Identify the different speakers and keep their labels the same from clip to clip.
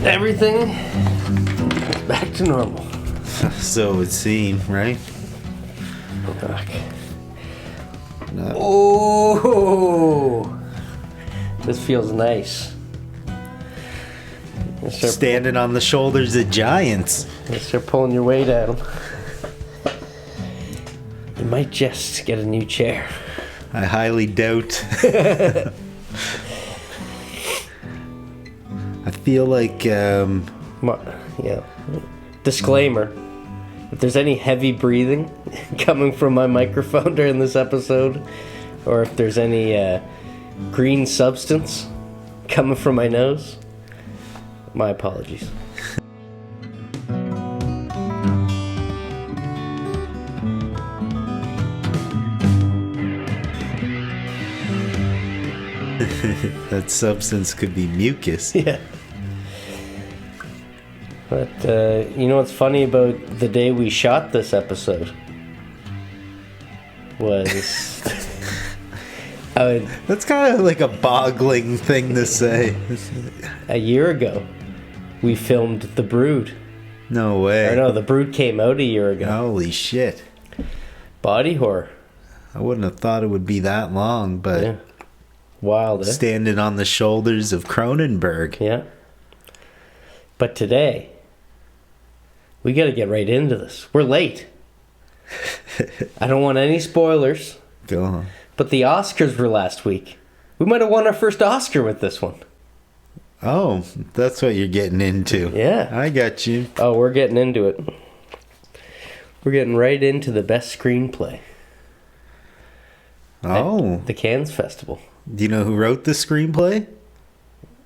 Speaker 1: Everything is back to normal.
Speaker 2: So it would seem, right?
Speaker 1: Fuck.
Speaker 2: No.
Speaker 1: Oh, this feels nice.
Speaker 2: Standing on the shoulders of giants.
Speaker 1: Start pulling your weight at them. You might just get a new chair.
Speaker 2: I highly doubt. I feel like,
Speaker 1: Yeah. Disclaimer. If there's any heavy breathing coming from my microphone during this episode, or if there's any green substance coming from my nose, my apologies.
Speaker 2: that substance could be mucus.
Speaker 1: Yeah. But, you know what's funny about the day we shot this episode? Was...
Speaker 2: That's kind of like a boggling thing to say.
Speaker 1: A year ago, we filmed The Brood.
Speaker 2: No way.
Speaker 1: Or no, The Brood came out a year ago.
Speaker 2: Holy shit.
Speaker 1: Body horror.
Speaker 2: I wouldn't have thought it would be that long, but...
Speaker 1: Yeah. Wild, eh?
Speaker 2: Standing on the shoulders of Cronenberg.
Speaker 1: Yeah. But today, we got to get right into this. We're late. I don't want any spoilers.
Speaker 2: Go on.
Speaker 1: But the Oscars were last week. We might have won our first Oscar with this one.
Speaker 2: Oh, that's what you're getting into.
Speaker 1: Yeah.
Speaker 2: I got you.
Speaker 1: Oh, we're getting into it. We're getting right into the best screenplay.
Speaker 2: Oh.
Speaker 1: At the Cannes Festival.
Speaker 2: Do you know who wrote the screenplay?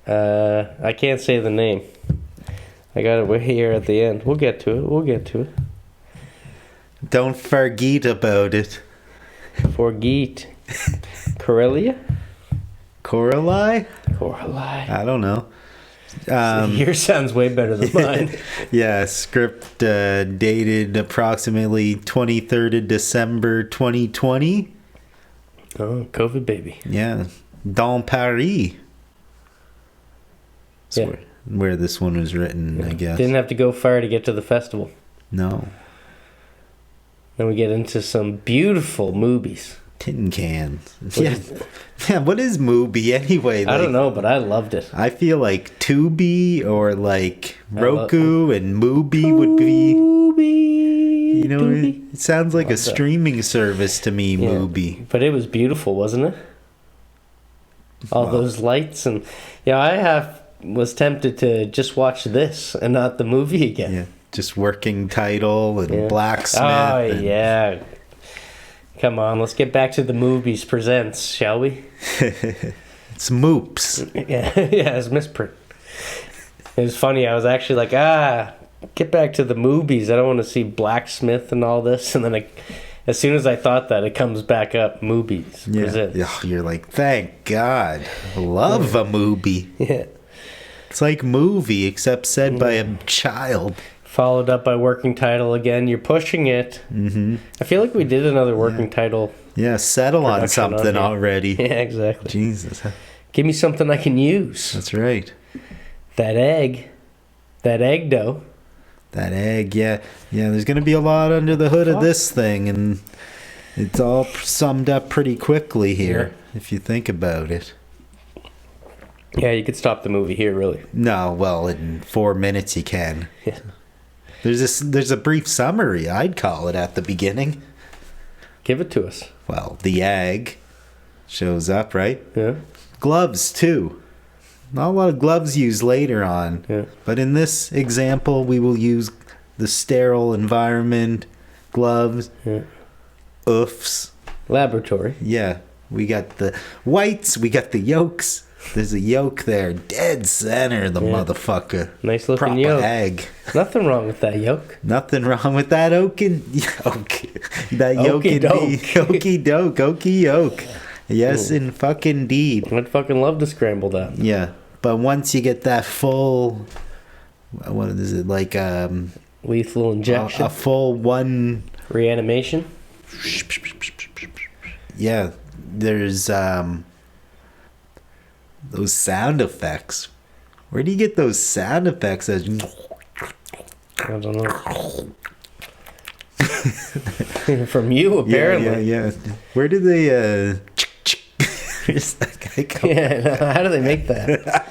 Speaker 1: I can't say the name. I got it here at the end. We'll get to it.
Speaker 2: Don't forget about it.
Speaker 1: Forget. Corellia?
Speaker 2: Coralie?
Speaker 1: Coralie.
Speaker 2: I don't know.
Speaker 1: Yours sounds way better than mine.
Speaker 2: Yeah, script dated approximately 23rd of December 2020.
Speaker 1: Oh, COVID baby.
Speaker 2: Yeah. Dans Paris.
Speaker 1: Yeah.
Speaker 2: Where this one was written, I guess.
Speaker 1: Didn't have to go far to get to the festival.
Speaker 2: No.
Speaker 1: Then we get into some beautiful movies.
Speaker 2: Tin cans. Yeah, what is Mubi anyway?
Speaker 1: I don't know, but I loved it.
Speaker 2: I feel like Tubi or like Roku and Mubi would be... You know, it sounds like a streaming service to me,
Speaker 1: yeah.
Speaker 2: Mubi.
Speaker 1: But it was beautiful, wasn't it? All those lights and... Yeah, I was tempted to just watch this and not the movie again.
Speaker 2: Yeah, just working title and blacksmith.
Speaker 1: Oh, yeah. Come on, let's get back to the movies presents, shall we?
Speaker 2: It's Moops.
Speaker 1: Yeah, it's misprint. It was funny, I was actually like, get back to the movies. I don't want to see blacksmith and all this. And then as soon as I thought that, it comes back up, movies presents.
Speaker 2: Yeah, you're like, thank God. Love a movie.
Speaker 1: Yeah.
Speaker 2: It's like movie, except said by a child.
Speaker 1: Followed up by working title again. You're pushing it. Mm-hmm. I feel like we did another working title.
Speaker 2: Yeah, settle on something already.
Speaker 1: Yeah, exactly.
Speaker 2: Jesus.
Speaker 1: Give me something I can use.
Speaker 2: That's right.
Speaker 1: That egg dough.
Speaker 2: That egg, yeah. Yeah, there's going to be a lot under the hood of this thing, and it's all summed up pretty quickly here, if you think about it.
Speaker 1: Yeah, you could stop the movie here, really.
Speaker 2: No, well, in 4 minutes you can.
Speaker 1: Yeah.
Speaker 2: There's a brief summary, I'd call it, at the beginning.
Speaker 1: Give it to us.
Speaker 2: Well, the egg shows up, right?
Speaker 1: Yeah.
Speaker 2: Gloves, too. Not a lot of gloves used later on.
Speaker 1: Yeah.
Speaker 2: But in this example, we will use the sterile environment, gloves, oofs.
Speaker 1: Laboratory.
Speaker 2: Yeah. We got the whites, we got the yolks. There's a yolk there, dead center, the mother-fucker.
Speaker 1: Nice looking
Speaker 2: proper
Speaker 1: yolk.
Speaker 2: egg.
Speaker 1: Nothing wrong with that yolk.
Speaker 2: Nothing wrong with that oaken yolk. That yolk
Speaker 1: Okey doke.
Speaker 2: Okey yolk. Yes, in fucking deed.
Speaker 1: I'd fucking love to scramble that.
Speaker 2: Yeah, but once you get that full, what is it, like
Speaker 1: lethal injection?
Speaker 2: A full one...
Speaker 1: Reanimation?
Speaker 2: Yeah, there's those sound effects Where do you get those sound effects?
Speaker 1: I don't know. From you, apparently.
Speaker 2: Yeah. Where do they, Where's that guy come?
Speaker 1: Yeah, how do they make that?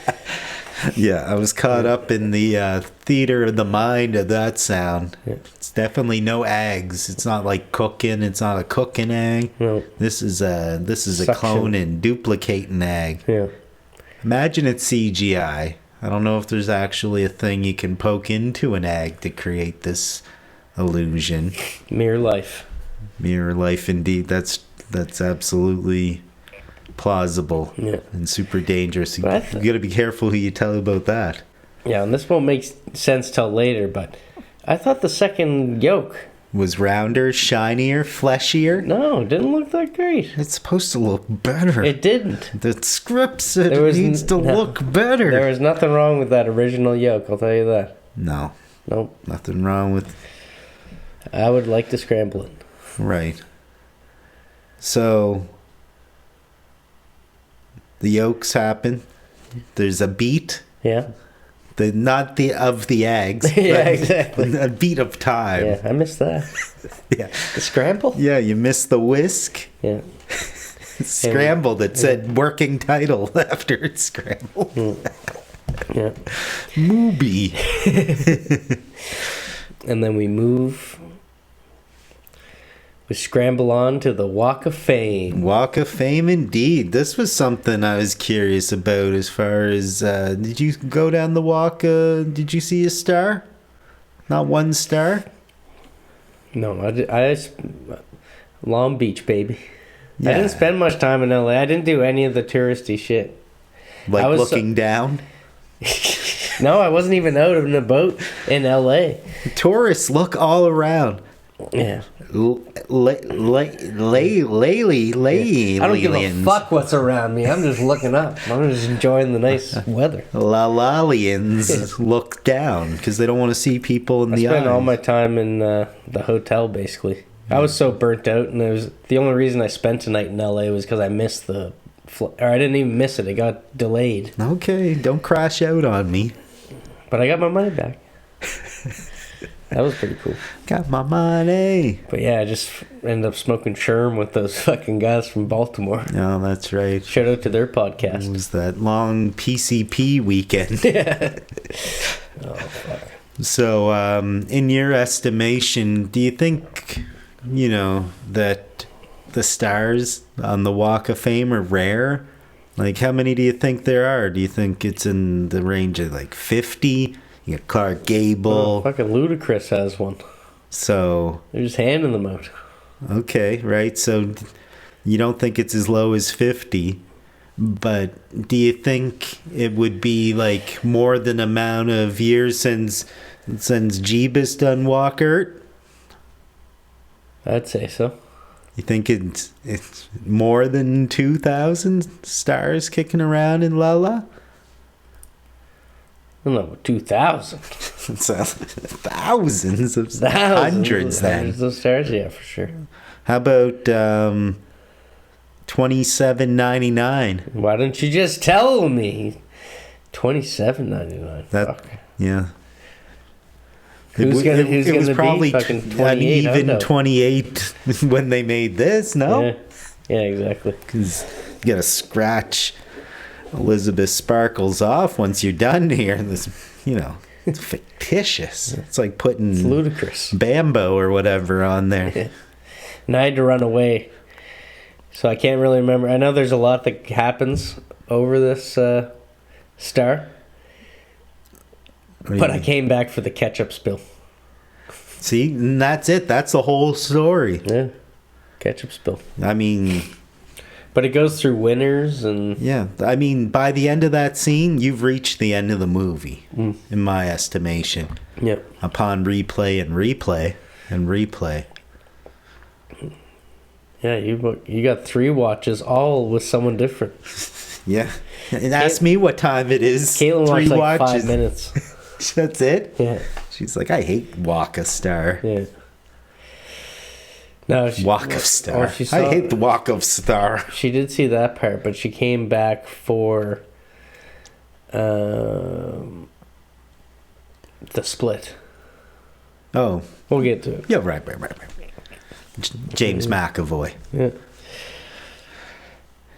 Speaker 2: Yeah, I was caught up in the theater of the mind of that sound.
Speaker 1: Yeah.
Speaker 2: It's definitely no eggs. It's not like cooking. It's not a cooking egg.
Speaker 1: No.
Speaker 2: This is a
Speaker 1: Suction.
Speaker 2: clone and duplicating egg.
Speaker 1: Yeah.
Speaker 2: Imagine it's CGI. I don't know if there's actually a thing you can poke into an egg to create this illusion.
Speaker 1: Mere life.
Speaker 2: Mirror life, indeed. That's absolutely plausible.
Speaker 1: Yeah.
Speaker 2: And super dangerous. You
Speaker 1: But
Speaker 2: gotta be careful who you tell about that.
Speaker 1: Yeah, and this won't make sense till later, but I thought the second yolk,
Speaker 2: Was rounder, shinier, fleshier?
Speaker 1: no, it didn't look that great.
Speaker 2: It's supposed to look better.
Speaker 1: It didn't.
Speaker 2: The script said
Speaker 1: There
Speaker 2: it
Speaker 1: was
Speaker 2: needs to
Speaker 1: no.
Speaker 2: look better.
Speaker 1: There was nothing wrong with that original yolk, I'll tell you that.
Speaker 2: No,
Speaker 1: Nope.
Speaker 2: nothing wrong with...
Speaker 1: I would like to scramble it.
Speaker 2: Right. So, the yolks happen. There's a beat.
Speaker 1: Yeah?
Speaker 2: Not the of the eggs.
Speaker 1: Yeah,
Speaker 2: but
Speaker 1: exactly.
Speaker 2: A beat of time.
Speaker 1: Yeah, I missed that.
Speaker 2: Yeah.
Speaker 1: The scramble?
Speaker 2: Yeah, you missed the whisk.
Speaker 1: Yeah.
Speaker 2: Scrambled. It said working title after it scrambled.
Speaker 1: Yeah.
Speaker 2: Movie.
Speaker 1: And then we move. We scramble on to the Walk of Fame.
Speaker 2: Walk of Fame, indeed. This was something I was curious about as far as... did you go down the walk? Did you see a star? Not one star?
Speaker 1: No, Long Beach, baby.
Speaker 2: Yeah.
Speaker 1: I didn't spend much time in LA. I didn't do any of the touristy shit.
Speaker 2: Like
Speaker 1: I was
Speaker 2: looking down?
Speaker 1: No, I wasn't even out in a boat in LA.
Speaker 2: Tourists look all around.
Speaker 1: Yeah.
Speaker 2: I don't
Speaker 1: give a fuck what's around me. I'm just looking up. I'm just enjoying the nice weather.
Speaker 2: Lalalians look down because they don't want to see people in
Speaker 1: I
Speaker 2: the eye.
Speaker 1: spent all my time in the hotel, basically. I was so burnt out, and the only reason I spent a night in LA was because I missed the or I didn't even miss it. It got delayed.
Speaker 2: Okay, don't crash out on me.
Speaker 1: But I got my money back. That was pretty cool.
Speaker 2: Got my money.
Speaker 1: But yeah, I just ended up smoking Sherm with those fucking guys from Baltimore.
Speaker 2: Oh, that's right.
Speaker 1: Shout out to their
Speaker 2: It
Speaker 1: podcast.
Speaker 2: was that long PCP weekend.
Speaker 1: Yeah. Oh, fuck.
Speaker 2: So, in your estimation, do you think, that the stars on the Walk of Fame are rare? Like, how many do you think there are? Do you think it's in the range of, 50? You got Clark Gable.
Speaker 1: Oh, fucking Ludacris has one.
Speaker 2: So,
Speaker 1: They're just handing them out.
Speaker 2: okay, right. So, you don't think it's as low as 50. But do you think it would be, more than amount of years since Jeebus done Walkert?
Speaker 1: I'd say so.
Speaker 2: You think it's more than 2,000 stars kicking around in Lala?
Speaker 1: I don't know, 2,000.
Speaker 2: It's thousands of hundreds then.
Speaker 1: Hundreds of stars, yeah, for sure.
Speaker 2: How about $27.99?
Speaker 1: Why don't you just tell me? $27.99.
Speaker 2: That
Speaker 1: Fuck.
Speaker 2: yeah.
Speaker 1: Who's gonna
Speaker 2: was probably
Speaker 1: be fucking 28?
Speaker 2: even 28 when they made this, no?
Speaker 1: Yeah, exactly.
Speaker 2: Because you gotta scratch Elizabeth Sparkles off once you're done here. This, it's fictitious. It's like putting
Speaker 1: It's ludicrous.
Speaker 2: Bambo or whatever on there.
Speaker 1: Yeah. And I had to run away, so I can't really remember. I know there's a lot that happens over this star, but I came back for the ketchup spill.
Speaker 2: See, and that's it. That's the whole story.
Speaker 1: Yeah, ketchup spill.
Speaker 2: I mean,
Speaker 1: But it goes through winners and...
Speaker 2: yeah. I mean, by the end of that scene, you've reached the end of the movie, in my estimation.
Speaker 1: Yep.
Speaker 2: Upon replay and replay and replay.
Speaker 1: Yeah, you got 3 watches, all with someone different.
Speaker 2: Yeah. And ask me what time it is.
Speaker 1: Caitlin
Speaker 2: 3
Speaker 1: watched
Speaker 2: watches.
Speaker 1: 5 minutes.
Speaker 2: That's it?
Speaker 1: Yeah.
Speaker 2: She's like, I hate Walk of Star.
Speaker 1: Yeah. No,
Speaker 2: Walk of Star.
Speaker 1: Oh,
Speaker 2: I hate the Walk of Star.
Speaker 1: She did see that part, but she came back for The Split.
Speaker 2: Oh.
Speaker 1: We'll get to it.
Speaker 2: Yeah, right. James McAvoy.
Speaker 1: Yeah.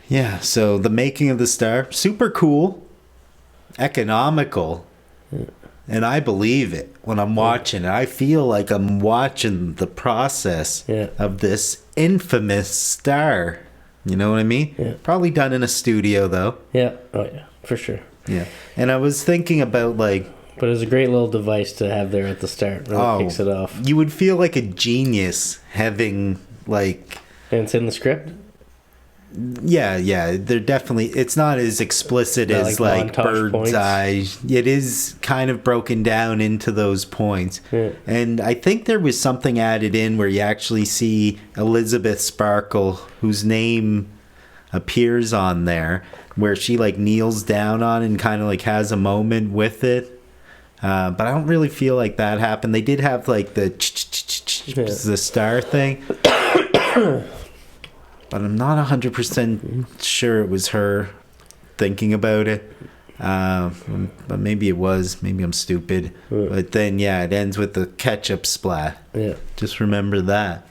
Speaker 2: Yeah, so The Making of the Star, super cool, economical, and I believe it when I'm watching it. I feel like I'm watching the process of this infamous star. You know what I mean?
Speaker 1: Yeah.
Speaker 2: Probably done in a studio, though.
Speaker 1: Yeah. Oh, yeah. For sure.
Speaker 2: Yeah. And I was thinking about, like...
Speaker 1: But it was a great little device to have there at the start. Really kicks it off.
Speaker 2: You would feel like a genius having, like...
Speaker 1: And it's in the script?
Speaker 2: Yeah, they're definitely, it's not as explicit as like bird's
Speaker 1: points.
Speaker 2: eye. It is kind of broken down into those points.
Speaker 1: Yeah.
Speaker 2: And I think there was something added in where you actually see Elizabeth Sparkle, whose name appears on there, where she like kneels down on and kind of like has a moment with it. But I don't really feel like that happened. They did have like the star thing. But I'm not 100% sure it was her thinking about it. But maybe it was. Maybe I'm stupid. But then, yeah, it ends with the ketchup splat.
Speaker 1: Yeah.
Speaker 2: Just remember that.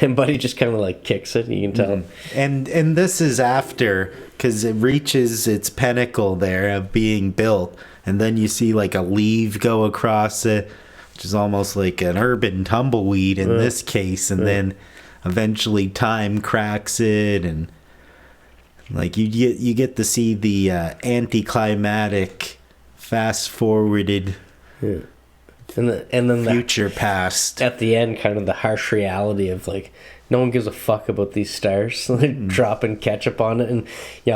Speaker 1: And Buddy just kind of like kicks it. You can tell.
Speaker 2: And this is after, because it reaches its pinnacle there of being built. And then you see like a leaf go across it, which is almost like an urban tumbleweed in this case. And then... eventually time cracks it, and like you get to see the anticlimactic fast forwarded
Speaker 1: and then
Speaker 2: future past
Speaker 1: at the end, kind of the harsh reality of like no one gives a fuck about these stars, like dropping ketchup on it, and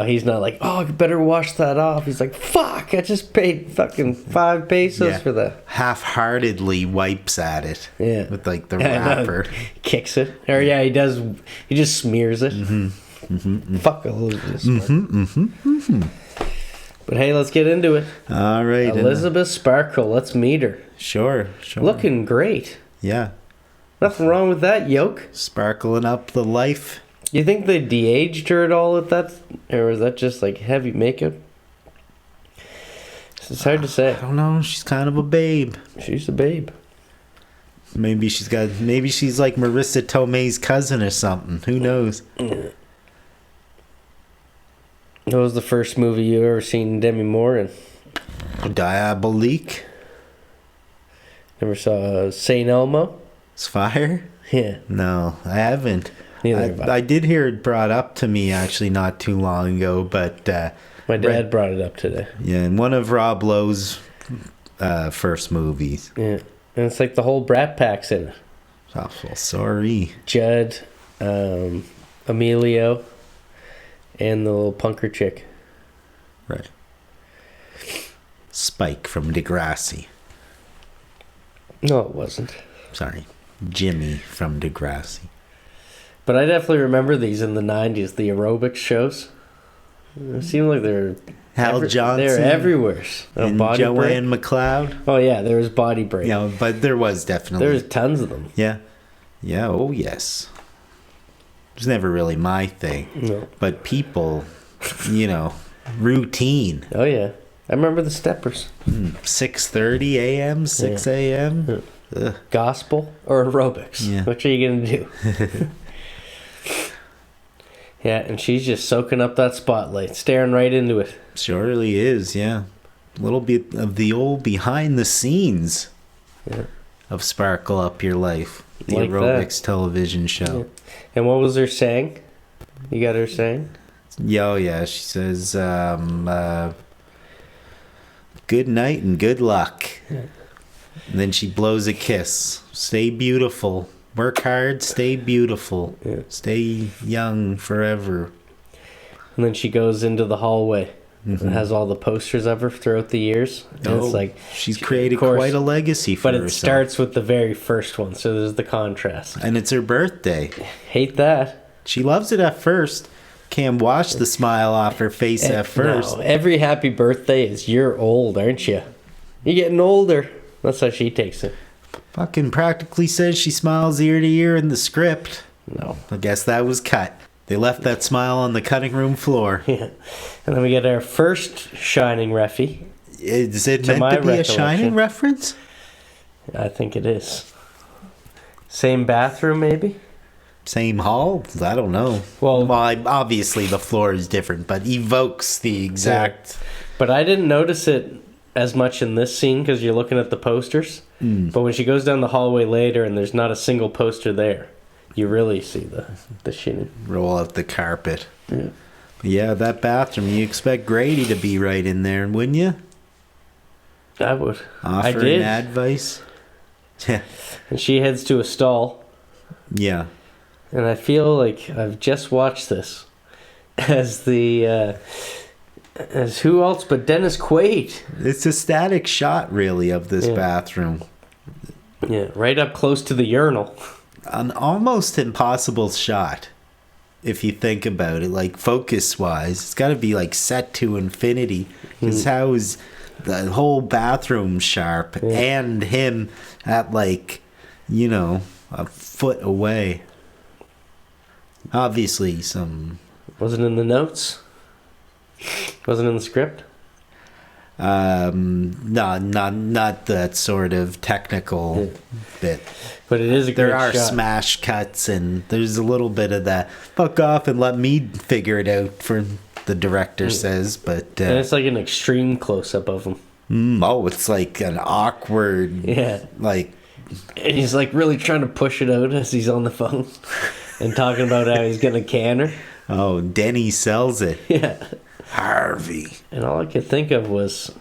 Speaker 1: he's not like, oh, I better wash that off. He's like, fuck, I just paid fucking 5 pesos for that.
Speaker 2: Half-heartedly wipes at it with like the wrapper,
Speaker 1: kicks it, or he does, he just smears it. Fuck Elizabeth. But hey, let's get into it.
Speaker 2: All right,
Speaker 1: Elizabeth Sparkle, let's meet her.
Speaker 2: Sure.
Speaker 1: Looking great.
Speaker 2: Yeah.
Speaker 1: Nothing wrong with that, yoke.
Speaker 2: Sparkling up the life.
Speaker 1: You think they de-aged her at all at that? Or is that just like heavy makeup? It's hard to say.
Speaker 2: I don't know. She's kind of a babe.
Speaker 1: She's a babe.
Speaker 2: Maybe she's like Marissa Tomei's cousin or something. Who knows?
Speaker 1: What was the first movie you ever seen Demi Moore in?
Speaker 2: Diabolique.
Speaker 1: Never saw St. Elmo?
Speaker 2: It's fire?
Speaker 1: Yeah.
Speaker 2: No, I haven't.
Speaker 1: Neither
Speaker 2: I did hear it brought up to me actually not too long ago, but...
Speaker 1: my dad brought it up today.
Speaker 2: Yeah, in one of Rob Lowe's first movies.
Speaker 1: Yeah. And it's like the whole Brat Pack's in it.
Speaker 2: Oh, well, sorry.
Speaker 1: Judd, Emilio, and the little punker chick.
Speaker 2: Right. Spike from Degrassi.
Speaker 1: No, it wasn't.
Speaker 2: Sorry. Jimmy from Degrassi.
Speaker 1: But I definitely remember these in the 90s, the aerobics shows. It seemed like they're...
Speaker 2: Hal Johnson.
Speaker 1: They're everywhere.
Speaker 2: And
Speaker 1: Body
Speaker 2: Joanne
Speaker 1: break.
Speaker 2: McLeod.
Speaker 1: Oh, yeah, there was Body Break.
Speaker 2: Yeah, but there was definitely...
Speaker 1: There was tons of them.
Speaker 2: Yeah. Yeah, oh yes. It was never really my thing.
Speaker 1: No.
Speaker 2: But people, routine.
Speaker 1: Oh, yeah. I remember the Steppers.
Speaker 2: 6:30 a.m., 6 a.m.
Speaker 1: Yeah. Gospel or aerobics?
Speaker 2: Yeah.
Speaker 1: Which are you going to do? Yeah, and she's just soaking up that spotlight, staring right into it.
Speaker 2: Surely is, yeah. A little bit of the old behind the scenes of Sparkle Up Your Life, the
Speaker 1: like
Speaker 2: aerobics television show.
Speaker 1: Yeah. And what was her saying? You got her saying?
Speaker 2: Yeah, she says, good night and good luck. Yeah. And then she blows a kiss. Stay beautiful. Work hard, stay beautiful. Yeah. Stay young forever.
Speaker 1: And then she goes into the hallway. And has all the posters of her throughout the years. And it's like
Speaker 2: she's created quite a legacy for herself. But it
Speaker 1: starts with the very first one, so there's the contrast.
Speaker 2: And it's her birthday.
Speaker 1: Hate that.
Speaker 2: She loves it at first. Can't wash the smile off her face at first.
Speaker 1: No, every happy birthday is you're old, aren't you? You're getting older. That's how she takes it.
Speaker 2: Fucking practically says she smiles ear to ear in the script.
Speaker 1: No.
Speaker 2: I guess that was cut. They left that smile on the cutting room floor.
Speaker 1: Yeah. And then we get our first Shining refie.
Speaker 2: Is it meant to be a Shining reference?
Speaker 1: I think it is. Same bathroom, maybe?
Speaker 2: Same hall? I don't know. Well, obviously the floor is different, but evokes the exact...
Speaker 1: But I didn't notice it as much in this scene because you're looking at the posters. But when she goes down the hallway later and there's not a single poster there, you really see the shitting.
Speaker 2: Roll out the carpet.
Speaker 1: Yeah.
Speaker 2: Yeah, that bathroom, you expect Grady to be right in there, wouldn't you?
Speaker 1: I would.
Speaker 2: Offering advice. Yeah.
Speaker 1: And she heads to a stall.
Speaker 2: Yeah.
Speaker 1: And I feel like I've just watched this as as who else but Dennis Quaid.
Speaker 2: It's a static shot, really, of this bathroom.
Speaker 1: Yeah, right up close to the urinal.
Speaker 2: An almost impossible shot, if you think about it, like focus-wise. It's got to be like set to infinity. Because how is the whole bathroom sharp and him at like, a foot away? Obviously, some...
Speaker 1: Wasn't in the notes? Wasn't in the script?
Speaker 2: No, not that sort of technical bit.
Speaker 1: But it is a great
Speaker 2: There are
Speaker 1: shot.
Speaker 2: smash cuts, and there's a little bit of that. Fuck off and let me figure it out, for the director says. But
Speaker 1: and it's like an extreme close-up of him.
Speaker 2: It's like an awkward...
Speaker 1: Yeah.
Speaker 2: Like...
Speaker 1: And he's like really trying to push it out as he's on the phone. And talking about how he's going to can her.
Speaker 2: Oh, Denny sells it.
Speaker 1: Yeah.
Speaker 2: Harvey.
Speaker 1: And all I could think of was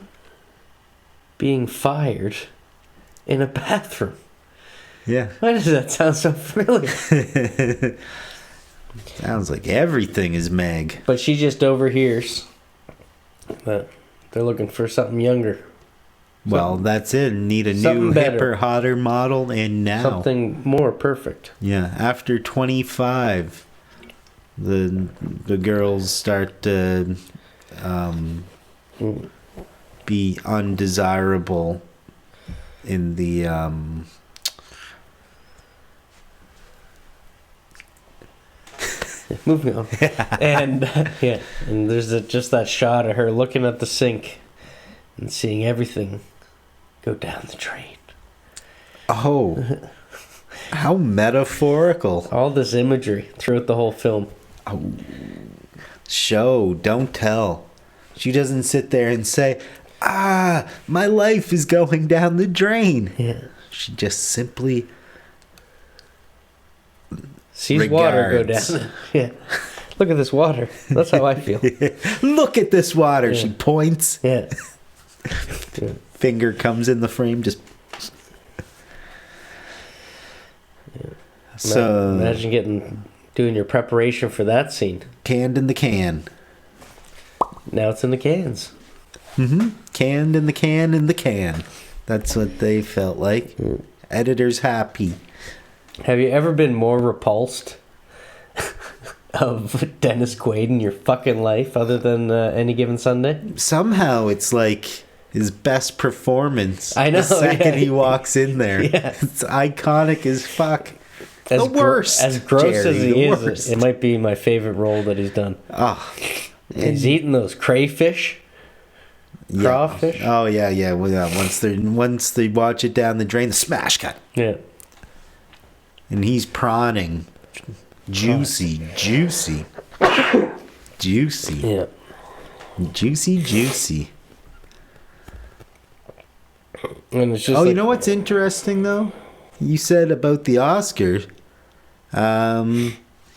Speaker 1: being fired in a bathroom.
Speaker 2: Yeah.
Speaker 1: Why does that sound so familiar?
Speaker 2: Sounds like everything is Meg.
Speaker 1: But she just overhears that they're looking for something younger.
Speaker 2: Well, that's it. Need a new,
Speaker 1: better.
Speaker 2: hipper, hotter model, and now.
Speaker 1: Something more perfect.
Speaker 2: Yeah, after 25, the girls start to be undesirable in the...
Speaker 1: Moving on. And and there's just that shot of her looking at the sink and seeing everything go down the drain.
Speaker 2: Oh, how metaphorical.
Speaker 1: All this imagery throughout the whole film.
Speaker 2: Oh. Show, don't tell. She doesn't sit there and say, my life is going down the drain.
Speaker 1: Yeah.
Speaker 2: She just simply
Speaker 1: sees water go down. Yeah. Look at this water. That's how I feel.
Speaker 2: Look at this water. She points.
Speaker 1: Yeah.
Speaker 2: Finger comes in the frame. Just. So
Speaker 1: imagine doing your preparation for that scene.
Speaker 2: Canned in the can.
Speaker 1: Now it's in the cans.
Speaker 2: Canned in the can in the can. That's what they felt like. Editor's happy.
Speaker 1: Have you ever been more repulsed of Dennis Quaid in your fucking life other than Any Given Sunday?
Speaker 2: Somehow it's like his best performance.
Speaker 1: I know.
Speaker 2: The second he walks in there.
Speaker 1: Yeah.
Speaker 2: It's iconic as fuck. The worst.
Speaker 1: As gross
Speaker 2: Jerry,
Speaker 1: as he
Speaker 2: the
Speaker 1: is,
Speaker 2: worst.
Speaker 1: it might be my favorite role that he's done.
Speaker 2: Oh.
Speaker 1: He's eating those crayfish. Crawfish.
Speaker 2: Oh yeah. Well, once they watch it down the drain, the smash cut.
Speaker 1: Yeah.
Speaker 2: And he's prawning. Juicy.
Speaker 1: Yeah.
Speaker 2: Juicy.
Speaker 1: And it's just
Speaker 2: You know what's interesting though? You said about the Oscar.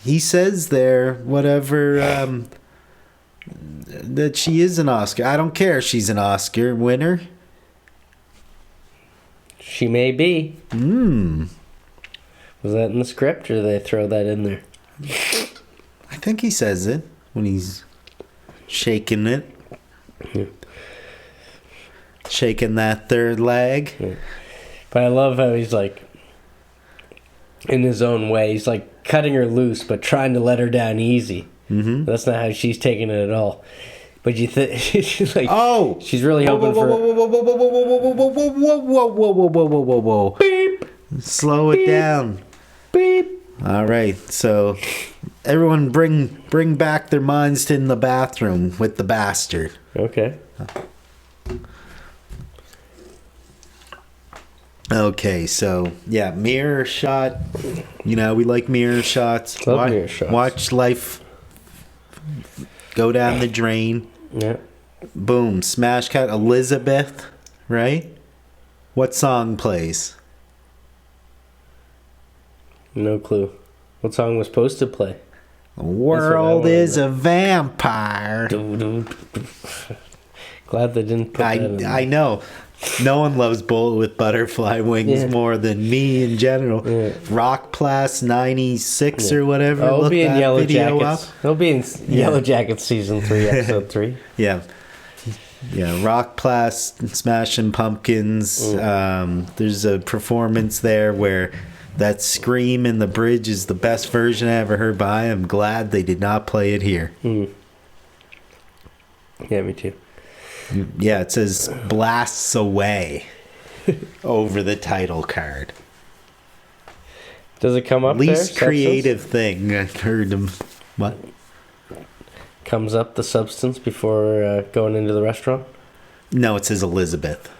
Speaker 2: He says there, whatever, that she is an Oscar. I don't care if she's an Oscar winner.
Speaker 1: She may be. Was that in the script, or did they throw that in there?
Speaker 2: I think he says it when he's shaking it.
Speaker 1: Yeah.
Speaker 2: Shaking that third leg.
Speaker 1: Yeah. But I love how he's like, in his own way, he's like cutting her loose, but trying to let her down easy. That's not how she's taking it at all. But you think she's like, she's really hoping for.
Speaker 2: Whoa. Beep. Slow it down.
Speaker 1: Beep.
Speaker 2: All right. So Everyone bring back their minds to in the bathroom with the bastard.
Speaker 1: Okay.
Speaker 2: Okay, so yeah, mirror shot. You know, we like mirror shots.
Speaker 1: Love mirror shots.
Speaker 2: Watch life go down the drain.
Speaker 1: Yeah.
Speaker 2: Boom, smash cut. Elizabeth, right? What song plays?
Speaker 1: No clue. What song was supposed to play?
Speaker 2: The world is a vampire.
Speaker 1: Glad they didn't put that in.
Speaker 2: I know. No one loves Bullet with Butterfly Wings more than me in general.
Speaker 1: Yeah.
Speaker 2: Rock Plus 96 or whatever.
Speaker 1: Oh, it'll be in Yellow
Speaker 2: video
Speaker 1: Jackets. It'll be in Yellow Jackets season 3, episode 3.
Speaker 2: Yeah. Yeah, Rock Plus, Smashing Pumpkins. There's a performance there where that scream in the bridge is the best version I ever heard, but I am glad they did not play it here.
Speaker 1: Yeah, me too.
Speaker 2: Yeah, it says blasts away over the title card.
Speaker 1: Does it come up
Speaker 2: Least
Speaker 1: there?
Speaker 2: creative thing I heard them. What?
Speaker 1: Comes up the substance before going into the restaurant?
Speaker 2: No, it says Elizabeth.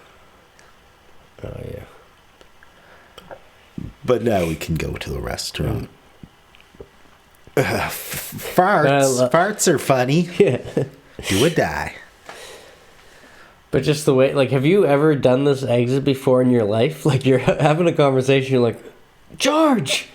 Speaker 1: Oh, yeah.
Speaker 2: But now we can go to the restaurant. Farts. Farts are funny.
Speaker 1: Yeah.
Speaker 2: Do or die.
Speaker 1: But just the way, like, have you ever done this exit before in your life? Like, you're having a conversation, you're like, George!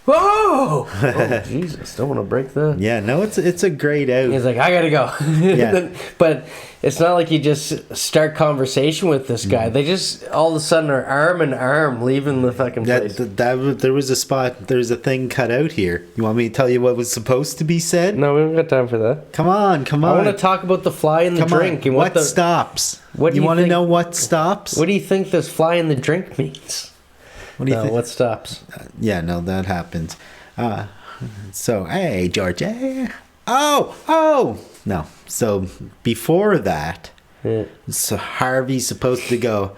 Speaker 1: Whoa! Oh, Jesus, don't want to break that.
Speaker 2: Yeah, no, it's a great out.
Speaker 1: He's like, I gotta go.
Speaker 2: Yeah.
Speaker 1: But it's not like you just start conversation with this guy. They just, all of a sudden, are arm in arm leaving the fucking place.
Speaker 2: There was a spot, there's a thing cut out here. You want me to tell you what was supposed to be said?
Speaker 1: No, we don't got time for that.
Speaker 2: Come on.
Speaker 1: I want to talk about the fly in the drink.
Speaker 2: On. What stops?
Speaker 1: What
Speaker 2: you want to know what stops?
Speaker 1: What do you think this fly in the drink means?
Speaker 2: What do you think?
Speaker 1: What stops?
Speaker 2: Yeah, no, that happens. So, hey, George. Hey. Oh! No. So, before that, so Harvey's supposed to go,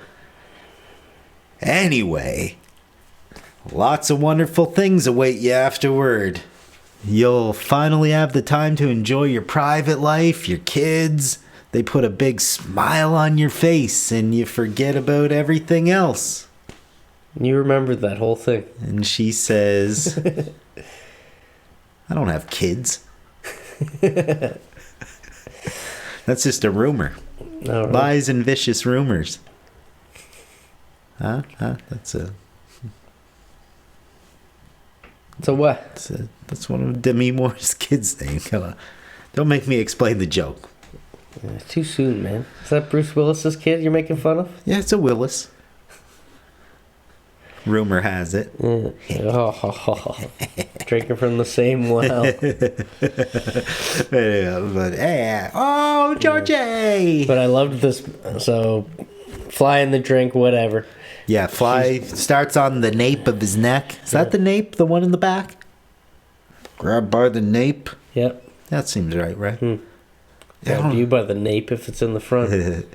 Speaker 2: anyway, lots of wonderful things await you afterward. You'll finally have the time to enjoy your private life, your kids. They put a big smile on your face, and you forget about everything else.
Speaker 1: You remember that whole thing.
Speaker 2: And she says, I don't have kids. That's just a rumor.
Speaker 1: Oh, right.
Speaker 2: Lies and vicious rumors. Huh? That's a...
Speaker 1: So what?
Speaker 2: That's one of Demi Moore's kids' names. Come on. Don't make me explain the joke.
Speaker 1: Yeah, too soon, man. Is that Bruce Willis's kid you're making fun of?
Speaker 2: Yeah, it's a Willis. Rumor has it.
Speaker 1: Drinking from the same well.
Speaker 2: But oh, Georgie!
Speaker 1: But I loved this. So, fly in the drink, whatever.
Speaker 2: Yeah, fly starts on the nape of his neck. Is that the nape? The one in the back? Grab by the nape.
Speaker 1: Yep.
Speaker 2: That seems right?
Speaker 1: Grab you by the nape if it's in the front.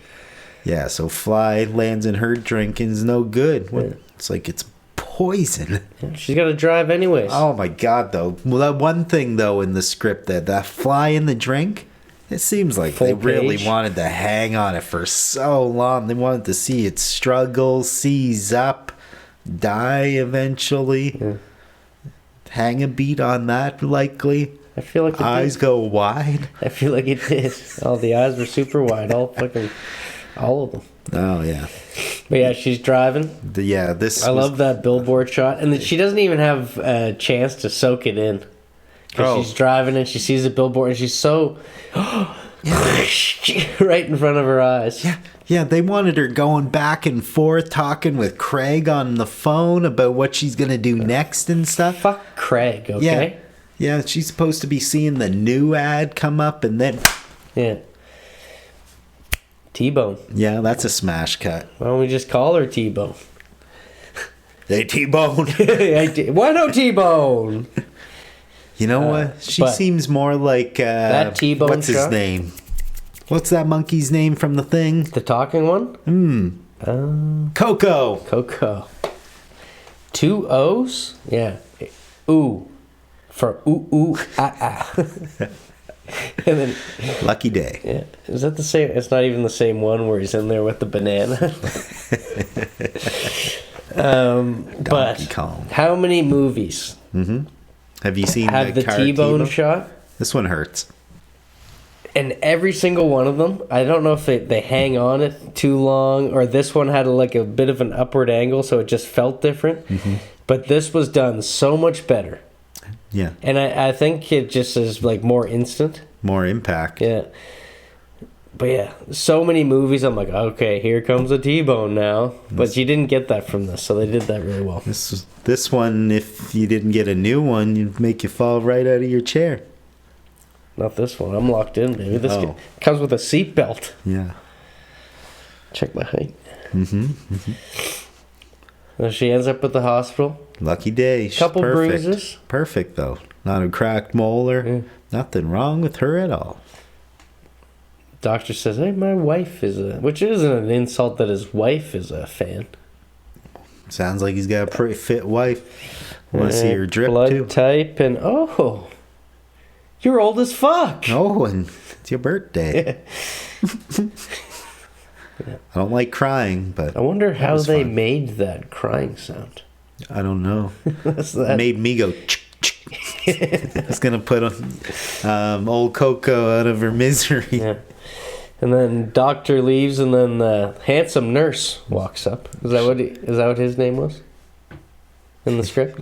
Speaker 2: Yeah, so fly lands in her drink and is no good. It's like it's poison.
Speaker 1: She's got to drive anyways.
Speaker 2: Oh my god, though. Well, that one thing though in the script that fly in the drink, it seems like they really wanted to hang on it for so long. They wanted to see it struggle, seize up, die eventually. Yeah. Hang a beat on that, likely.
Speaker 1: I feel like
Speaker 2: eyes go wide.
Speaker 1: I feel like it did. Oh, the eyes were super wide. All of them. Oh, yeah. But yeah, she's driving. I love that billboard shot. And she doesn't even have a chance to soak it in. Because she's driving and she sees a billboard and she's so... right in front of her eyes.
Speaker 2: Yeah, they wanted her going back and forth, talking with Craig on the phone about what she's going to do next and stuff.
Speaker 1: Fuck Craig, okay?
Speaker 2: Yeah, she's supposed to be seeing the new ad come up and then...
Speaker 1: Yeah. T-Bone.
Speaker 2: Yeah, that's a smash cut.
Speaker 1: Why don't we just call her T-Bone?
Speaker 2: Hey, T-Bone.
Speaker 1: Why no T-Bone?
Speaker 2: You know what? She seems more like...
Speaker 1: that T-Bone
Speaker 2: what's his name? What's that monkey's name from the thing?
Speaker 1: The talking one?
Speaker 2: Coco.
Speaker 1: 2 O's? Yeah. Ooh. for ooh ooh ah ah. And then
Speaker 2: Lucky day.
Speaker 1: yeah, is that the same? It's not even the same one where he's in there with the banana. But
Speaker 2: Kong.
Speaker 1: how many movies
Speaker 2: Have you seen
Speaker 1: have the T-bone shot?
Speaker 2: This one hurts.
Speaker 1: And every single one of them, I don't know if they hang on it too long, or this one had like a bit of an upward angle, so it just felt different. But this was done so much better.
Speaker 2: Yeah.
Speaker 1: And I think it just is like more instant.
Speaker 2: More impact.
Speaker 1: Yeah. But yeah, so many movies, I'm like, okay, here comes a T-bone now. But you didn't get that from this, so they did that really well.
Speaker 2: This one, if you didn't get a new one, you'd make you fall right out of your chair.
Speaker 1: Not this one. I'm locked in, baby. This comes with a seatbelt.
Speaker 2: Yeah.
Speaker 1: Check my height. And she ends up at the hospital.
Speaker 2: Lucky day. She's
Speaker 1: Couple
Speaker 2: perfect.
Speaker 1: bruises.
Speaker 2: Perfect, though. Not a cracked molar.
Speaker 1: Yeah.
Speaker 2: Nothing wrong with her at all.
Speaker 1: Doctor says, hey, my wife is a... Which isn't an insult that his wife is a fan.
Speaker 2: Sounds like he's got a pretty fit wife. Want to see her drip,
Speaker 1: blood
Speaker 2: too?
Speaker 1: type and... Oh, you're old as fuck.
Speaker 2: Oh, and it's your birthday. I don't like crying, but...
Speaker 1: I wonder how they
Speaker 2: fun.
Speaker 1: made that crying sound.
Speaker 2: I don't know.
Speaker 1: What's that?
Speaker 2: It made me go... It's going to put old Coco out of her misery.
Speaker 1: Yeah. And then doctor leaves, and then the handsome nurse walks up. Is that what his name was in the script?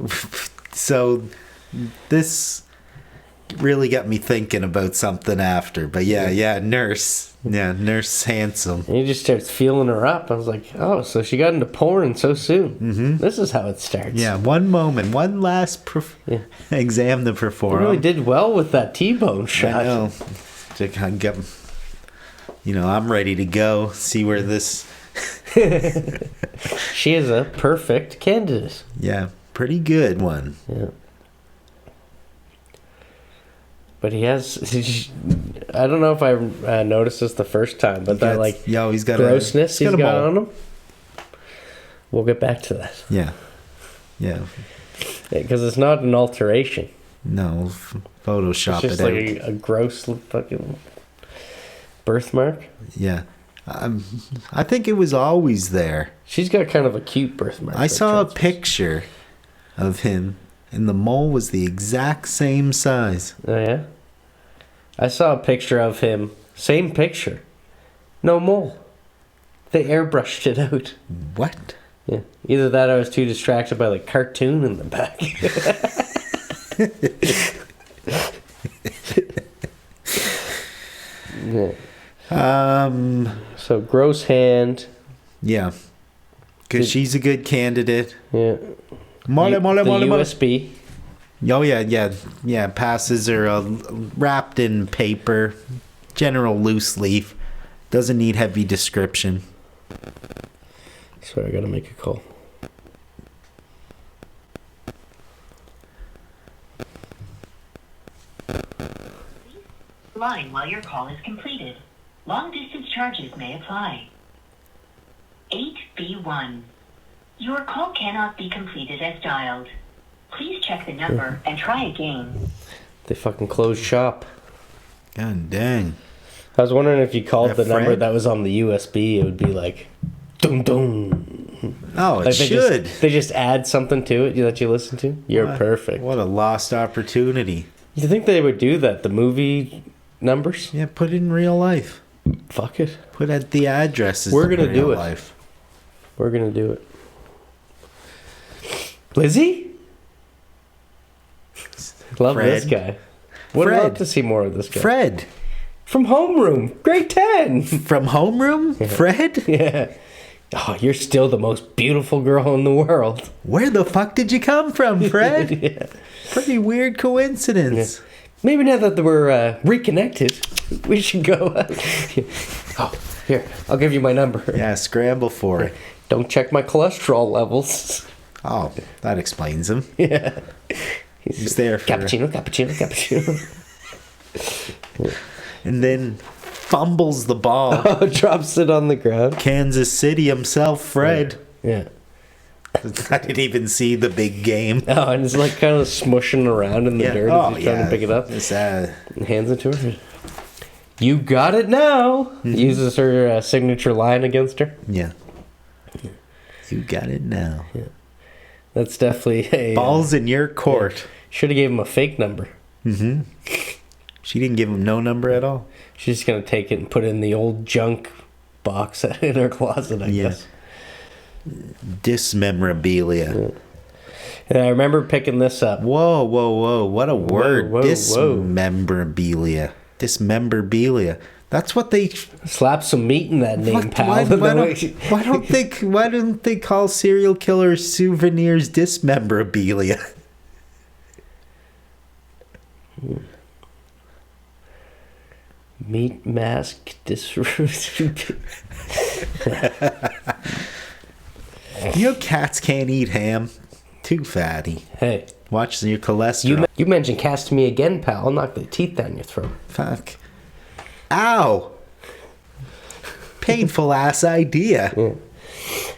Speaker 2: So this really got me thinking about something after. But yeah, nurse. Yeah, Nurse Handsome.
Speaker 1: And he just starts feeling her up. I was like, oh, so she got into porn so soon. This is how it starts.
Speaker 2: Yeah, one last exam to
Speaker 1: He
Speaker 2: perform.
Speaker 1: really did well with that T-bone shot.
Speaker 2: I know. To kind of get, I'm ready to go. See where this...
Speaker 1: She is a perfect candidate.
Speaker 2: Yeah, pretty good one.
Speaker 1: Yeah. But he has... I don't know if I noticed this the first time, but that
Speaker 2: he's got
Speaker 1: grossness he's got
Speaker 2: mole
Speaker 1: on him. We'll get back to that.
Speaker 2: Yeah.
Speaker 1: Because it's not an alteration.
Speaker 2: No, Photoshop
Speaker 1: It's just
Speaker 2: it
Speaker 1: like
Speaker 2: out.
Speaker 1: a gross fucking birthmark.
Speaker 2: Yeah. I think it was always there.
Speaker 1: She's got kind of a cute birthmark.
Speaker 2: I saw a picture of him, and the mole was the exact same size.
Speaker 1: Oh, yeah? I saw a picture of him. Same picture. No mole. They airbrushed it out.
Speaker 2: What?
Speaker 1: Yeah. Either that or I was too distracted by the cartoon in the back. Yeah. So gross hand.
Speaker 2: Yeah. Because she's a good candidate.
Speaker 1: Yeah.
Speaker 2: Mole.
Speaker 1: The USB.
Speaker 2: Oh, yeah. Passes are wrapped in paper. General loose leaf. Doesn't need heavy description.
Speaker 1: Sorry, I gotta make a call.
Speaker 3: Line while your call is completed. Long distance charges may apply. 8B1. Your call cannot be completed as dialed. Please check the number and try again.
Speaker 1: They fucking closed shop.
Speaker 2: God dang.
Speaker 1: I was wondering if you called the number
Speaker 2: Fred?
Speaker 1: that was on the USB, it would be like, dum dum.
Speaker 2: Oh, it
Speaker 1: Like
Speaker 2: should.
Speaker 1: They just add something to it that you listen to. You're perfect.
Speaker 2: What a lost opportunity.
Speaker 1: You think they would do that? The movie numbers?
Speaker 2: Yeah, put it in real life.
Speaker 1: Fuck it.
Speaker 2: Put at the addresses.
Speaker 1: We're
Speaker 2: in
Speaker 1: gonna
Speaker 2: real
Speaker 1: do it.
Speaker 2: life.
Speaker 1: We're gonna do it. Lizzie? Love
Speaker 2: Fred.
Speaker 1: this guy. Would
Speaker 2: Fred.
Speaker 1: love to see more of this guy.
Speaker 2: Fred.
Speaker 1: From Homeroom, grade 10.
Speaker 2: From Homeroom? Fred?
Speaker 1: Yeah. Oh, you're still the most beautiful girl in the world.
Speaker 2: Where the fuck did you come from, Fred?
Speaker 1: Yeah.
Speaker 2: Pretty weird coincidence.
Speaker 1: Maybe now that we're reconnected, we should go. Oh, here, I'll give you my number.
Speaker 2: Yeah, scramble for it.
Speaker 1: Don't check my cholesterol levels.
Speaker 2: Oh, that explains him.
Speaker 1: Yeah.
Speaker 2: He's there for...
Speaker 1: Cappuccino.
Speaker 2: And then fumbles the ball.
Speaker 1: Oh, drops it on the ground.
Speaker 2: Kansas City himself, Fred.
Speaker 1: Yeah.
Speaker 2: I didn't even see the big game.
Speaker 1: Oh, and it's like kind of smushing around in the dirt as he's trying to pick it up.
Speaker 2: It's,
Speaker 1: And hands it to her. You got it now. Uses her signature line against her.
Speaker 2: Yeah. You got it now.
Speaker 1: Yeah. That's definitely a...
Speaker 2: Balls in your court.
Speaker 1: Yeah. Should have gave him a fake number.
Speaker 2: Mm-hmm. She didn't give him no number at all.
Speaker 1: She's just going to take it and put it in the old junk box in her closet, I guess.
Speaker 2: Dismemorabilia.
Speaker 1: Yeah. And I remember picking this up.
Speaker 2: Whoa. What a word.
Speaker 1: Whoa.
Speaker 2: Dismemorabilia. Dismemorabilia. That's what they...
Speaker 1: Slap some meat in that name, pal.
Speaker 2: Why don't they call serial killers souvenirs dismemorabilia?
Speaker 1: Meat mask
Speaker 2: You know cats can't eat ham. Too fatty.
Speaker 1: Hey.
Speaker 2: Watch your cholesterol.
Speaker 1: You mentioned cats to me again, pal. I'll knock the teeth down your throat.
Speaker 2: Fuck. Ow. Painful ass idea.
Speaker 1: Yeah.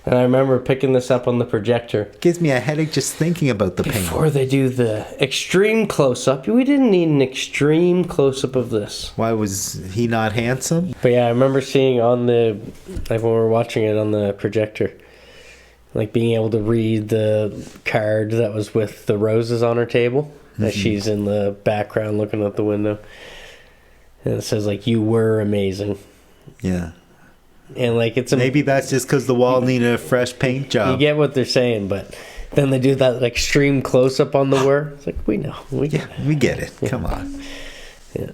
Speaker 1: And I remember picking this up on the projector.
Speaker 2: Gives me a headache just thinking about the pain.
Speaker 1: Before they do the extreme close-up, we didn't need an extreme close-up of this.
Speaker 2: Why was he not handsome?
Speaker 1: But yeah, I remember seeing on the, like when we were watching it on the projector, like being able to read the card that was with the roses on her table, as she's in the background looking out the window. And it says like, you were amazing.
Speaker 2: Yeah.
Speaker 1: And like it's
Speaker 2: maybe that's just because the wall needed a fresh paint job.
Speaker 1: You get what they're saying, but then they do that extreme close up on the word. It's like we know, we get
Speaker 2: it. Yeah. Come on.
Speaker 1: Yeah.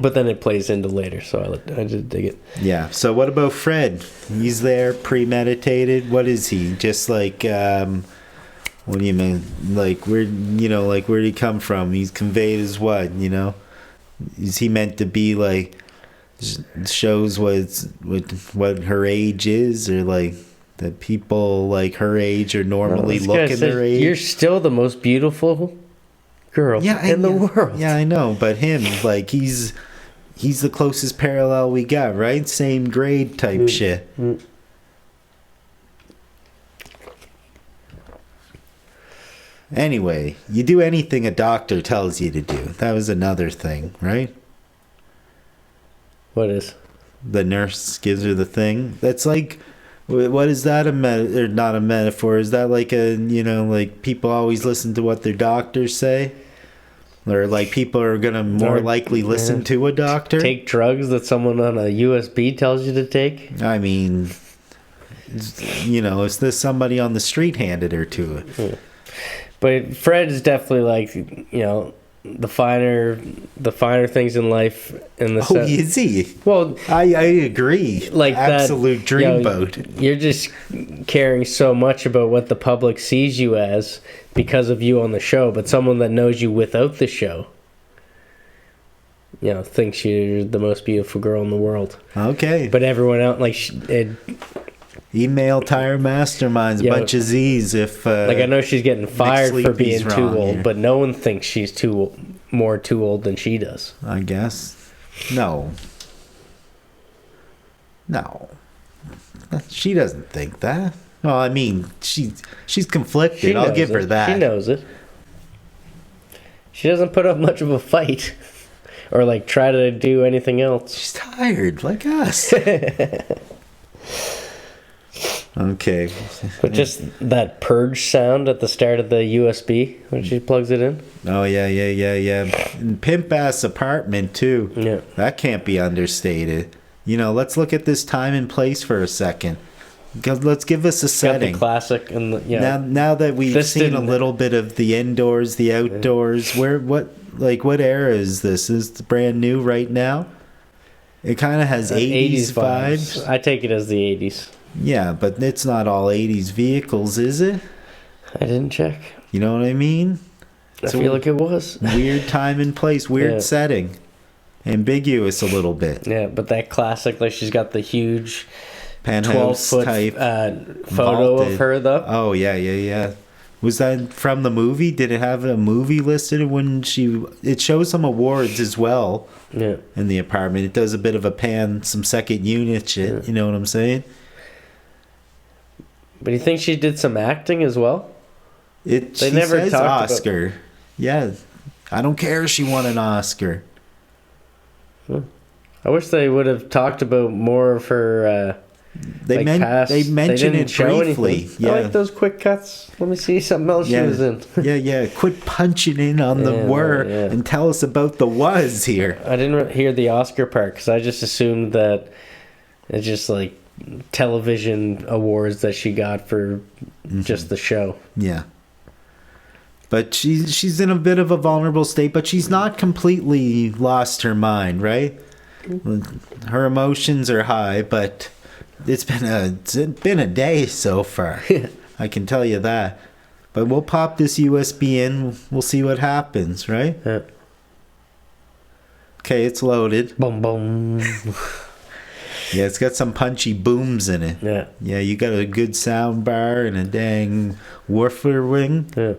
Speaker 1: But then it plays into later, so I did dig it.
Speaker 2: Yeah. So what about Fred? He's there, premeditated. What is he? Just like what do you mean? Like where where'd he come from? He's conveyed as what? Is he meant to be like? Shows what her age is, or like that people like her age are normally looking their age.
Speaker 1: You're still the most beautiful girl in the world.
Speaker 2: Yeah, I know, but him, like he's the closest parallel we got, right? Same grade type shit. Anyway, you do anything a doctor tells you to do. That was another thing, right?
Speaker 1: What is?
Speaker 2: The nurse gives her the thing. That's like, what is that? Or not a metaphor? Is that like like people always listen to what their doctors say? Or like people are going to more likely listen to a doctor?
Speaker 1: Take drugs that someone on a USB tells you to take?
Speaker 2: I mean, is this somebody on the street handed her to it?
Speaker 1: But Fred is definitely like, the finer things in life in the
Speaker 2: is he?
Speaker 1: Well,
Speaker 2: I agree.
Speaker 1: Like
Speaker 2: absolute dreamboat.
Speaker 1: You're just caring so much about what the public sees you as because of you on the show, but someone that knows you without the show, thinks you're the most beautiful girl in the world.
Speaker 2: Okay.
Speaker 1: But everyone else,
Speaker 2: email Tire Masterminds, bunch of Z's if
Speaker 1: I know she's getting fired for being too old,
Speaker 2: here.
Speaker 1: But no one thinks she's too old than she does.
Speaker 2: I guess. No. She doesn't think that. Well, I mean, she's conflicted. I'll give her that.
Speaker 1: She knows it. She doesn't put up much of a fight or try to do anything else.
Speaker 2: She's tired like us. Okay.
Speaker 1: But just that purge sound at the start of the USB when she plugs it in. Oh,
Speaker 2: yeah. Pimp-ass apartment, too.
Speaker 1: Yeah.
Speaker 2: That can't be understated. Let's look at this time and place for a second. Let's give us a setting.
Speaker 1: Got the classic. And
Speaker 2: now that we've seen a little bit of the indoors, the outdoors, what era is this? Is it brand new right now? It kind of has 80s vibes.
Speaker 1: I take it as the 80s.
Speaker 2: Yeah, but it's not all 80s vehicles, is it?
Speaker 1: I didn't check.
Speaker 2: You know what I mean?
Speaker 1: I feel like it was.
Speaker 2: Weird time and place, weird setting. Ambiguous a little bit.
Speaker 1: Yeah, but that classic, she's got the huge
Speaker 2: penthouse
Speaker 1: 12-foot
Speaker 2: type
Speaker 1: photo of her, though.
Speaker 2: Oh, yeah. Was that from the movie? Did it have a movie listed when it shows some awards as well in the apartment. It does a bit of a some second unit shit, you know what I'm saying?
Speaker 1: But you think she did some acting as well?
Speaker 2: She
Speaker 1: never
Speaker 2: says
Speaker 1: talked
Speaker 2: Oscar. Yeah, I don't care if she won an Oscar.
Speaker 1: I wish they would have talked about more of her.
Speaker 2: They mentioned it briefly.
Speaker 1: Yeah. I like those quick cuts. Let me see something else she was in.
Speaker 2: yeah. Quit punching in on the and tell us about the was here.
Speaker 1: I didn't hear the Oscar part because I just assumed that it's just like television awards that she got for just the show.
Speaker 2: Yeah. But she's in a bit of a vulnerable state, but she's not completely lost her mind, right? Her emotions are high, but it's been a day so far. I can tell you that. But we'll pop this USB in. We'll see what happens, right?
Speaker 1: Yeah.
Speaker 2: Okay, it's loaded.
Speaker 1: Boom, boom.
Speaker 2: Yeah, it's got some punchy booms in it.
Speaker 1: Yeah.
Speaker 2: Yeah, you got a good sound bar and a dang woofer wing.
Speaker 1: Yeah.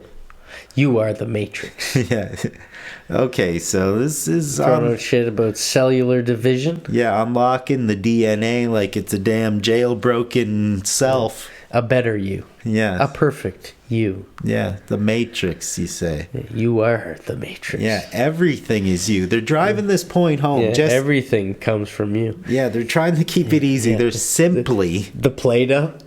Speaker 1: You are the Matrix.
Speaker 2: Yeah. Okay, so this is
Speaker 1: throwing out shit about cellular division.
Speaker 2: Yeah, unlocking the DNA like it's a damn jailbroken self.
Speaker 1: A better you.
Speaker 2: Yeah.
Speaker 1: A perfect you.
Speaker 2: Yeah, the Matrix, you say.
Speaker 1: You are the Matrix.
Speaker 2: Yeah, everything is you. They're driving this point home.
Speaker 1: Yeah, everything comes from you.
Speaker 2: Yeah, they're trying to keep it easy. Yeah. They're simply...
Speaker 1: The Play-Doh.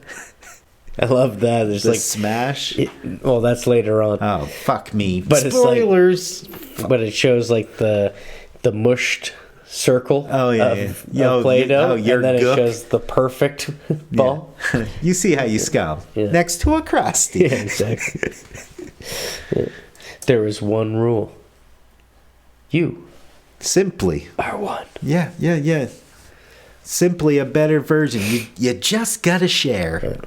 Speaker 1: I love that. There's
Speaker 2: the
Speaker 1: like
Speaker 2: smash.
Speaker 1: Well, that's later on.
Speaker 2: Oh, fuck me!
Speaker 1: But
Speaker 2: spoilers.
Speaker 1: It's like, but it shows like the mushed circle.
Speaker 2: Oh yeah,
Speaker 1: of Play-Doh, and then it shows the perfect ball.
Speaker 2: Yeah. You see how you scum next to a crusty.
Speaker 1: Yeah, exactly. There is one rule. You
Speaker 2: simply
Speaker 1: are one.
Speaker 2: Yeah. Simply a better version. You just gotta share.
Speaker 1: Yeah.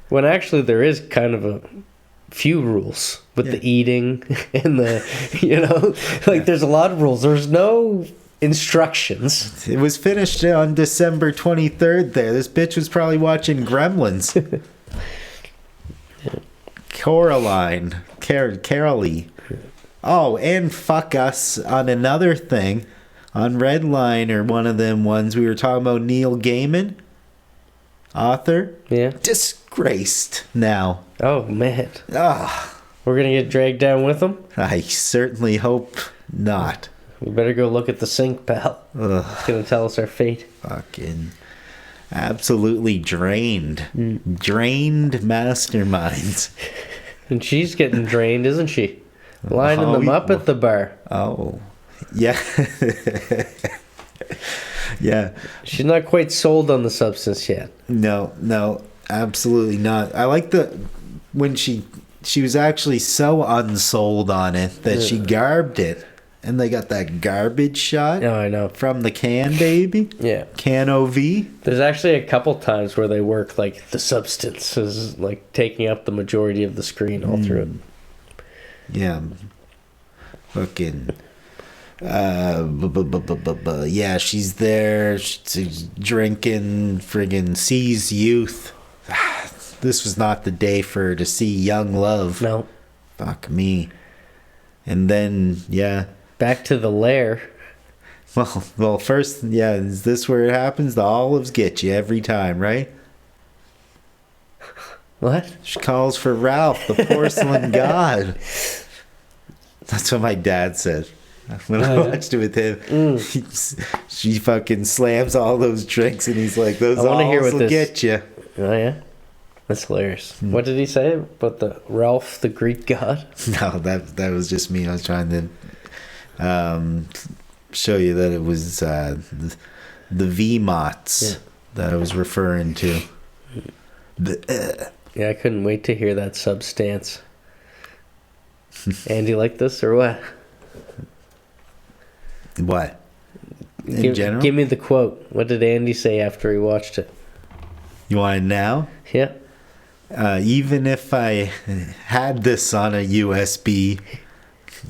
Speaker 1: When actually there is kind of a few rules with the eating and the, there's a lot of rules. There's no instructions.
Speaker 2: It was finished on December 23rd there. This bitch was probably watching Gremlins. Carolee. Oh, and fuck us on another thing. On Redline or one of them ones, we were talking about Neil Gaiman. Author?
Speaker 1: Yeah.
Speaker 2: Disgraced now.
Speaker 1: Oh, man.
Speaker 2: Ah.
Speaker 1: We're going to get dragged down with him?
Speaker 2: I certainly hope not.
Speaker 1: We better go look at the sink, pal.
Speaker 2: Ugh.
Speaker 1: It's going to tell us our fate.
Speaker 2: Fucking absolutely drained. Drained masterminds.
Speaker 1: And she's getting drained, isn't she? Lining them up at the bar.
Speaker 2: Oh. Yeah. Yeah.
Speaker 1: She's not quite sold on the substance yet.
Speaker 2: No, absolutely not. I like when she was actually so unsold on it that she garbed it. And they got that garbage shot.
Speaker 1: Oh, I know.
Speaker 2: From the can, baby.
Speaker 1: Yeah.
Speaker 2: Can OV.
Speaker 1: There's actually a couple times where they work like the substance is like taking up the majority of the screen all through it.
Speaker 2: Yeah. Fucking... yeah, she's there. She's drinking, friggin' sees youth. This was not the day for her to see young love.
Speaker 1: No.
Speaker 2: Fuck me. And then, yeah.
Speaker 1: Back to the lair.
Speaker 2: Well, first, yeah, is this where it happens? The olives get you every time, right?
Speaker 1: What?
Speaker 2: She calls for Ralph, the porcelain god. That's what my dad said. When I watched it with him, she fucking slams all those drinks and he's like, those olives will get you.
Speaker 1: Oh, yeah? That's hilarious. What did he say about the Ralph, the Greek god?
Speaker 2: No, that was just me. I was trying to show you that it was the VMOTs that I was referring to.
Speaker 1: Yeah, I couldn't wait to hear that substance. Andy like this or what?
Speaker 2: What? In general?
Speaker 1: Give me the quote. What did Andy say after he watched it?
Speaker 2: You want it now?
Speaker 1: Yeah.
Speaker 2: Even if I had this on a USB,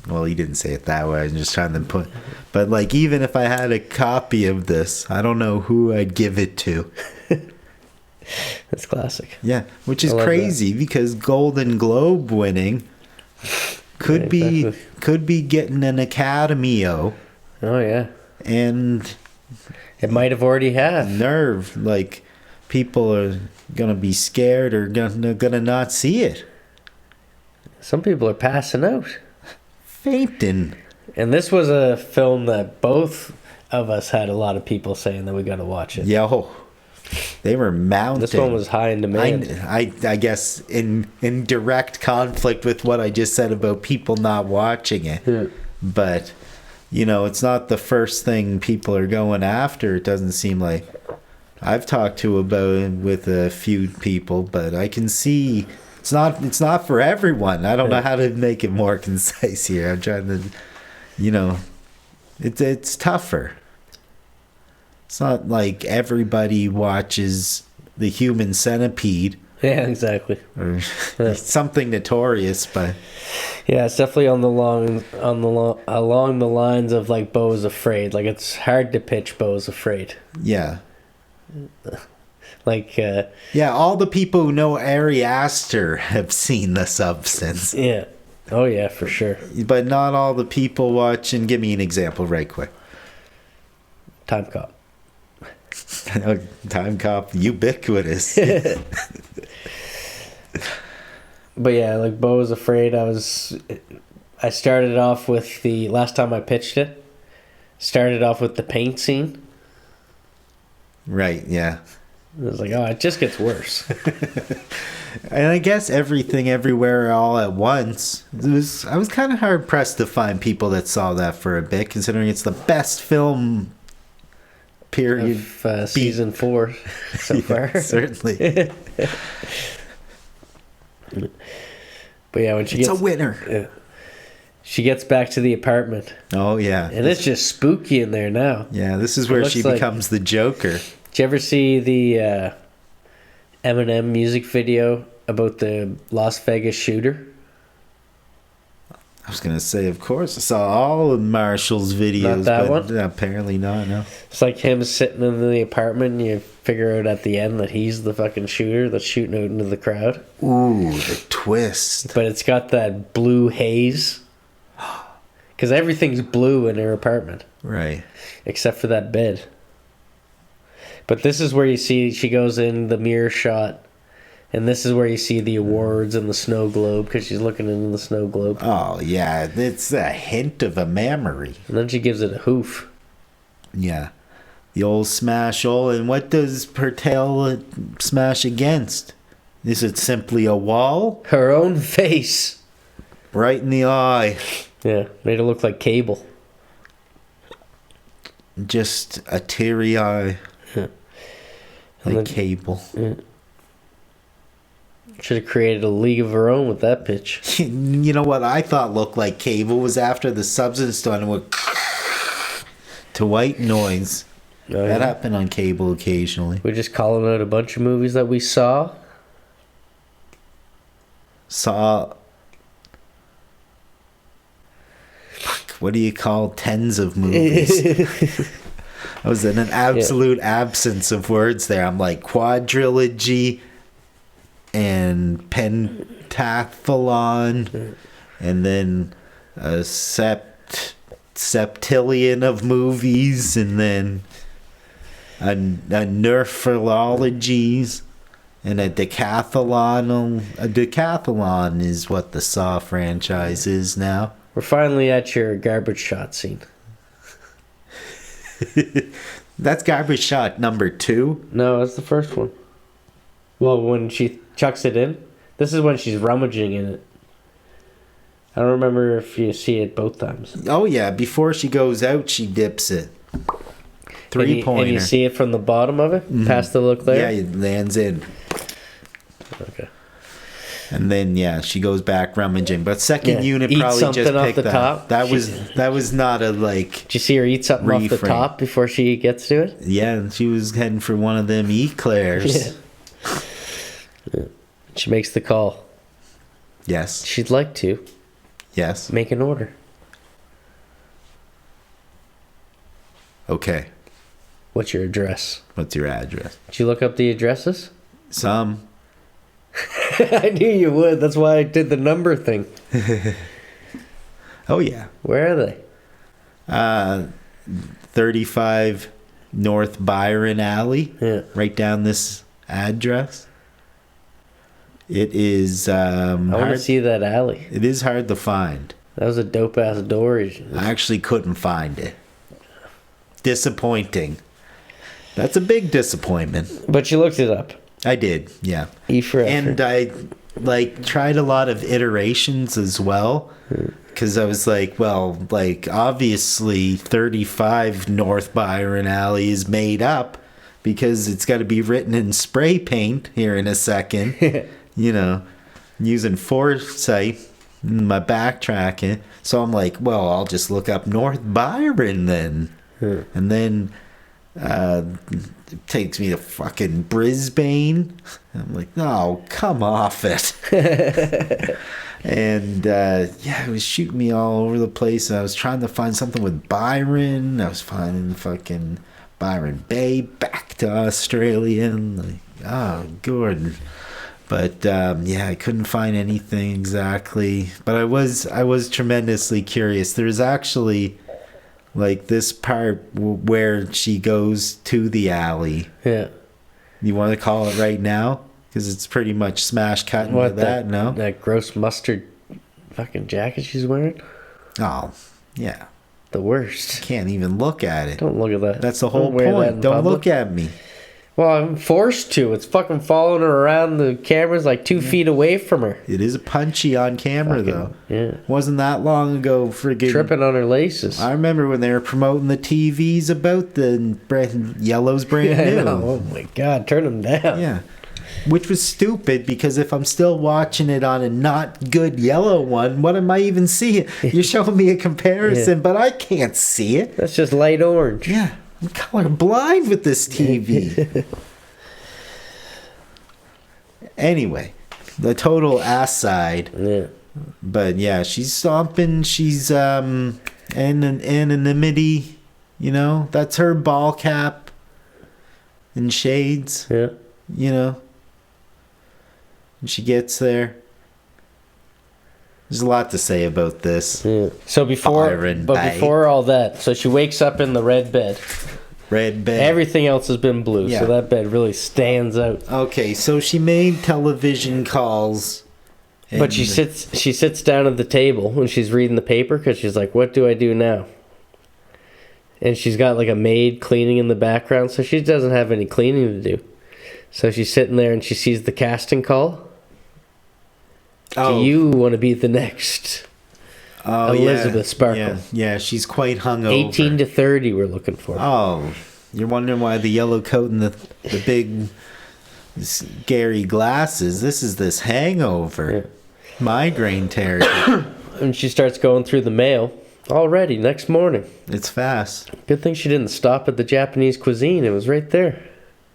Speaker 2: well, he didn't say it that way. I'm just trying to put, but like, even if I had a copy of this, I don't know who I'd give it to.
Speaker 1: That's classic.
Speaker 2: Yeah, which is crazy because Golden Globe winning could be getting an Academy-O.
Speaker 1: Oh yeah,
Speaker 2: and
Speaker 1: it might have already had
Speaker 2: nerve like. people are gonna be scared or gonna not see it.
Speaker 1: Some people are passing out.
Speaker 2: Fainting.
Speaker 1: And this was a film that both of us had a lot of people saying that we got to watch it.
Speaker 2: Yo, they were mounting.
Speaker 1: This one was high in demand.
Speaker 2: I guess in direct conflict with what I just said about people not watching it.
Speaker 1: Yeah.
Speaker 2: But, you know, it's not the first thing people are going after. It doesn't seem like. I've talked to about it with a few people, but I can see it's not for everyone. I don't know how to make it more concise here. I'm trying to, you know, it's tougher. It's not like everybody watches The Human Centipede.
Speaker 1: Yeah, exactly.
Speaker 2: Or something notorious, but
Speaker 1: yeah, it's definitely along the lines of like Beau is Afraid. Like it's hard to pitch Beau is Afraid.
Speaker 2: yeah.
Speaker 1: Like
Speaker 2: Yeah, all the people who know Ari Aster have seen The Substance.
Speaker 1: yeah. Oh yeah, for sure.
Speaker 2: But not all the people watching. Give me an example right quick.
Speaker 1: Time Cop.
Speaker 2: Time Cop, ubiquitous.
Speaker 1: But yeah, like Beau is Afraid, I started off with the last time I pitched it. Started off with the paint scene.
Speaker 2: Right, yeah.
Speaker 1: I was like, oh, it just gets worse.
Speaker 2: And I guess Everything Everywhere All at Once. I was kind of hard pressed to find people that saw that for a bit, considering it's the best film period
Speaker 1: Of season 4 so far.
Speaker 2: Certainly.
Speaker 1: But yeah, when she
Speaker 2: It's
Speaker 1: gets
Speaker 2: a winner.
Speaker 1: yeah, she gets back to the apartment,
Speaker 2: Oh yeah.
Speaker 1: and it's just spooky in there now.
Speaker 2: Yeah, this is where
Speaker 1: looks
Speaker 2: she
Speaker 1: like-
Speaker 2: becomes the Joker.
Speaker 1: Did you ever see the Eminem music video about the Las Vegas shooter?
Speaker 2: I was gonna say, of course, I saw all of Marshall's videos,
Speaker 1: that
Speaker 2: but
Speaker 1: one?
Speaker 2: apparently not. No.
Speaker 1: It's like him sitting in the apartment, and you figure out at the end that he's the fucking shooter that's shooting out into the crowd.
Speaker 2: Ooh, the twist.
Speaker 1: But it's got that blue haze. Because everything's blue in her apartment,
Speaker 2: Right.
Speaker 1: except for that bed. But this is where you see she goes in the mirror shot, and this is where you see the awards and the snow globe, because she's looking into the snow globe.
Speaker 2: Oh yeah, it's a hint of a memory.
Speaker 1: And then she gives it a hoof.
Speaker 2: Yeah. The old smash all, and what does her tail smash against? Is it simply a wall?
Speaker 1: Her own face.
Speaker 2: Right in the eye.
Speaker 1: Yeah, made her look like Cable.
Speaker 2: Just a teary eye.
Speaker 1: Yeah.
Speaker 2: Like
Speaker 1: then-
Speaker 2: Cable.
Speaker 1: Should have created a league of her own with that pitch.
Speaker 2: You know what I thought looked like Cable was after the Substance done went to white noise.
Speaker 1: Oh,
Speaker 2: That
Speaker 1: yeah.
Speaker 2: happened on Cable occasionally.
Speaker 1: We're just calling out a bunch of movies that we saw.
Speaker 2: Saw. Fuck, what do you call tens of movies? I was in an absolute absence of words there. I'm like quadrilogy and pentathlon, and then a septillion of movies, and then a nerfologies, and a decathlon. A decathlon is what the Saw franchise is now.
Speaker 1: We're finally at your garbage shot scene.
Speaker 2: That's garbage shot number 2.
Speaker 1: No, that's the first one. Well, when she chucks it in, this is when she's rummaging in it. I don't remember if you see it both times.
Speaker 2: Oh yeah, before she goes out, she dips it.
Speaker 1: And
Speaker 2: 3-pointer.
Speaker 1: you see it from the bottom of it, past the look there?
Speaker 2: Yeah, it lands in.
Speaker 1: Okay.
Speaker 2: And then she goes back rummaging. But second
Speaker 1: Yeah,
Speaker 2: unit
Speaker 1: eat
Speaker 2: probably
Speaker 1: something
Speaker 2: just
Speaker 1: off
Speaker 2: picked
Speaker 1: the
Speaker 2: that.
Speaker 1: top.
Speaker 2: That was not a like.
Speaker 1: Did you see her eat something off the
Speaker 2: Reframe.
Speaker 1: top before she gets to it?
Speaker 2: Yeah, and she was heading for one of them eclairs.
Speaker 1: Yeah. She makes the call.
Speaker 2: Yes.
Speaker 1: She'd like to
Speaker 2: Yes.
Speaker 1: make an order.
Speaker 2: Okay.
Speaker 1: What's your address?
Speaker 2: What's your address?
Speaker 1: Did you look up the addresses?
Speaker 2: Some.
Speaker 1: I knew you would. That's why I did the number thing.
Speaker 2: Oh yeah.
Speaker 1: Where are they?
Speaker 2: 35 North Byron Alley.
Speaker 1: Yeah.
Speaker 2: Right down this address. It is
Speaker 1: I want to
Speaker 2: hard.
Speaker 1: see that alley.
Speaker 2: It is hard to find.
Speaker 1: That was a dope ass door.
Speaker 2: I actually couldn't find it. Disappointing. That's a big disappointment.
Speaker 1: But you looked it up.
Speaker 2: I did, yeah.
Speaker 1: E for effort.
Speaker 2: And I tried a lot of iterations as well, because I was like, well, obviously 35 North Byron Alley is made up because it's got to be written in spray paint here in a second. Using foresight in my backtracking. So I'm like, well, I'll just look up North Byron then. And then it takes me to fucking Brisbane. I'm like, no, come off it. And it was shooting me all over the place. I was trying to find something with Byron. I was finding fucking Byron Bay, back to Australia. Good. But I couldn't find anything exactly. But I was tremendously curious. There's actually this part where she goes to the alley.
Speaker 1: Yeah.
Speaker 2: You want to call it right now? Because it's pretty much smash cut into that, no?
Speaker 1: That gross mustard fucking jacket she's wearing?
Speaker 2: Oh, yeah.
Speaker 1: The worst.
Speaker 2: Can't even look at it.
Speaker 1: Don't look at that.
Speaker 2: That's the whole
Speaker 1: wear that
Speaker 2: point.
Speaker 1: in
Speaker 2: Don't
Speaker 1: public.
Speaker 2: look at me.
Speaker 1: Well, I'm forced to. It's fucking following her around. The camera's 2 feet away from her.
Speaker 2: It is punchy on camera, though.
Speaker 1: Yeah.
Speaker 2: Wasn't that long ago, friggin'.
Speaker 1: Tripping on her laces.
Speaker 2: I remember when they were promoting the TVs about the Yellow's brand
Speaker 1: I
Speaker 2: new.
Speaker 1: know. Oh my god, turn them down.
Speaker 2: Yeah. Which was stupid, because if I'm still watching it on a not good yellow one, what am I even seeing? You're showing me a comparison, but I can't see it.
Speaker 1: That's just light orange.
Speaker 2: Yeah. I'm colorblind with this TV. Anyway, the total ass side.
Speaker 1: Yeah.
Speaker 2: But yeah, she's stomping. She's anonymity. That's her ball cap and shades.
Speaker 1: Yeah.
Speaker 2: And she gets there. There's a lot to say about this.
Speaker 1: Yeah. So before all that, so she wakes up in the red bed.
Speaker 2: Red bed.
Speaker 1: Everything else has been blue,
Speaker 2: Yeah.
Speaker 1: so that bed really stands out.
Speaker 2: Okay, so she made television calls.
Speaker 1: But she sits down at the table when she's reading the paper, because she's like, what do I do now? And she's got a maid cleaning in the background, so she doesn't have any cleaning to do. So she's sitting there and she sees the casting call.
Speaker 2: Oh.
Speaker 1: Do you want to be the next Elizabeth Sparkle?
Speaker 2: Yeah, she's quite hungover.
Speaker 1: 18 to 30 we're looking for.
Speaker 2: Oh, you're wondering why the yellow coat and the big scary glasses. This is this hangover.
Speaker 1: Yeah.
Speaker 2: Migraine territory.
Speaker 1: And she starts going through the mail. Already, next morning.
Speaker 2: It's fast.
Speaker 1: Good thing she didn't stop at the Japanese cuisine. It was right there.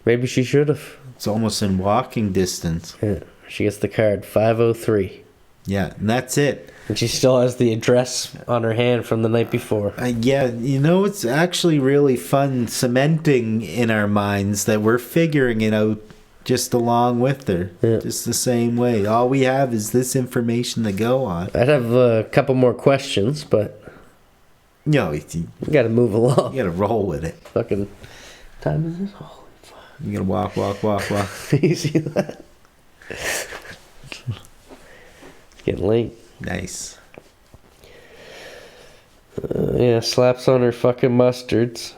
Speaker 1: Maybe she should have.
Speaker 2: It's almost in walking distance.
Speaker 1: Yeah. She gets the card, 503.
Speaker 2: Yeah, and that's it.
Speaker 1: And she still has the address on her hand from the night before.
Speaker 2: Yeah, it's actually really fun cementing in our minds that we're figuring it out just along with her.
Speaker 1: Yeah.
Speaker 2: Just the same way. All we have is this information to go on.
Speaker 1: I'd have a couple more questions, but
Speaker 2: You
Speaker 1: we gotta move along.
Speaker 2: gotta roll with it.
Speaker 1: Fucking time is this? Holy fuck.
Speaker 2: You gotta walk.
Speaker 1: You see that? It's getting late.
Speaker 2: Nice.
Speaker 1: Yeah, slaps on her fucking mustards.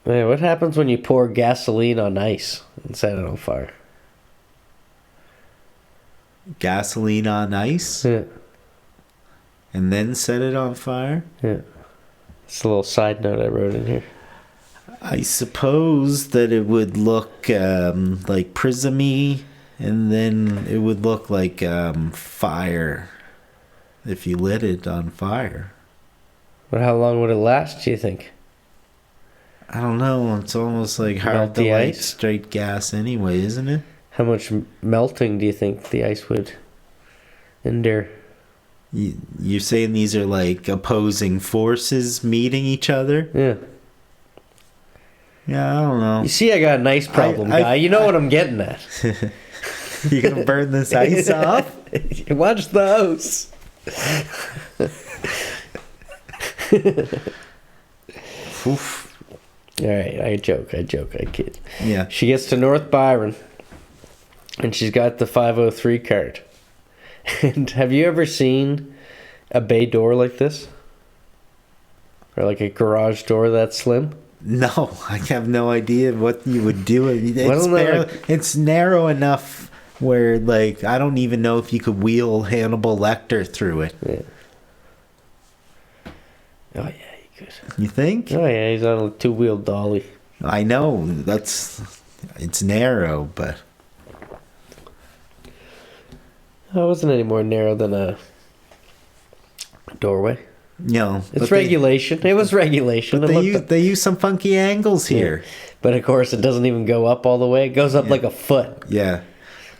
Speaker 1: Man, what happens when you pour gasoline on ice and set it on fire?
Speaker 2: Gasoline on ice
Speaker 1: Yeah,
Speaker 2: and then set it on fire?
Speaker 1: yeah. It's a little side note I wrote in here.
Speaker 2: I suppose that it would look like prismy, and then it would look like fire if you lit it on fire.
Speaker 1: But how long would it last, do you think?
Speaker 2: I don't know. It's almost like hard
Speaker 1: Melt
Speaker 2: to
Speaker 1: the
Speaker 2: light
Speaker 1: ice?
Speaker 2: straight gas anyway, isn't it?
Speaker 1: How much melting do you think the ice would endure?
Speaker 2: You're saying these are like opposing forces meeting each other?
Speaker 1: Yeah.
Speaker 2: Yeah, I don't know.
Speaker 1: You see, I got a nice problem, guy. You know what I'm getting at.
Speaker 2: You gonna burn this ice off?
Speaker 1: Watch the house.
Speaker 2: Oof.
Speaker 1: All right, I joke, I kid.
Speaker 2: Yeah.
Speaker 1: She gets to North Byron, and she's got the 503 card. And have you ever seen a bay door like this? Or like a garage door that slim?
Speaker 2: No, I have no idea what you would do. It's narrow enough where, like, I don't even know if you could wheel Hannibal Lecter through it.
Speaker 1: Yeah. Oh, yeah, you could.
Speaker 2: You think?
Speaker 1: Oh, yeah, he's on a two-wheeled dolly.
Speaker 2: I know. It's narrow, but...
Speaker 1: Oh, it wasn't any more narrow than a doorway.
Speaker 2: No.
Speaker 1: It's regulation. It was regulation.
Speaker 2: But they use some funky angles here.
Speaker 1: Yeah. But of course, it doesn't even go up all the way. It goes up like a foot.
Speaker 2: Yeah.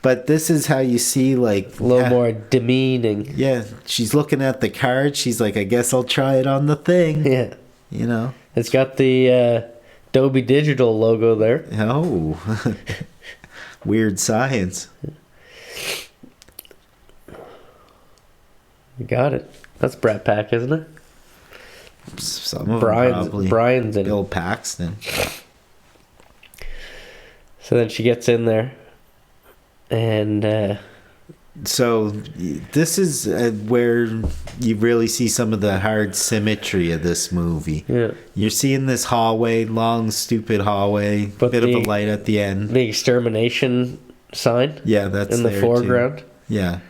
Speaker 2: But this is how you see, like...
Speaker 1: A little more demeaning.
Speaker 2: Yeah. She's looking at the card. She's like, I guess I'll try it on the thing.
Speaker 1: Yeah.
Speaker 2: You know?
Speaker 1: It's got the Dolby Digital logo there.
Speaker 2: Oh. Weird science.
Speaker 1: You got it. That's Brat Pack, isn't it?
Speaker 2: Some of them
Speaker 1: Brian's in
Speaker 2: Bill
Speaker 1: it.
Speaker 2: Paxton.
Speaker 1: So then she gets in there, and
Speaker 2: so this is where you really see some of the hard symmetry of this movie.
Speaker 1: Yeah.
Speaker 2: You're seeing this hallway, long, stupid hallway,
Speaker 1: But
Speaker 2: bit of a light at the end.
Speaker 1: The extermination sign.
Speaker 2: Yeah, that's
Speaker 1: in the
Speaker 2: there
Speaker 1: foreground.
Speaker 2: too. Yeah.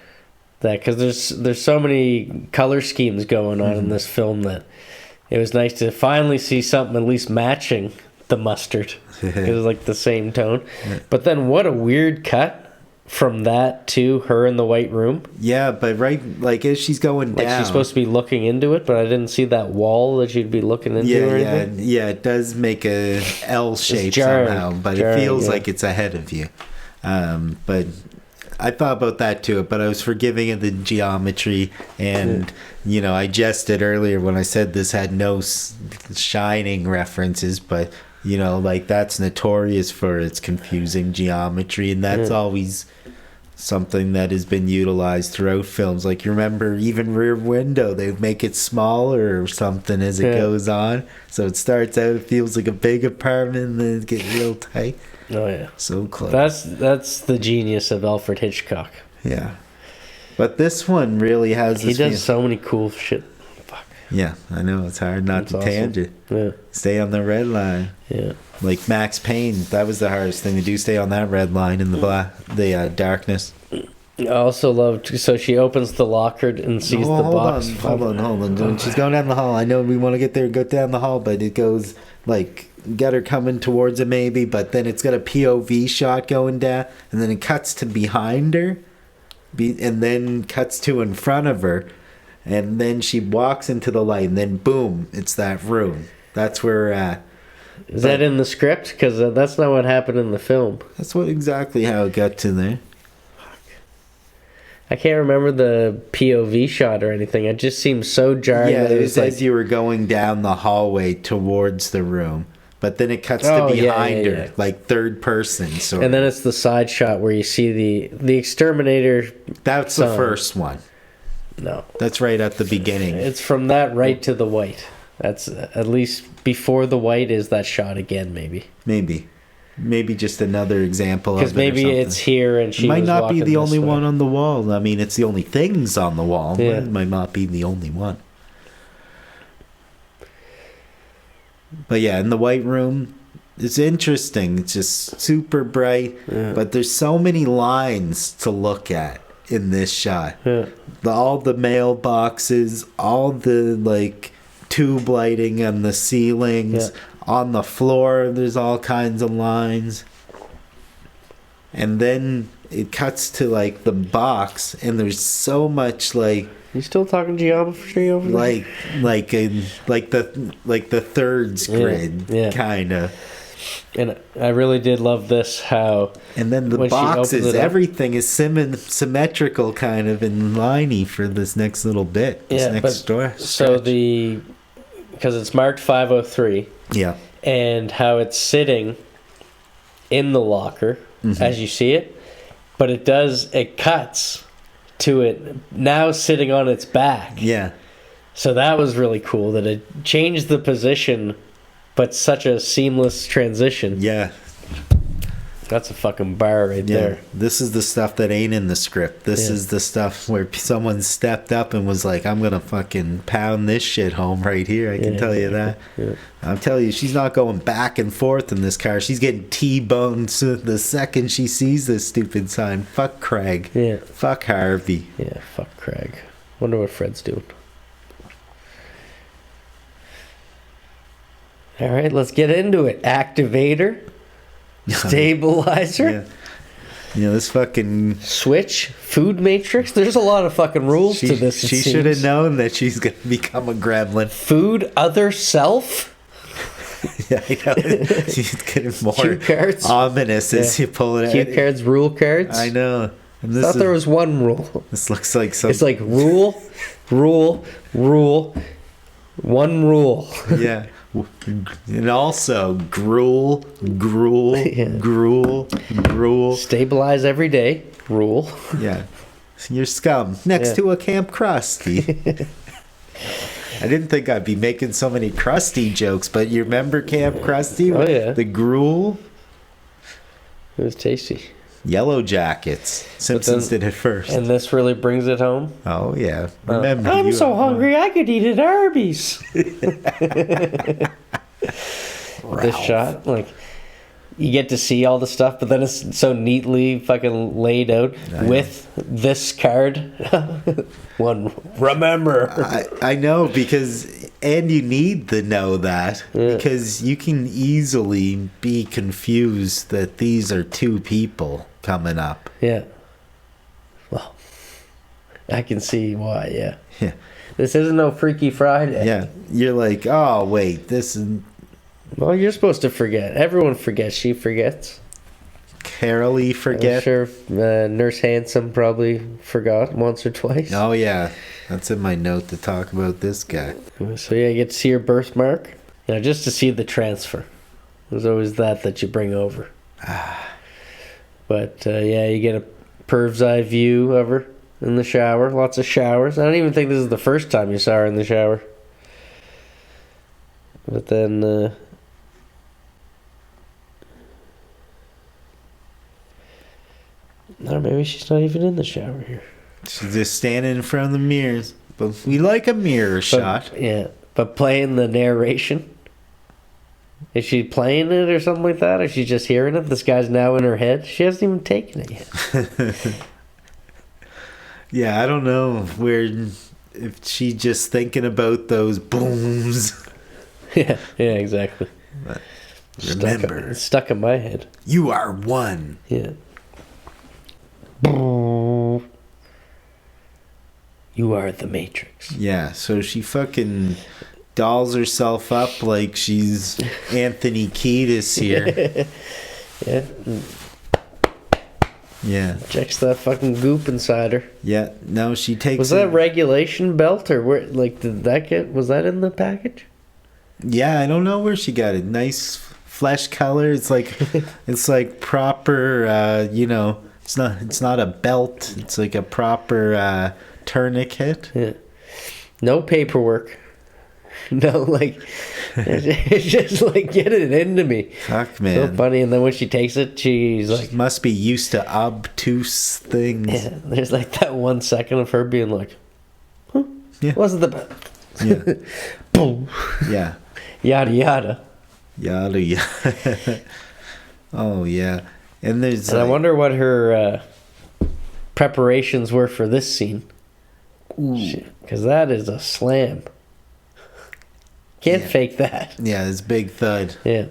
Speaker 1: That because there's so many color schemes going on in this film that it was nice to finally see something at least matching the mustard. It was like the same tone.
Speaker 2: Yeah.
Speaker 1: But then what a weird cut from that to her in the white room.
Speaker 2: Yeah, but right, like as she's going
Speaker 1: Like
Speaker 2: down,
Speaker 1: she's supposed to be looking into it, but I didn't see that wall that she'd be looking into or anything.
Speaker 2: Yeah, it does make a L shape
Speaker 1: jarring,
Speaker 2: somehow, but
Speaker 1: jarring,
Speaker 2: it feels
Speaker 1: yeah.
Speaker 2: like it's ahead of you. But I thought about that too, but I was forgiving of the geometry, and I jested earlier when I said this had no Shining references, but like that's notorious for its confusing geometry, and that's always something that has been utilized throughout films. Like, you remember even Rear Window, they make it smaller or something as it goes on, so it starts out, it feels like a big apartment, and then it gets real tight.
Speaker 1: Oh yeah,
Speaker 2: so close.
Speaker 1: That's the genius of Alfred Hitchcock.
Speaker 2: Yeah, but this one really has.
Speaker 1: He does so many cool shit. Fuck.
Speaker 2: Yeah, I know, it's hard not to tangent.
Speaker 1: Yeah.
Speaker 2: Stay on the red line.
Speaker 1: Yeah.
Speaker 2: Like Max Payne, that was the hardest thing to do. Stay on that red line in the darkness.
Speaker 1: I also loved. So she opens the locker and sees the box.
Speaker 2: Hold on. When she's going down the hall, I know we want to get there, go down the hall, but it goes like. Get her coming towards it maybe, but then it's got a POV shot going down, and then it cuts to behind her, and then cuts to in front of her, and then she walks into the light, and then boom, it's that room. That's where we're at.
Speaker 1: Is that in the script? Because that's not what happened in the film.
Speaker 2: That's exactly how it got to there.
Speaker 1: I can't remember the POV shot or anything. It just seemed so jarring.
Speaker 2: Yeah,
Speaker 1: that
Speaker 2: it was as you were going down the hallway towards the room. But then it cuts to behind her, like third person. Sort
Speaker 1: and then it's the side shot where you see the exterminator.
Speaker 2: That's the first one.
Speaker 1: No.
Speaker 2: That's right at the beginning.
Speaker 1: It's from that right to the white. That's at least before the white is that shot again, maybe.
Speaker 2: Maybe just another example of it.
Speaker 1: Because maybe it's here and she
Speaker 2: might
Speaker 1: was
Speaker 2: not be the only
Speaker 1: way.
Speaker 2: one on the wall. I mean, it's the only things on the wall.
Speaker 1: Yeah.
Speaker 2: It might not be the only one. But yeah, in the white room, it's interesting. It's just super bright. Yeah. But there's so many lines to look at in this shot.
Speaker 1: Yeah.
Speaker 2: All the mailboxes, all the like tube lighting on the ceilings, on the floor, there's all kinds of lines. And then it cuts to like the box, and there's so much like.
Speaker 1: You still talking geometry over there?
Speaker 2: Like the thirds grid, kind of.
Speaker 1: And I really did love this, how...
Speaker 2: And then the boxes, everything is symmetrical kind of and liney for this next little bit, this next door.
Speaker 1: So because it's marked 503.
Speaker 2: Yeah.
Speaker 1: And how it's sitting in the locker as you see it. But it cuts to it now sitting on its back.
Speaker 2: Yeah.
Speaker 1: So that was really cool that it changed the position but such a seamless transition.
Speaker 2: Yeah.
Speaker 1: That's a fucking bar right there.
Speaker 2: This is the stuff that ain't in the script. This is the stuff where someone stepped up and was like, I'm gonna fucking pound this shit home right here. I can tell you that.
Speaker 1: Yeah.
Speaker 2: I'm telling you, she's not going back and forth in this car. She's getting T-boned the second she sees this stupid sign. Fuck Craig.
Speaker 1: Yeah.
Speaker 2: Fuck Harvey.
Speaker 1: Yeah, fuck Craig. Wonder what Fred's doing. All right, let's get into it. Activator. Stabilizer.
Speaker 2: Yeah. This fucking
Speaker 1: switch. Food matrix. There's a lot of fucking rules to this.
Speaker 2: She should have known that she's going to become a gremlin.
Speaker 1: Food other self.
Speaker 2: Yeah, I know. She's getting more
Speaker 1: Cue cards.
Speaker 2: ominous as you pull it out.
Speaker 1: Cue cards, rule cards.
Speaker 2: I know. And
Speaker 1: I thought there was one rule.
Speaker 2: This looks like some.
Speaker 1: It's like rule, one rule.
Speaker 2: Yeah. And also gruel.
Speaker 1: Stabilize every day. Rule.
Speaker 2: Yeah. You're scum. Next to a Camp Krusty. I didn't think I'd be making so many Krusty jokes, but you remember Camp Krusty?
Speaker 1: Oh, yeah.
Speaker 2: The gruel?
Speaker 1: It was tasty.
Speaker 2: Yellow Jackets. Simpsons did it first.
Speaker 1: And this really brings it home.
Speaker 2: Oh, yeah. Remember,
Speaker 1: I'm so hungry I could eat at Arby's. This shot, like, you get to see all the stuff, but then it's so neatly fucking laid out with this card. One, remember.
Speaker 2: I know, because, and you need to know that, because you can easily be confused that these are two people coming up.
Speaker 1: Yeah. Well, I can see why, yeah.
Speaker 2: Yeah.
Speaker 1: This isn't no Freaky Friday.
Speaker 2: Yeah. You're like, oh, wait, this is...
Speaker 1: Well, you're supposed to forget. Everyone forgets. She forgets.
Speaker 2: Carolee forget.
Speaker 1: I'm sure Nurse Handsome probably forgot once or twice.
Speaker 2: Oh, yeah. That's in my note to talk about this guy.
Speaker 1: So, yeah, you get to see her birthmark. You know, just to see the transfer. There's always that you bring over. But, yeah, you get a perv's eye view of her in the shower. Lots of showers. I don't even think this is the first time you saw her in the shower. But then... or maybe she's not even in the shower here.
Speaker 2: She's just standing in front of the mirrors. But we like a mirror shot.
Speaker 1: Yeah, but playing the narration. Is she playing it or something like that? Or is she just hearing it? This guy's now in her head. She hasn't even taken it yet.
Speaker 2: Yeah, I don't know if she just thinking about those booms.
Speaker 1: Yeah, exactly.
Speaker 2: But remember,
Speaker 1: it's stuck in my head.
Speaker 2: You are one.
Speaker 1: Yeah. You are the Matrix.
Speaker 2: Yeah, so she fucking dolls herself up like she's Anthony Kiedis here.
Speaker 1: Yeah.
Speaker 2: Yeah.
Speaker 1: Checks that fucking goop inside her.
Speaker 2: Yeah. No, she takes.
Speaker 1: Was that regulation belt or where? Like, did that get? Was that in the package?
Speaker 2: Yeah, I don't know where she got it. Nice flesh color. It's like proper. It's not a belt. It's like a proper tourniquet.
Speaker 1: Yeah. No paperwork. No, like, it's just like, get it into me.
Speaker 2: Fuck, man.
Speaker 1: So funny. And then when she takes it, she's like,
Speaker 2: she must be used to obtuse things.
Speaker 1: Yeah, there's like that 1 second of her being like, huh?
Speaker 2: Yeah.
Speaker 1: Wasn't the belt.
Speaker 2: Yeah.
Speaker 1: Boom.
Speaker 2: Yeah.
Speaker 1: Yada yada.
Speaker 2: Yada yada. Oh, yeah. And there's.
Speaker 1: And I wonder what her preparations were for this scene. Because that is a slam. Can't fake that.
Speaker 2: Yeah, this big thud.
Speaker 1: Yeah.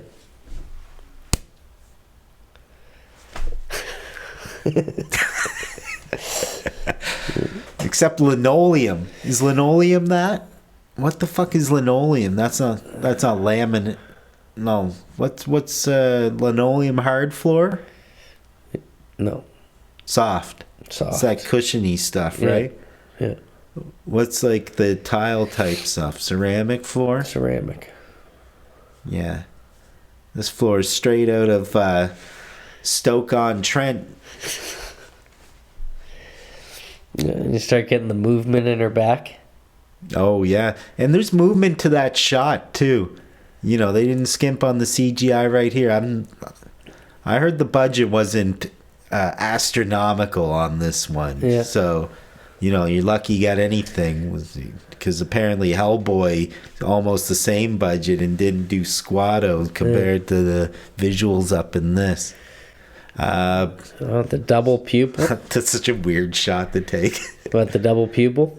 Speaker 2: Except linoleum. Is linoleum that? What the fuck is linoleum? That's not laminate. No. What's linoleum hard floor?
Speaker 1: No.
Speaker 2: Soft. It's that cushiony stuff, right?
Speaker 1: Yeah.
Speaker 2: What's like the tile type stuff? Ceramic floor?
Speaker 1: Ceramic.
Speaker 2: Yeah. This floor is straight out of Stoke-on-Trent.
Speaker 1: Yeah, and you start getting the movement in her back.
Speaker 2: Oh, yeah. And there's movement to that shot, too. you know, they didn't skimp on the CGI right here. I heard the budget wasn't astronomical on this one.
Speaker 1: Yeah.
Speaker 2: So, you know, you're lucky you got anything, because apparently Hellboy almost the same budget and didn't do squatto compared to the visuals up in this.
Speaker 1: The double pupil.
Speaker 2: That's such a weird shot to take.
Speaker 1: But the double pupil.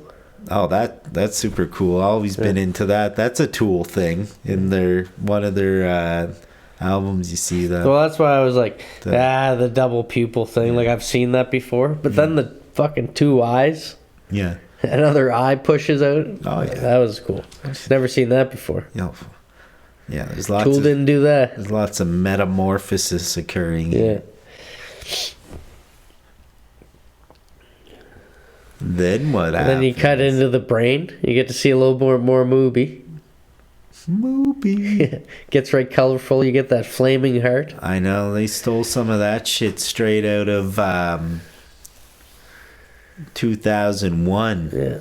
Speaker 2: Oh, that's super cool. Always been into that. That's a Tool thing in one of their albums. You see that?
Speaker 1: Well, that's why I was like, the double pupil thing. Like, I've seen that before. But then the fucking two eyes.
Speaker 2: Yeah.
Speaker 1: Another eye pushes out.
Speaker 2: Oh, yeah.
Speaker 1: That was cool. Never seen that before.
Speaker 2: Yeah. There's lots.
Speaker 1: Tool didn't do that.
Speaker 2: There's lots of metamorphosis occurring.
Speaker 1: Yeah.
Speaker 2: Then what happens?
Speaker 1: Then you cut into the brain. You get to see a little more movie. Gets right colorful. You get that flaming heart.
Speaker 2: I know. They stole some of that shit straight out of 2001.
Speaker 1: Yeah.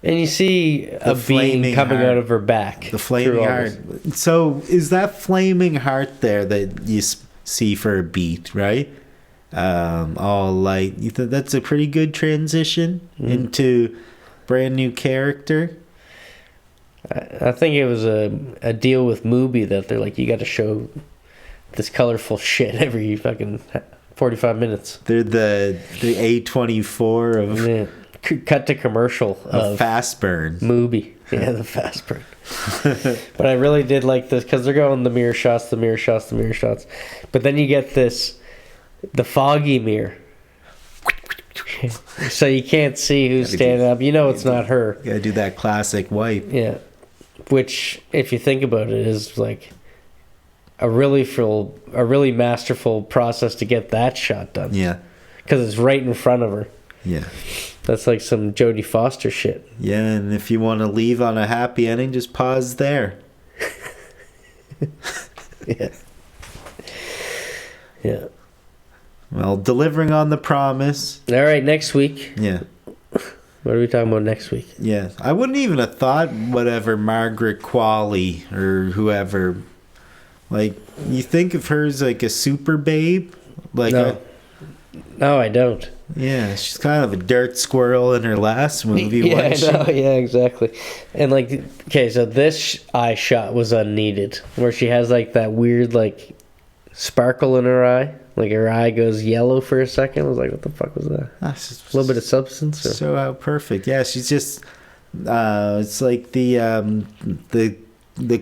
Speaker 1: And you see a beam coming out of her back.
Speaker 2: The flaming heart. So is that flaming heart there that you see for a beat, right? All light. You think that's a pretty good transition into brand new character?
Speaker 1: I think it was a deal with Mubi that they're like, you got to show this colorful shit every fucking 45 minutes.
Speaker 2: They're the A24 of...
Speaker 1: Yeah. Cut to commercial of
Speaker 2: Fast Burn.
Speaker 1: Mubi. Yeah, the Fast Burn. But I really did like this because they're going the mirror shots. But then you get the foggy mirror. So you can't see who's standing up. You know it's not her.
Speaker 2: You gotta do that classic wipe.
Speaker 1: Yeah. Which, if you think about it, is like a really masterful process to get that shot done.
Speaker 2: Yeah.
Speaker 1: Because it's right in front of her.
Speaker 2: Yeah.
Speaker 1: That's like some Jodie Foster shit.
Speaker 2: Yeah, and if you want to leave on a happy ending, just pause there.
Speaker 1: Yeah. Yeah.
Speaker 2: Well, delivering on the promise.
Speaker 1: All right, next week.
Speaker 2: Yeah.
Speaker 1: What are we talking about next week?
Speaker 2: Yeah. I wouldn't even have thought whatever Margaret Qualley or whoever. Like, you think of her as like a super babe? Like
Speaker 1: No, I don't.
Speaker 2: Yeah, she's kind of a dirt squirrel in her last movie.
Speaker 1: Yeah, yeah, exactly. And like, okay, so this eye shot was unneeded, where she has like that weird like sparkle in her eye, like her eye goes yellow for a second. I was like, what the fuck was that? A little bit of substance. Or?
Speaker 2: So perfect. Yeah, she's just. It's like the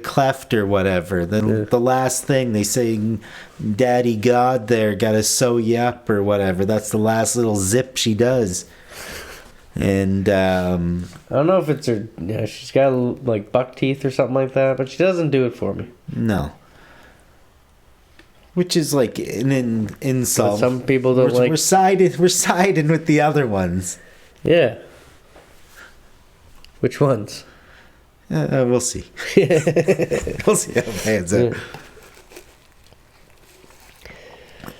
Speaker 2: cleft or whatever. The last thing they say, Daddy God there gotta sew you up or whatever. That's the last little zip she does. And I
Speaker 1: don't know if it's her. Yeah, she's got like buck teeth or something like that, but she doesn't do it for me.
Speaker 2: No. Which is like an insult.
Speaker 1: But some people don't like.
Speaker 2: We're siding with the other ones.
Speaker 1: Yeah. Which ones?
Speaker 2: We'll see. We'll see how it pans out.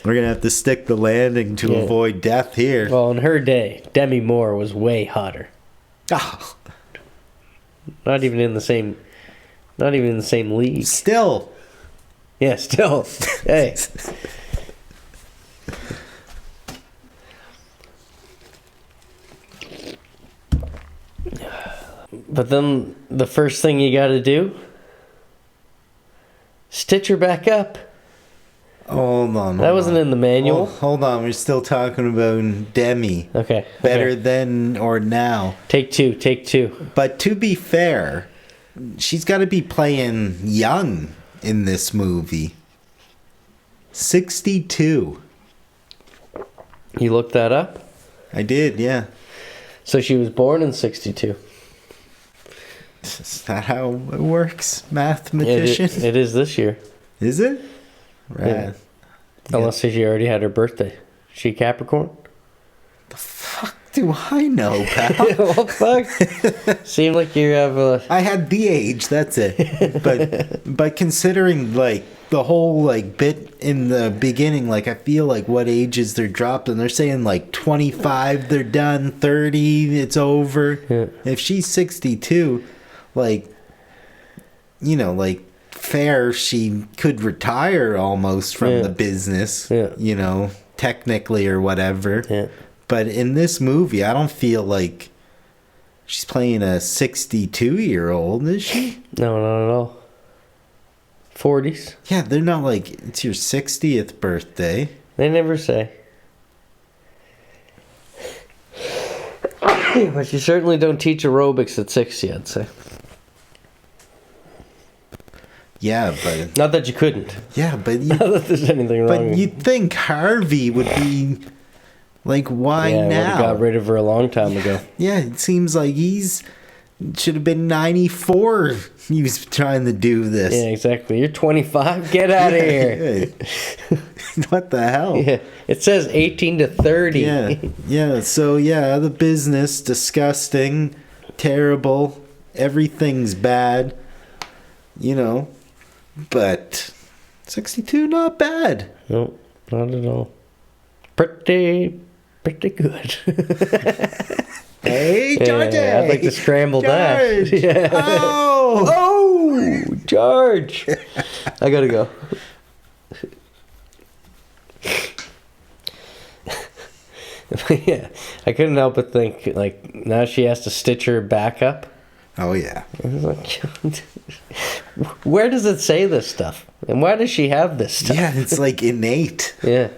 Speaker 2: We're going to have to stick the landing to avoid death here.
Speaker 1: Well, in her day, Demi Moore was way hotter.
Speaker 2: Oh.
Speaker 1: Not even in the same league.
Speaker 2: Still.
Speaker 1: Yeah, still. Hey. But then the first thing you got to do, stitch her back up.
Speaker 2: Hold on.
Speaker 1: That wasn't in the manual.
Speaker 2: Hold on. We're still talking about Demi.
Speaker 1: Okay.
Speaker 2: Better then or now.
Speaker 1: Take two.
Speaker 2: But to be fair, she's got to be playing young in this movie. 62.
Speaker 1: You looked that up?
Speaker 2: I did, yeah.
Speaker 1: So she was born in 62.
Speaker 2: Is that how it works, mathematician?
Speaker 1: It is this year.
Speaker 2: Is it? Right.
Speaker 1: Yeah. Unless she already had her birthday. She Capricorn?
Speaker 2: The fuck do I know, pal?
Speaker 1: Well, fuck. Seemed like you have a...
Speaker 2: I had the age, that's it. But considering, like, the whole, like, bit in the beginning, like, I feel like what ages they're dropping. They're saying, like, 25, they're done. 30, it's over.
Speaker 1: Yeah.
Speaker 2: If she's 62... like, you know, like, fair, she could retire almost from the business, you know, technically or whatever.
Speaker 1: Yeah.
Speaker 2: But in this movie, I don't feel like she's playing a 62-year-old, is she?
Speaker 1: No, not at all. 40s.
Speaker 2: Yeah, they're not like, it's your 60th birthday.
Speaker 1: They never say. But you certainly don't teach aerobics at 60, I'd say.
Speaker 2: Yeah, but...
Speaker 1: Not that you couldn't.
Speaker 2: Yeah, but...
Speaker 1: Not that there's anything wrong.
Speaker 2: But you'd think Harvey would be... Like, why now?
Speaker 1: Yeah, got rid of her a long time ago.
Speaker 2: Yeah, it seems like he's... Should have been 94. He was trying to do this.
Speaker 1: Yeah, exactly. You're 25. Get out of here.
Speaker 2: What the hell?
Speaker 1: Yeah. It says 18 to 30.
Speaker 2: Yeah. So, yeah, the business, disgusting, terrible. Everything's bad. You know. But 62, not bad.
Speaker 1: No, not at all. Pretty good.
Speaker 2: Hey, George!
Speaker 1: Yeah, I'd like to scramble that. Yeah. Oh, George! I gotta go. Yeah, I couldn't help but think, like, now she has to stitch her back up.
Speaker 2: Oh, yeah.
Speaker 1: I was like, where does it say this stuff? And why does she have this stuff?
Speaker 2: Yeah, it's like innate.
Speaker 1: Yeah.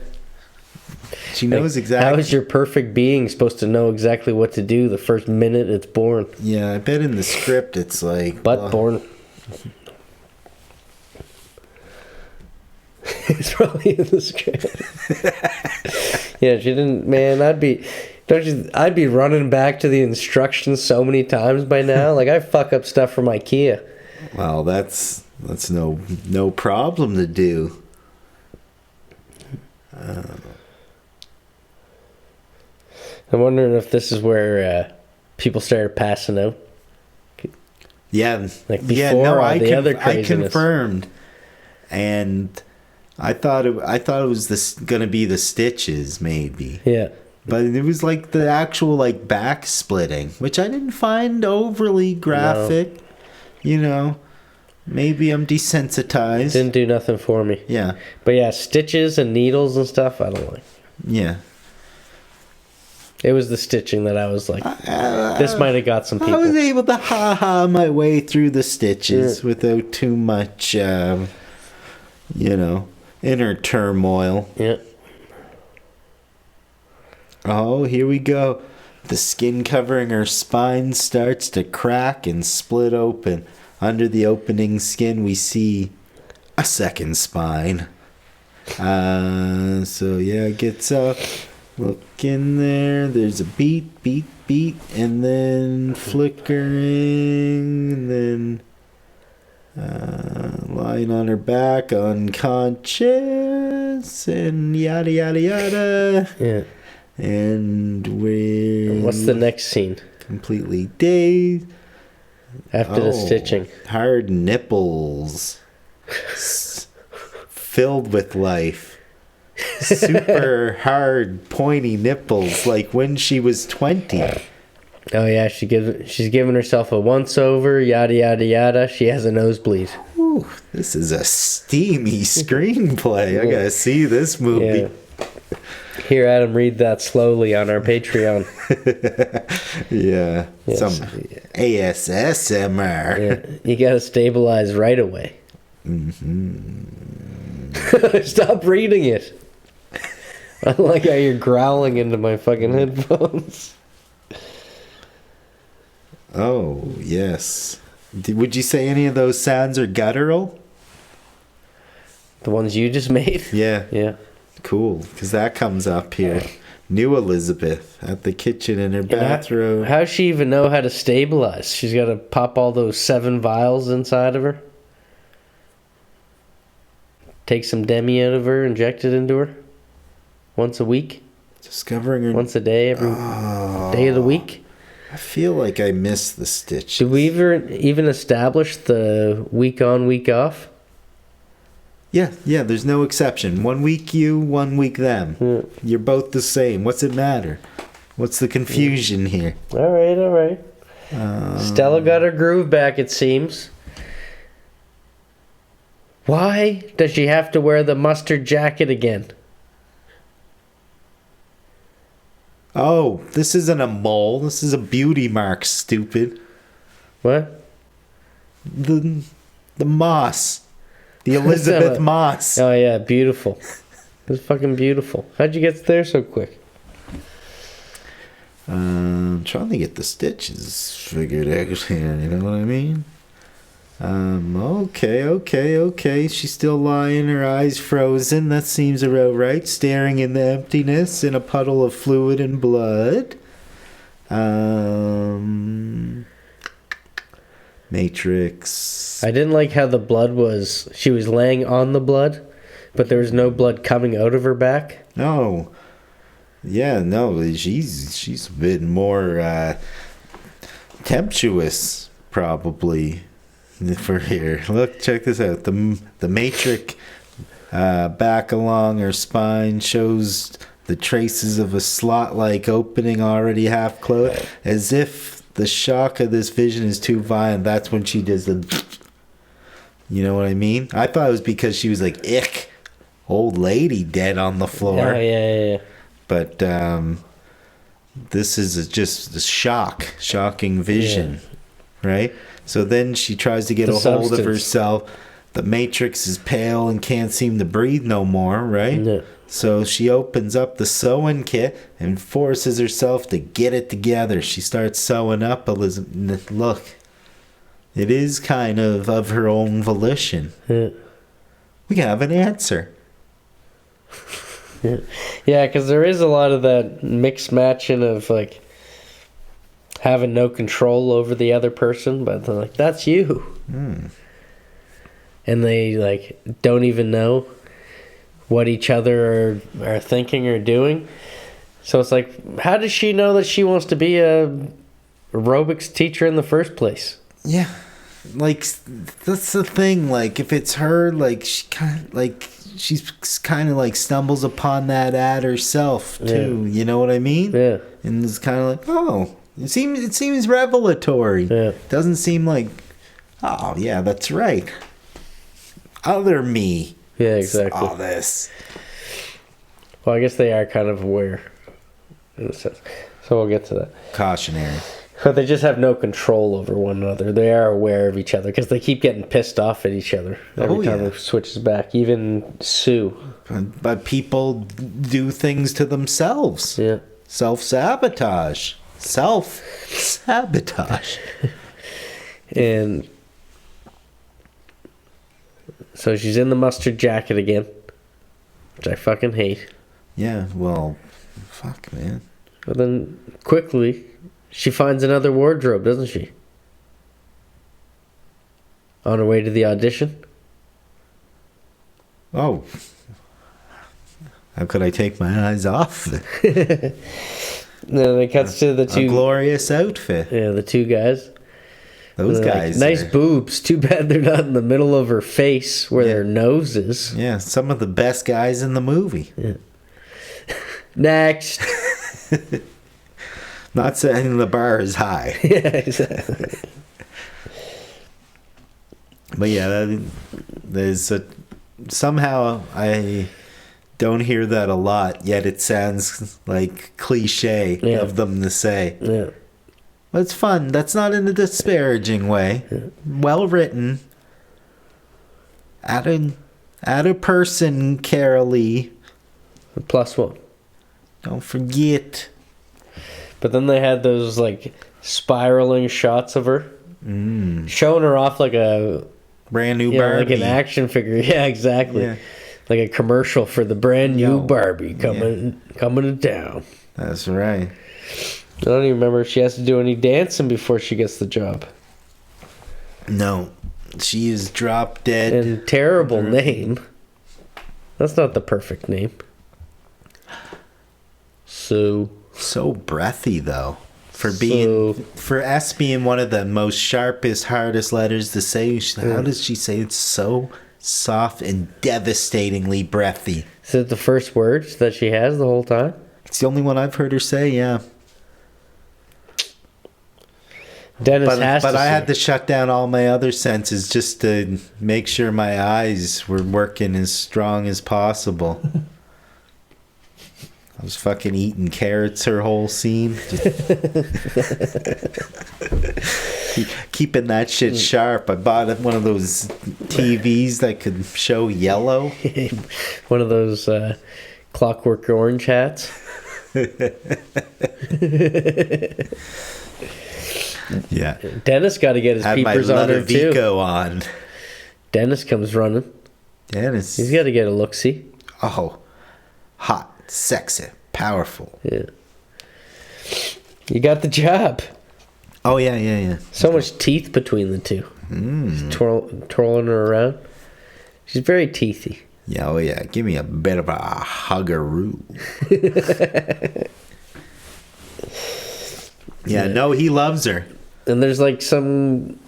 Speaker 2: She knows exactly.
Speaker 1: How is your perfect being supposed to know exactly what to do the first minute it's born?
Speaker 2: Yeah, I bet in the script it's like...
Speaker 1: Born. It's probably in the script. Yeah, she didn't... Man, I'd be running back to the instructions so many times by now. Like, I fuck up stuff from IKEA.
Speaker 2: Well, that's no problem to do.
Speaker 1: I'm wondering if this is where people started passing out.
Speaker 2: Yeah,
Speaker 1: like before the other craziness.
Speaker 2: I confirmed, and I thought it was gonna be the stitches maybe.
Speaker 1: Yeah,
Speaker 2: but it was like the actual like back splitting, which I didn't find overly graphic. No. You know, maybe I'm desensitized.
Speaker 1: Didn't do nothing for me.
Speaker 2: Yeah,
Speaker 1: but yeah, stitches and needles and stuff I don't like.
Speaker 2: Yeah.
Speaker 1: It was the stitching that I was like, this might have got some people.
Speaker 2: I was able to ha-ha my way through the stitches without too much, you know, inner turmoil.
Speaker 1: Yeah.
Speaker 2: Oh, here we go. The skin covering her spine starts to crack and split open. Under the opening skin, we see a second spine. So, yeah, it gets up. Look in there. There's a beat, and then flickering, and then lying on her back, unconscious, and yada yada yada.
Speaker 1: Yeah.
Speaker 2: And
Speaker 1: what's the next scene?
Speaker 2: Completely dazed.
Speaker 1: After the stitching.
Speaker 2: Hard nipples. Filled with life. Super hard, pointy nipples, like when she was 20.
Speaker 1: Oh yeah, she's giving herself a once-over, yada yada yada. She has a nosebleed.
Speaker 2: Ooh, this is a steamy screenplay. I gotta see this movie.
Speaker 1: Yeah. Here, Adam, read that slowly on our Patreon.
Speaker 2: Yeah,
Speaker 1: yes.
Speaker 2: Some ASMR.
Speaker 1: Yeah. You gotta stabilize right away. Stop reading it. I like how you're growling into my fucking headphones.
Speaker 2: Oh, yes. Would you say any of those sounds are guttural?
Speaker 1: The ones you just made?
Speaker 2: Yeah.
Speaker 1: Yeah.
Speaker 2: Cool, because that comes up here. New Elizabeth at the kitchen in her bathroom.
Speaker 1: How does she even know how to stabilize? She's got to pop all those 7 vials inside of her. Take some Demi out of her, inject it into her. Once a week.
Speaker 2: Discovering her.
Speaker 1: Once a day, every day of the week.
Speaker 2: I feel like I missed the stitch.
Speaker 1: Did we even establish the week on, week off?
Speaker 2: Yeah, there's no exception. 1 week you, 1 week them.
Speaker 1: Yeah.
Speaker 2: You're both the same. What's it matter? What's the confusion here?
Speaker 1: All right. Stella got her groove back, it seems. Why does she have to wear the mustard jacket again?
Speaker 2: Oh, this isn't a mole. This is a beauty mark, stupid.
Speaker 1: What?
Speaker 2: The moss. The Elizabeth Moss.
Speaker 1: Oh, yeah, beautiful. It's fucking beautiful. How'd you get there so quick?
Speaker 2: Trying to get the stitches figured out here, you know what I mean? Okay. She's still lying, her eyes frozen. That seems about right. Staring in the emptiness in a puddle of fluid and blood. Matrix.
Speaker 1: I didn't like how the blood was... She was laying on the blood, but there was no blood coming out of her back.
Speaker 2: No. Yeah, no, she's a bit more temptuous, probably, for here. Look, check this out. The matrix back along her spine shows the traces of a slot-like opening already half closed, as if the shock of this vision is too violent. That's when she does the... You know what I mean? I thought it was because she was like, ick, old lady dead on the floor.
Speaker 1: Oh, yeah.
Speaker 2: But this is just a shocking vision, right? So then she tries to get a hold of herself. The matrix is pale and can't seem to breathe no more, right?
Speaker 1: Yeah.
Speaker 2: So she opens up the sewing kit and forces herself to get it together. She starts sewing up Elizabeth. Look, it is kind of her own volition.
Speaker 1: Yeah.
Speaker 2: We have an answer.
Speaker 1: Yeah, because there is a lot of that mixed matching of, like, having no control over the other person, but they're like, that's you. And they, like, don't even know what each other are thinking or doing. So it's like, how does she know that she wants to be a aerobics teacher in the first place?
Speaker 2: Yeah, like, that's the thing. Like, if it's her, like, she's kind of like stumbles upon that ad herself too. Yeah. You know what I mean?
Speaker 1: Yeah.
Speaker 2: And it's kind of like, oh, it seems revelatory.
Speaker 1: Yeah.
Speaker 2: Doesn't seem like, oh yeah, that's right. Other me.
Speaker 1: Yeah, exactly.
Speaker 2: All this.
Speaker 1: Well, I guess they are kind of aware in a sense. So we'll get to that.
Speaker 2: Cautionary.
Speaker 1: But they just have no control over one another. They are aware of each other because they keep getting pissed off at each other every time it switches back. Even Sue.
Speaker 2: But people do things to themselves.
Speaker 1: Yeah.
Speaker 2: Self-sabotage.
Speaker 1: And so she's in the mustard jacket again, which I fucking hate.
Speaker 2: Yeah, well, fuck, man.
Speaker 1: But then quickly, she finds another wardrobe, doesn't she? On her way to the audition.
Speaker 2: Oh. How could I take my eyes off?
Speaker 1: Then it cuts to the two...
Speaker 2: A glorious outfit.
Speaker 1: Yeah, the two guys.
Speaker 2: Those guys.
Speaker 1: Like, nice boobs. Too bad they're not in the middle of her face where their nose is.
Speaker 2: Yeah, some of the best guys in the movie.
Speaker 1: Yeah. Next.
Speaker 2: Not saying the bar is high.
Speaker 1: Yeah, exactly.
Speaker 2: But yeah, somehow I don't hear that a lot, yet it sounds like cliche of them to say.
Speaker 1: Yeah.
Speaker 2: But it's fun. That's not in a disparaging way. Yeah. Well written. Add a person, Carolee.
Speaker 1: +1.
Speaker 2: Don't forget.
Speaker 1: But then they had those, like, spiraling shots of her. Showing her off like a...
Speaker 2: brand new Barbie.
Speaker 1: Like an action figure. Yeah, exactly. Yeah. Like a commercial for the brand new Barbie coming to town.
Speaker 2: That's right.
Speaker 1: I don't even remember if she has to do any dancing before she gets the job.
Speaker 2: No. She is drop dead.
Speaker 1: And terrible name. That's not the perfect name. So
Speaker 2: breathy though. For S being one of the most sharpest, hardest letters to say, how does she say it's so soft and devastatingly breathy?
Speaker 1: Is it the first words that she has the whole time?
Speaker 2: It's the only one I've heard her say, yeah.
Speaker 1: Dennis has to
Speaker 2: But I
Speaker 1: see.
Speaker 2: had to shut down all my other senses just to make sure my eyes were working as strong as possible. I was fucking eating carrots her whole scene. Keeping that shit sharp. I bought one of those TVs that could show yellow.
Speaker 1: One of those Clockwork Orange hats.
Speaker 2: Yeah.
Speaker 1: Dennis got to get his
Speaker 2: Had my
Speaker 1: peepers on her too.
Speaker 2: Ludovico on.
Speaker 1: Dennis comes running.
Speaker 2: Dennis.
Speaker 1: He's got to get a look-see.
Speaker 2: Oh. Hot. Sexy. Powerful.
Speaker 1: Yeah. You got the job.
Speaker 2: Oh, yeah.
Speaker 1: So much teeth between the two. He's twirling her around. She's very teethy.
Speaker 2: Yeah, oh yeah. Give me a bit of a huggeroo. Yeah, no, he loves her.
Speaker 1: And there's like some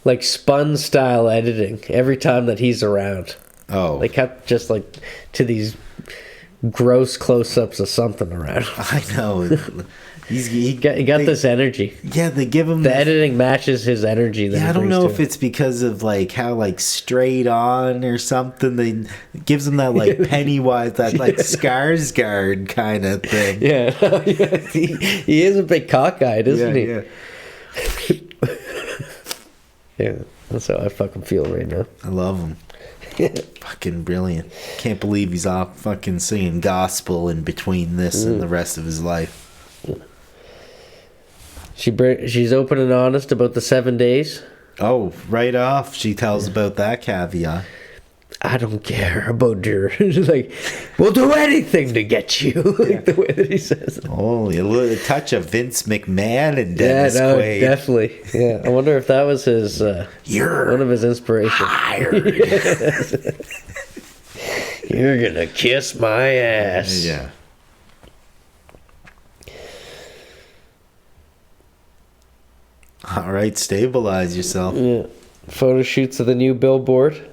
Speaker 1: like spun style editing every time that he's around.
Speaker 2: Oh.
Speaker 1: They cut just like to these gross close-ups of something around.
Speaker 2: I know. He
Speaker 1: got this energy.
Speaker 2: Yeah, they give him
Speaker 1: The editing matches his energy.
Speaker 2: Yeah, I don't know if it's because of like how like straight on or something. They gives him that like Pennywise, that like Skarsgård kind of thing.
Speaker 1: Yeah, he is a bit cockeyed, isn't he?
Speaker 2: Yeah.
Speaker 1: Yeah, that's how I fucking feel right now.
Speaker 2: I love him. Fucking brilliant. Can't believe he's off fucking singing gospel in between this and the rest of his life.
Speaker 1: She's open and honest about the 7 days.
Speaker 2: Oh, right off, she tells about that caveat.
Speaker 1: I don't care about your like. We'll do anything to get you. Like the way that he says it.
Speaker 2: Oh, a little touch of Vince McMahon and Dennis Quaid.
Speaker 1: Definitely. Yeah, I wonder if that was his.
Speaker 2: You're
Speaker 1: one of his inspirations.
Speaker 2: hired.
Speaker 1: You're gonna kiss my ass.
Speaker 2: Yeah. All right, stabilize yourself.
Speaker 1: Yeah. Photo shoots of the new billboard.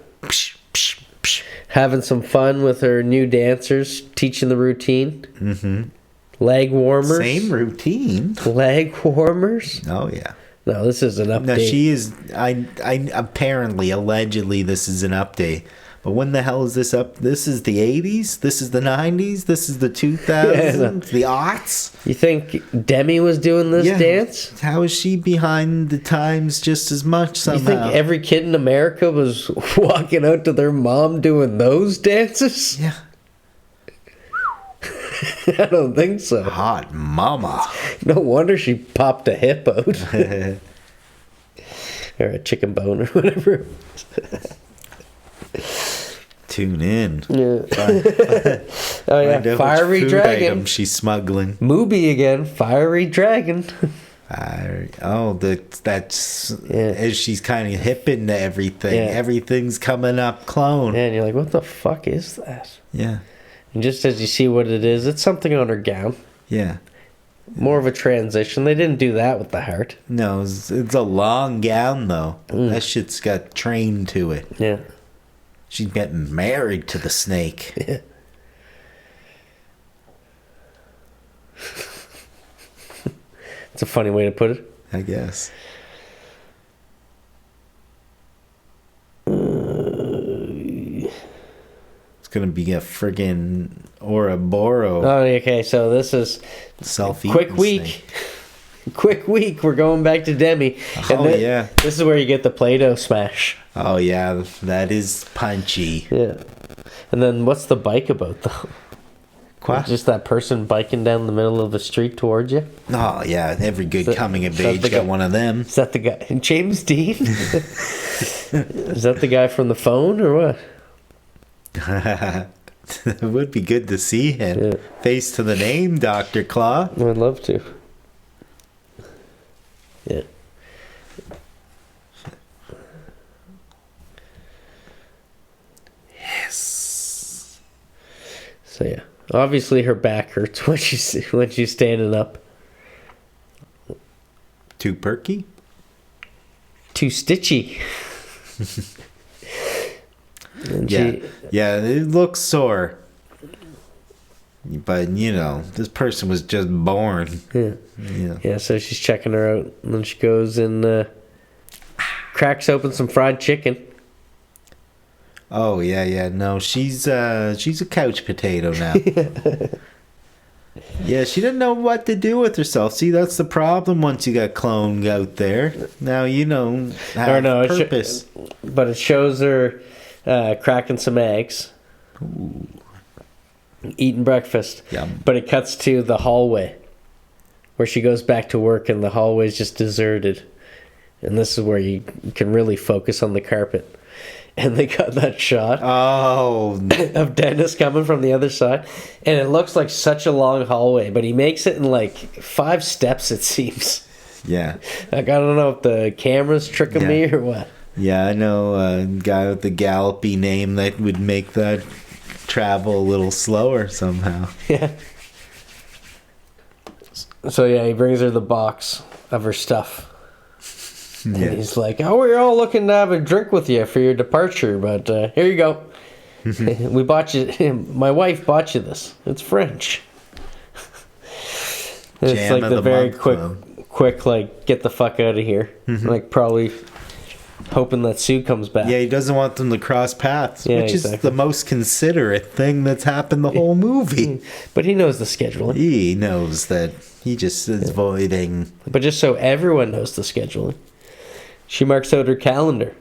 Speaker 1: Having some fun with her new dancers, teaching the routine.
Speaker 2: Mm-hmm.
Speaker 1: Leg warmers.
Speaker 2: Same routine.
Speaker 1: Leg warmers.
Speaker 2: Oh yeah.
Speaker 1: No, this is an update.
Speaker 2: No, she is. I apparently, allegedly, this is an update. But when the hell is this up? This is the 80s? This is the 90s? This is the 2000s? The aughts?
Speaker 1: You think Demi was doing this dance?
Speaker 2: How is she behind the times just as much somehow?
Speaker 1: You think every kid in America was walking out to their mom doing those dances?
Speaker 2: Yeah.
Speaker 1: I don't think so.
Speaker 2: Hot mama.
Speaker 1: No wonder she popped a hip out. Or a chicken bone or whatever.
Speaker 2: Tune in.
Speaker 1: Yeah. Oh yeah,
Speaker 2: Find out
Speaker 1: fiery
Speaker 2: which food
Speaker 1: dragon.
Speaker 2: item she's smuggling.
Speaker 1: Mooby again, fiery dragon.
Speaker 2: That's as she's kind of hip into everything.
Speaker 1: Yeah.
Speaker 2: Everything's coming up clone.
Speaker 1: And you're like, what the fuck is that?
Speaker 2: Yeah.
Speaker 1: And just as you see what it is, it's something on her gown.
Speaker 2: Yeah.
Speaker 1: More of a transition. They didn't do that with the heart.
Speaker 2: No, it's a long gown though. That shit's got trained to it.
Speaker 1: Yeah.
Speaker 2: She's getting married to the snake.
Speaker 1: Yeah. It's a funny way to put it.
Speaker 2: I guess. It's gonna be a friggin' Ouroboros
Speaker 1: Oh, okay. So this is
Speaker 2: selfie.
Speaker 1: quick week. Quick week. We're going back to Demi.
Speaker 2: Oh, yeah.
Speaker 1: This is where you get the Play-Doh smash.
Speaker 2: Oh yeah, that is punchy.
Speaker 1: Yeah. And then what's the bike about though?
Speaker 2: What?
Speaker 1: Just that person biking down the middle of the street towards you?
Speaker 2: Oh yeah, every good coming of
Speaker 1: is that
Speaker 2: age
Speaker 1: the
Speaker 2: got
Speaker 1: guy?
Speaker 2: one of them.
Speaker 1: Is that the guy? James Dean? Is that the guy from the phone or what?
Speaker 2: It would be good to see him.
Speaker 1: Yeah.
Speaker 2: Face to the name, Dr. Claw.
Speaker 1: I'd love to. Yeah.
Speaker 2: Yes.
Speaker 1: So yeah. Obviously her back hurts when she's standing up.
Speaker 2: Too perky?
Speaker 1: Too stitchy. And
Speaker 2: Yeah. Yeah, it looks sore. But, this person was just born.
Speaker 1: Yeah, so she's checking her out. And then she goes and cracks open some fried chicken.
Speaker 2: Oh, yeah. No, she's a couch potato now. Yeah, she didn't know what to do with herself. See, that's the problem once you got clone out there. Now you don't have purpose.
Speaker 1: But it shows her cracking some eggs.
Speaker 2: Ooh.
Speaker 1: Eating breakfast.
Speaker 2: Yum.
Speaker 1: But it cuts to the hallway where she goes back to work and the hallway's just deserted. And this is where you can really focus on the carpet. And they got that shot of Dennis coming from the other side. And it looks like such a long hallway, but he makes it in like 5 steps, it seems.
Speaker 2: Yeah.
Speaker 1: Like, I don't know if the camera's tricking me or what.
Speaker 2: Yeah, I know a guy with the gallopy name that would make that travel a little slower somehow.
Speaker 1: Yeah. So yeah, he brings her the box of her stuff. And he's like, "Oh, we're all looking to have a drink with you for your departure, but here you go. We bought you. My wife bought you this. It's French." It's like the very quick, like, get the fuck out of here. Like, probably hoping that Sue comes back.
Speaker 2: Yeah, he doesn't want them to cross paths, which is the most considerate thing that's happened the whole movie.
Speaker 1: But he knows the scheduling.
Speaker 2: He knows that he just is avoiding.
Speaker 1: But just so everyone knows the scheduling. She marks out her calendar.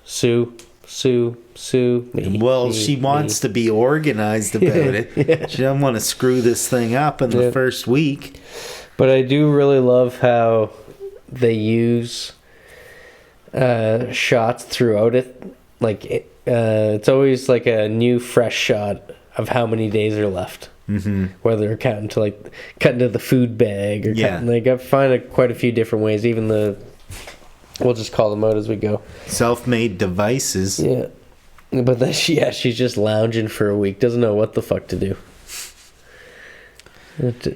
Speaker 1: Sue, me.
Speaker 2: She wants to be organized about it. Yeah. She doesn't want to screw this thing up in the first week.
Speaker 1: But I do really love how they use shots throughout it. Like, it's always like a new, fresh shot of how many days are left. Whether they're cutting to the food bag or cutting. Like, I find quite a few different ways. Even we'll just call them out as we go.
Speaker 2: Self-made devices.
Speaker 1: Yeah. But then she's just lounging for a week. Doesn't know what the fuck to do.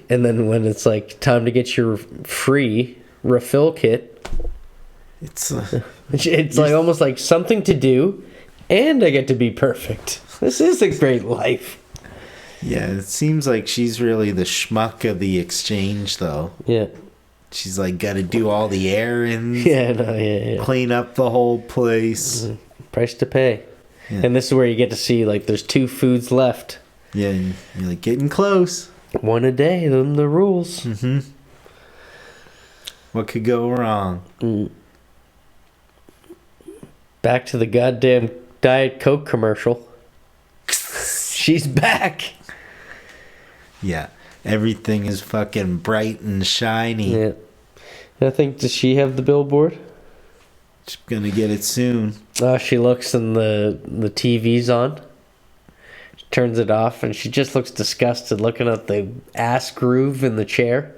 Speaker 1: And then when it's like time to get your free refill kit, it's like almost like something to do, and I get to be perfect. This is a great life.
Speaker 2: Yeah, it seems like she's really the schmuck of the exchange, though.
Speaker 1: Yeah.
Speaker 2: She's like got to do all the errands. Clean up the whole place.
Speaker 1: Price to pay. Yeah. And this is where you get to see, like, there's 2 foods left.
Speaker 2: Yeah, and you're like getting close.
Speaker 1: 1 a day, them the rules.
Speaker 2: What could go wrong?
Speaker 1: Back to the goddamn Diet Coke commercial. She's back.
Speaker 2: Yeah. Everything is fucking bright and shiny.
Speaker 1: Yeah. I think, does she have the billboard?
Speaker 2: She's gonna get it soon.
Speaker 1: She looks and the TV's on. She turns it off and she just looks disgusted looking at the ass groove in the chair.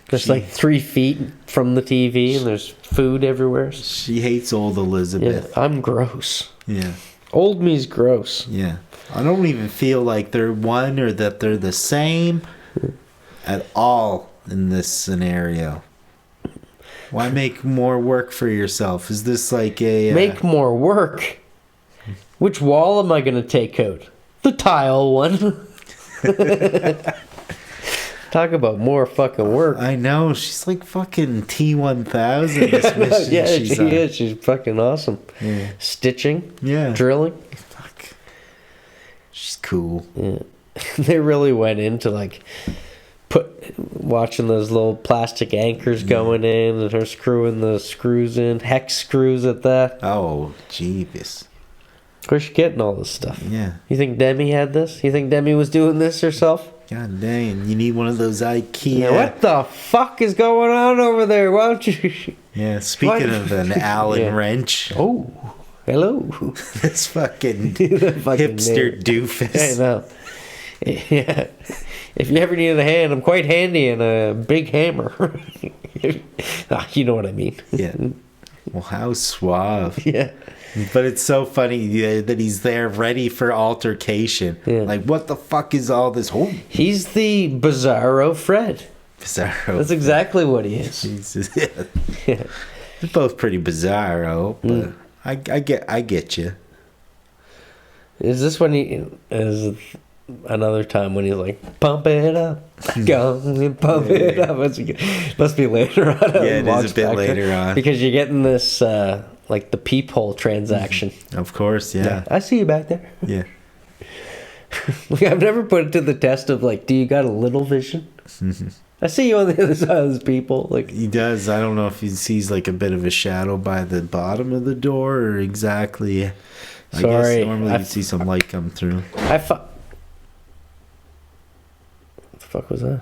Speaker 1: Just like 3 feet from the TV and there's food everywhere.
Speaker 2: She hates old Elizabeth.
Speaker 1: Yeah, I'm gross.
Speaker 2: Yeah.
Speaker 1: Old me's gross.
Speaker 2: Yeah. I don't even feel like they're one or that they're the same at all in this scenario. Why make more work for yourself? Is this like a...
Speaker 1: Make more work? Which wall am I going to take out? The tile one. Talk about more fucking work.
Speaker 2: I know. She's like fucking T-1000 this mission.
Speaker 1: Yeah, she is. She's fucking awesome.
Speaker 2: Yeah.
Speaker 1: Stitching.
Speaker 2: Yeah.
Speaker 1: Drilling.
Speaker 2: Fuck. She's cool.
Speaker 1: Yeah. They really went into like... watching those little plastic anchors going in and her screwing the screws in, hex screws at that.
Speaker 2: Oh, jeebus.
Speaker 1: Where's she getting all this stuff?
Speaker 2: Yeah.
Speaker 1: You think Demi had this? You think Demi was doing this herself?
Speaker 2: God dang, you need one of those IKEA.
Speaker 1: Yeah, what the fuck is going on over there? Why don't you...
Speaker 2: Yeah, speaking of an Allen wrench.
Speaker 1: Oh, hello.
Speaker 2: This fucking hipster doofus.
Speaker 1: I know. Yeah. If you ever need a hand, I'm quite handy and a big hammer. You know what I mean.
Speaker 2: Yeah. Well, how suave.
Speaker 1: Yeah.
Speaker 2: But it's so funny that he's there ready for altercation.
Speaker 1: Yeah.
Speaker 2: Like, what the fuck is all this? Oh.
Speaker 1: He's the Bizarro Fred.
Speaker 2: Bizarro.
Speaker 1: That's exactly what he is.
Speaker 2: Yeah. They're both pretty bizarro, but I get you.
Speaker 1: Is this when he is another time when he's like, pump it up, go and pump it up. Must be later on.
Speaker 2: Yeah, it is a bit later on.
Speaker 1: Because you're getting this, like the peephole transaction.
Speaker 2: Of course, yeah.
Speaker 1: I see you back there.
Speaker 2: Yeah.
Speaker 1: I've never put it to the test of like, do you got a little vision? I see you on the other side of this people. Like
Speaker 2: he does. I don't know if he sees like a bit of a shadow by the bottom of the door or exactly. I guess normally you see some light come through.
Speaker 1: What the fuck was that?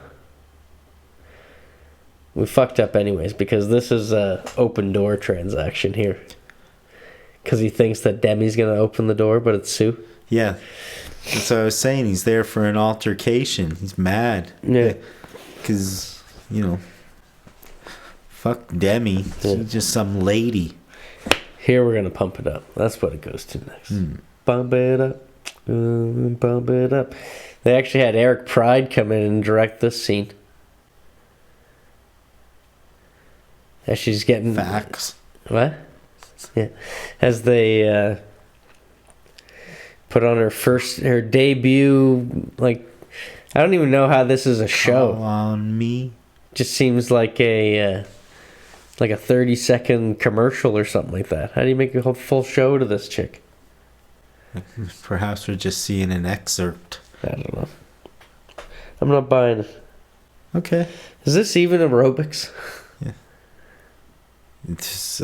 Speaker 1: We fucked up anyways because this is a open door transaction here. Because he thinks that Demi's gonna open the door, but it's Sue.
Speaker 2: Yeah. That's what I was saying. He's there for an altercation. He's mad.
Speaker 1: Yeah.
Speaker 2: Because, fuck Demi. She's just some lady.
Speaker 1: Here we're gonna pump it up. That's what it goes to next. Pump it up. Pump it up. They actually had Eric Pride come in and direct this scene. As she's getting...
Speaker 2: Facts.
Speaker 1: What? Yeah. As they put on her debut, like... I don't even know how this is a show.
Speaker 2: Call on me.
Speaker 1: Just seems like a 30-second commercial or something like that. How do you make a whole full show to this chick?
Speaker 2: Perhaps we're just seeing an excerpt.
Speaker 1: I don't know. I'm not buying it.
Speaker 2: Okay.
Speaker 1: Is this even aerobics?
Speaker 2: Yeah. It's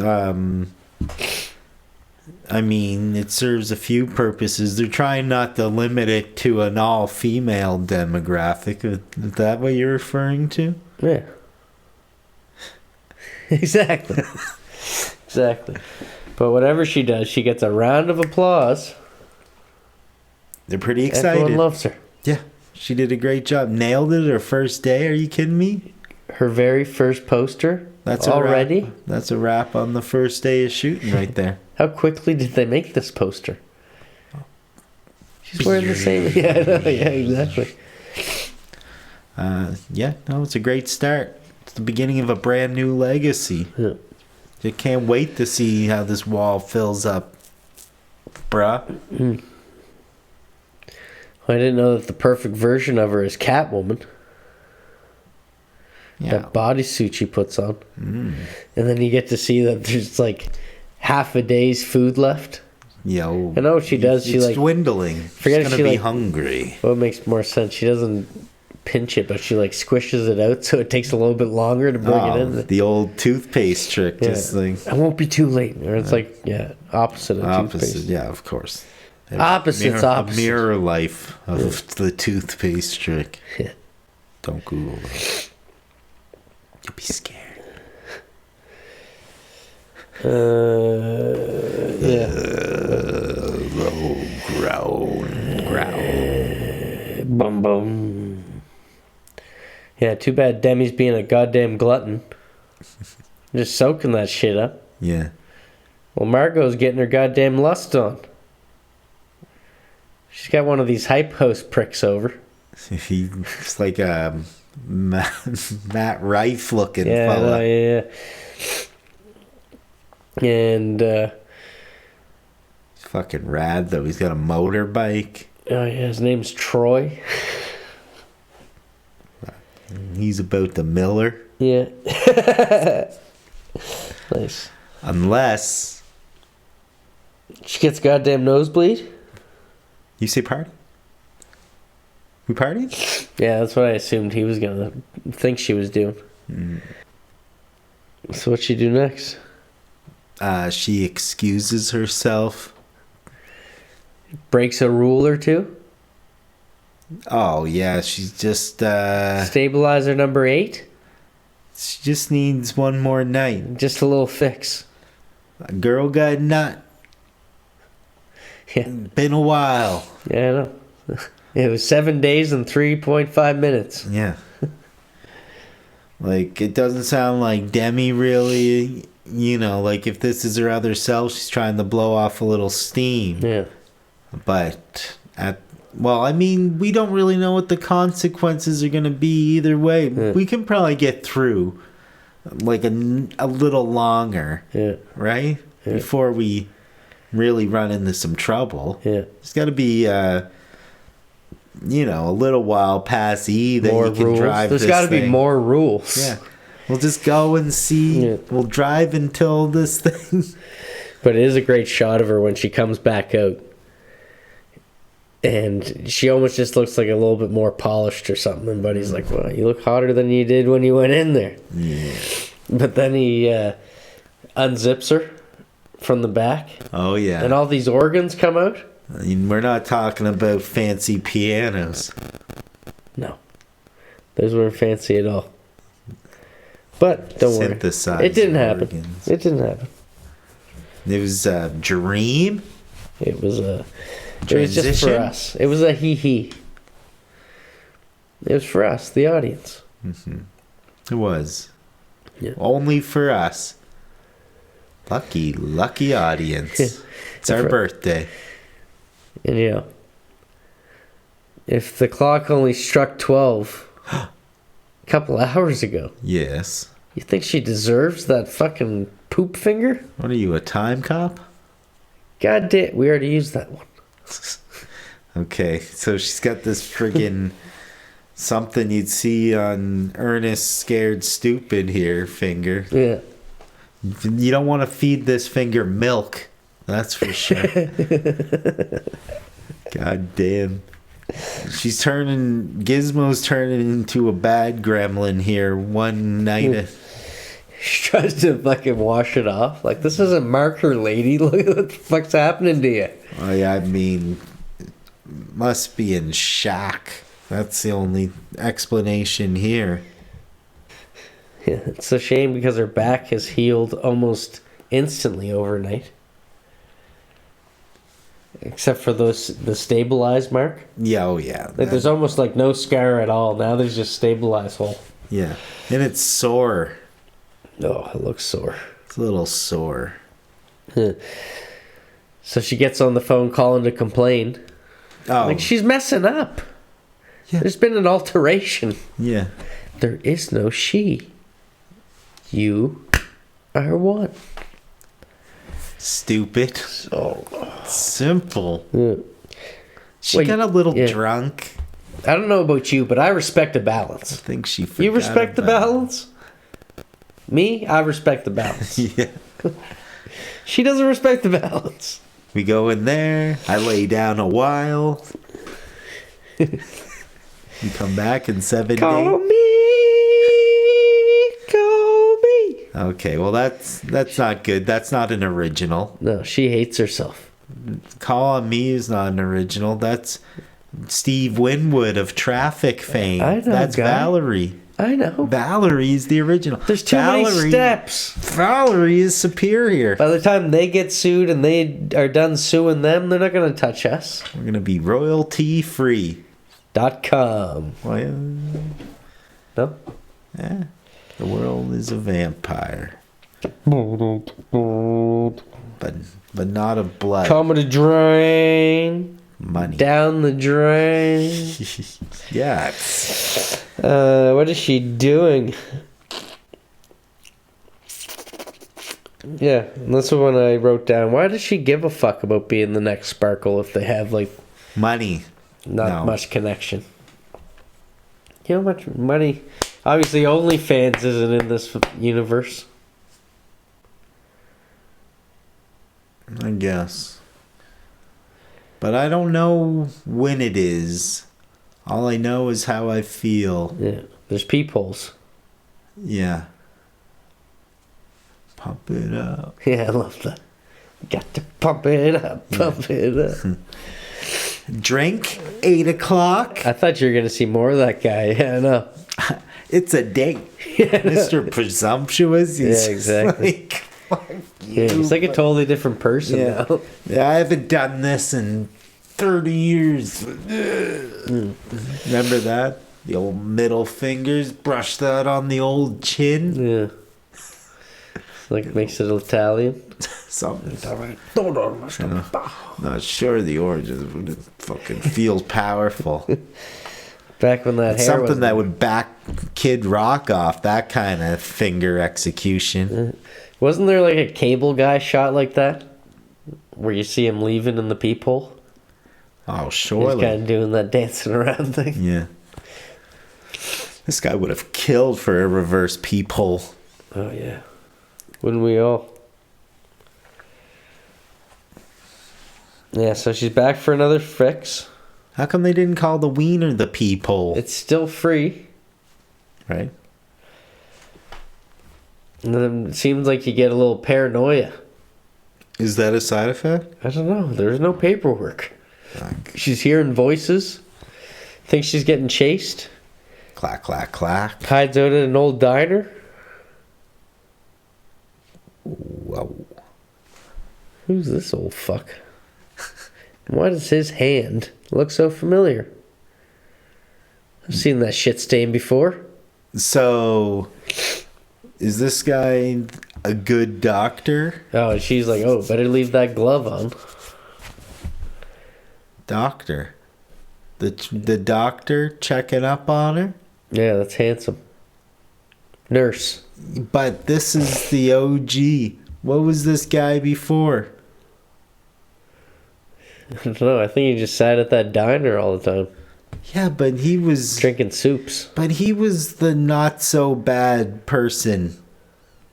Speaker 2: I mean, it serves a few purposes. They're trying not to limit it to an all-female demographic. Is that what you're referring to?
Speaker 1: Yeah. Exactly. Exactly. But whatever she does, she gets a round of applause.
Speaker 2: They're pretty excited.
Speaker 1: Everyone loves her.
Speaker 2: Yeah. She did a great job. Nailed it her first day. Are you kidding me?
Speaker 1: Her very first poster.
Speaker 2: That's
Speaker 1: already.
Speaker 2: A wrap. That's a wrap on the first day of shooting right there.
Speaker 1: How quickly did they make this poster? She's wearing the same. Yeah, I know, yeah, exactly.
Speaker 2: It's a great start. It's the beginning of a brand new legacy.
Speaker 1: Yeah.
Speaker 2: I can't wait to see how this wall fills up, bruh.
Speaker 1: I didn't know that the perfect version of her is Catwoman.
Speaker 2: Yeah.
Speaker 1: That bodysuit she puts on. And then you get to see that there's like half a day's food left.
Speaker 2: Yo.
Speaker 1: I know what she does. She
Speaker 2: it's dwindling.
Speaker 1: Forget
Speaker 2: She's gonna be hungry.
Speaker 1: Well, it makes more sense. She doesn't pinch it, but she like squishes it out, so it takes a little bit longer to bring it in.
Speaker 2: The old toothpaste trick.
Speaker 1: Yeah.
Speaker 2: Just like
Speaker 1: I won't be too late. Or it's opposite of toothpaste.
Speaker 2: Yeah, of course.
Speaker 1: Opposite's opposite.
Speaker 2: A mirror life of the toothpaste trick.
Speaker 1: Yeah.
Speaker 2: Don't Google that. You'll be scared. Low growl.
Speaker 1: Bum bum. Yeah, too bad Demi's being a goddamn glutton. Just soaking that shit up.
Speaker 2: Yeah.
Speaker 1: Well, Margot's getting her goddamn lust on. She's got one of these hype host pricks over.
Speaker 2: He's like a Matt Rife looking fella.
Speaker 1: Yeah. And
Speaker 2: fucking rad though. He's got a motorbike.
Speaker 1: Oh yeah, his name's Troy.
Speaker 2: He's about the Miller.
Speaker 1: Yeah. Nice.
Speaker 2: Unless
Speaker 1: she gets goddamn nosebleed.
Speaker 2: You say party? We partied?
Speaker 1: Yeah, that's what I assumed he was gonna think she was doing. So what'd she do next?
Speaker 2: She excuses herself.
Speaker 1: Breaks a rule or two.
Speaker 2: Oh yeah, she's just
Speaker 1: Stabilizer number 8.
Speaker 2: She just needs one more night.
Speaker 1: Just a little fix.
Speaker 2: A girl got nut.
Speaker 1: Yeah.
Speaker 2: Been a while.
Speaker 1: Yeah, I know. It was 7 days and 3.5 minutes.
Speaker 2: Yeah. Like, it doesn't sound like Demi really, like if this is her other self, she's trying to blow off a little steam.
Speaker 1: Yeah.
Speaker 2: But, we don't really know what the consequences are going to be either way.
Speaker 1: Yeah.
Speaker 2: We can probably get through, like, a little longer.
Speaker 1: Yeah.
Speaker 2: Right?
Speaker 1: Yeah.
Speaker 2: Before we really run into some trouble.
Speaker 1: Yeah.
Speaker 2: There's got to be a little while past E that
Speaker 1: More
Speaker 2: you can
Speaker 1: rules.
Speaker 2: drive
Speaker 1: There's
Speaker 2: this
Speaker 1: got to be
Speaker 2: thing.
Speaker 1: more rules.
Speaker 2: Yeah. We'll just go and see.
Speaker 1: Yeah.
Speaker 2: We'll drive until this thing.
Speaker 1: But it is a great shot of her when she comes back out. And she almost just looks like a little bit more polished or something. And Buddy's like, well, you look hotter than you did when you went in there.
Speaker 2: Yeah.
Speaker 1: But then he unzips her from the back.
Speaker 2: Oh, yeah.
Speaker 1: And all these organs come out.
Speaker 2: I mean, we're not talking about fancy pianos.
Speaker 1: No. Those weren't fancy at all. But don't worry.
Speaker 2: Synthesized
Speaker 1: It didn't happen.
Speaker 2: organs.
Speaker 1: It didn't happen.
Speaker 2: It was a dream.
Speaker 1: It was just for
Speaker 2: Transition?
Speaker 1: us. It was a hee-hee. It was for us, the audience.
Speaker 2: It was.
Speaker 1: Yeah.
Speaker 2: Only for us. Lucky audience. It's our birthday.
Speaker 1: And if the clock only struck 12 a couple hours ago,
Speaker 2: Yes.
Speaker 1: you think she deserves that fucking poop finger?
Speaker 2: What are you, a time cop?
Speaker 1: God damn, we already used that one.
Speaker 2: Okay, so she's got this friggin' something you'd see on Ernest Scared Stupid here finger.
Speaker 1: Yeah.
Speaker 2: You don't want to feed this finger milk. That's for sure. God damn. Gizmo's turning into a bad gremlin here one night.
Speaker 1: She tries to fucking wash it off. Like, this isn't marker, lady. Look at what the fuck's happening to you.
Speaker 2: I mean, must be in shock. That's the only explanation here.
Speaker 1: Yeah, it's a shame because her back has healed almost instantly overnight. Except for the stabilized mark.
Speaker 2: Yeah, oh yeah.
Speaker 1: Like, there's almost like no scar at all. Now there's just stabilized hole.
Speaker 2: Yeah. And it's sore.
Speaker 1: Oh, it looks sore.
Speaker 2: It's a little sore.
Speaker 1: So she gets on the phone calling to complain.
Speaker 2: Oh.
Speaker 1: Like, she's messing up.
Speaker 2: Yeah.
Speaker 1: There's been an alteration.
Speaker 2: Yeah.
Speaker 1: There is no she. You are one.
Speaker 2: Stupid.
Speaker 1: Oh.
Speaker 2: Simple.
Speaker 1: Yeah.
Speaker 2: She
Speaker 1: Wait,
Speaker 2: got a little
Speaker 1: yeah.
Speaker 2: drunk.
Speaker 1: I don't know about you, but I respect a
Speaker 2: I
Speaker 1: balance.
Speaker 2: think she forgot
Speaker 1: You respect the
Speaker 2: about-
Speaker 1: balance? Me, I respect the balance.
Speaker 2: Yeah.
Speaker 1: She doesn't respect the balance.
Speaker 2: We go in there. I lay down a while. We come back in 7
Speaker 1: Call
Speaker 2: days.
Speaker 1: me. Call me.
Speaker 2: Okay, well that's not good. That's not an original.
Speaker 1: No, she hates herself.
Speaker 2: Call on Me is not an original. That's Steve Winwood of Traffic fame.
Speaker 1: I know,
Speaker 2: That's
Speaker 1: guy.
Speaker 2: Valerie.
Speaker 1: I know.
Speaker 2: Valerie's the original.
Speaker 1: There's too many steps.
Speaker 2: Valerie is superior.
Speaker 1: By the time they get sued and they are done suing them, they're not going to touch us.
Speaker 2: We're gonna be royalty free.
Speaker 1: .com.
Speaker 2: Well,
Speaker 1: No?
Speaker 2: yeah. The world is a vampire, but not of blood.
Speaker 1: Coming to drain.
Speaker 2: Money.
Speaker 1: Down the drain.
Speaker 2: Yeah.
Speaker 1: What is she doing? Yeah, and that's the one I wrote down. Why does she give a fuck about being the next Sparkle if they have, like,
Speaker 2: Money.
Speaker 1: not
Speaker 2: No.
Speaker 1: much connection? You know how much money? Obviously, OnlyFans isn't in this universe.
Speaker 2: I guess. But I don't know when it is. All I know is how I feel.
Speaker 1: Yeah, there's peepholes.
Speaker 2: Yeah. Pump it up.
Speaker 1: Yeah, I love that. Got to pump it up, pump it up.
Speaker 2: Drink, 8 o'clock.
Speaker 1: I thought you were going to see more of that guy. Yeah, I know.
Speaker 2: It's a date. Mr. Presumptuous. He's
Speaker 1: Yeah, exactly.
Speaker 2: Like, fuck
Speaker 1: Yeah,
Speaker 2: you.
Speaker 1: he's like a totally different person
Speaker 2: Yeah.
Speaker 1: now.
Speaker 2: Yeah, I haven't done this in 30 years. Remember that? The old middle fingers, brush that on the old chin.
Speaker 1: Yeah. Like, makes it Italian.
Speaker 2: Something. Not sure the origins, but it fucking feels powerful.
Speaker 1: Back when that
Speaker 2: It's
Speaker 1: hair
Speaker 2: something
Speaker 1: was...
Speaker 2: that would back Kid Rock off, that kind of finger execution.
Speaker 1: Wasn't there like a cable guy shot like that? Where you see him leaving in the peephole?
Speaker 2: Oh,
Speaker 1: He's
Speaker 2: surely.
Speaker 1: kind of doing that dancing around thing.
Speaker 2: Yeah. This guy would have killed for a reverse peephole.
Speaker 1: Oh, yeah. Wouldn't we all? Yeah, so she's back for another fix.
Speaker 2: How come they didn't call the wiener the peephole?
Speaker 1: It's still free.
Speaker 2: Right?
Speaker 1: And then it seems like you get a little paranoia.
Speaker 2: Is that a side effect?
Speaker 1: I don't know. There's no paperwork. She's hearing voices. Thinks she's getting chased.
Speaker 2: Clack, clack, clack.
Speaker 1: Hides out at an old diner.
Speaker 2: Whoa.
Speaker 1: Who's this old fuck? Why does his hand look so familiar? I've seen that shit stain before.
Speaker 2: So, is this guy a good doctor?
Speaker 1: Oh, and she's like, oh, better leave that glove on.
Speaker 2: Doctor? The doctor checking up on her?
Speaker 1: Yeah, that's handsome. Nurse.
Speaker 2: But this is the OG. What was this guy before?
Speaker 1: I don't know. I think he just sat at that diner all the time.
Speaker 2: Yeah, but he was...
Speaker 1: Drinking soups.
Speaker 2: But he was the not-so-bad person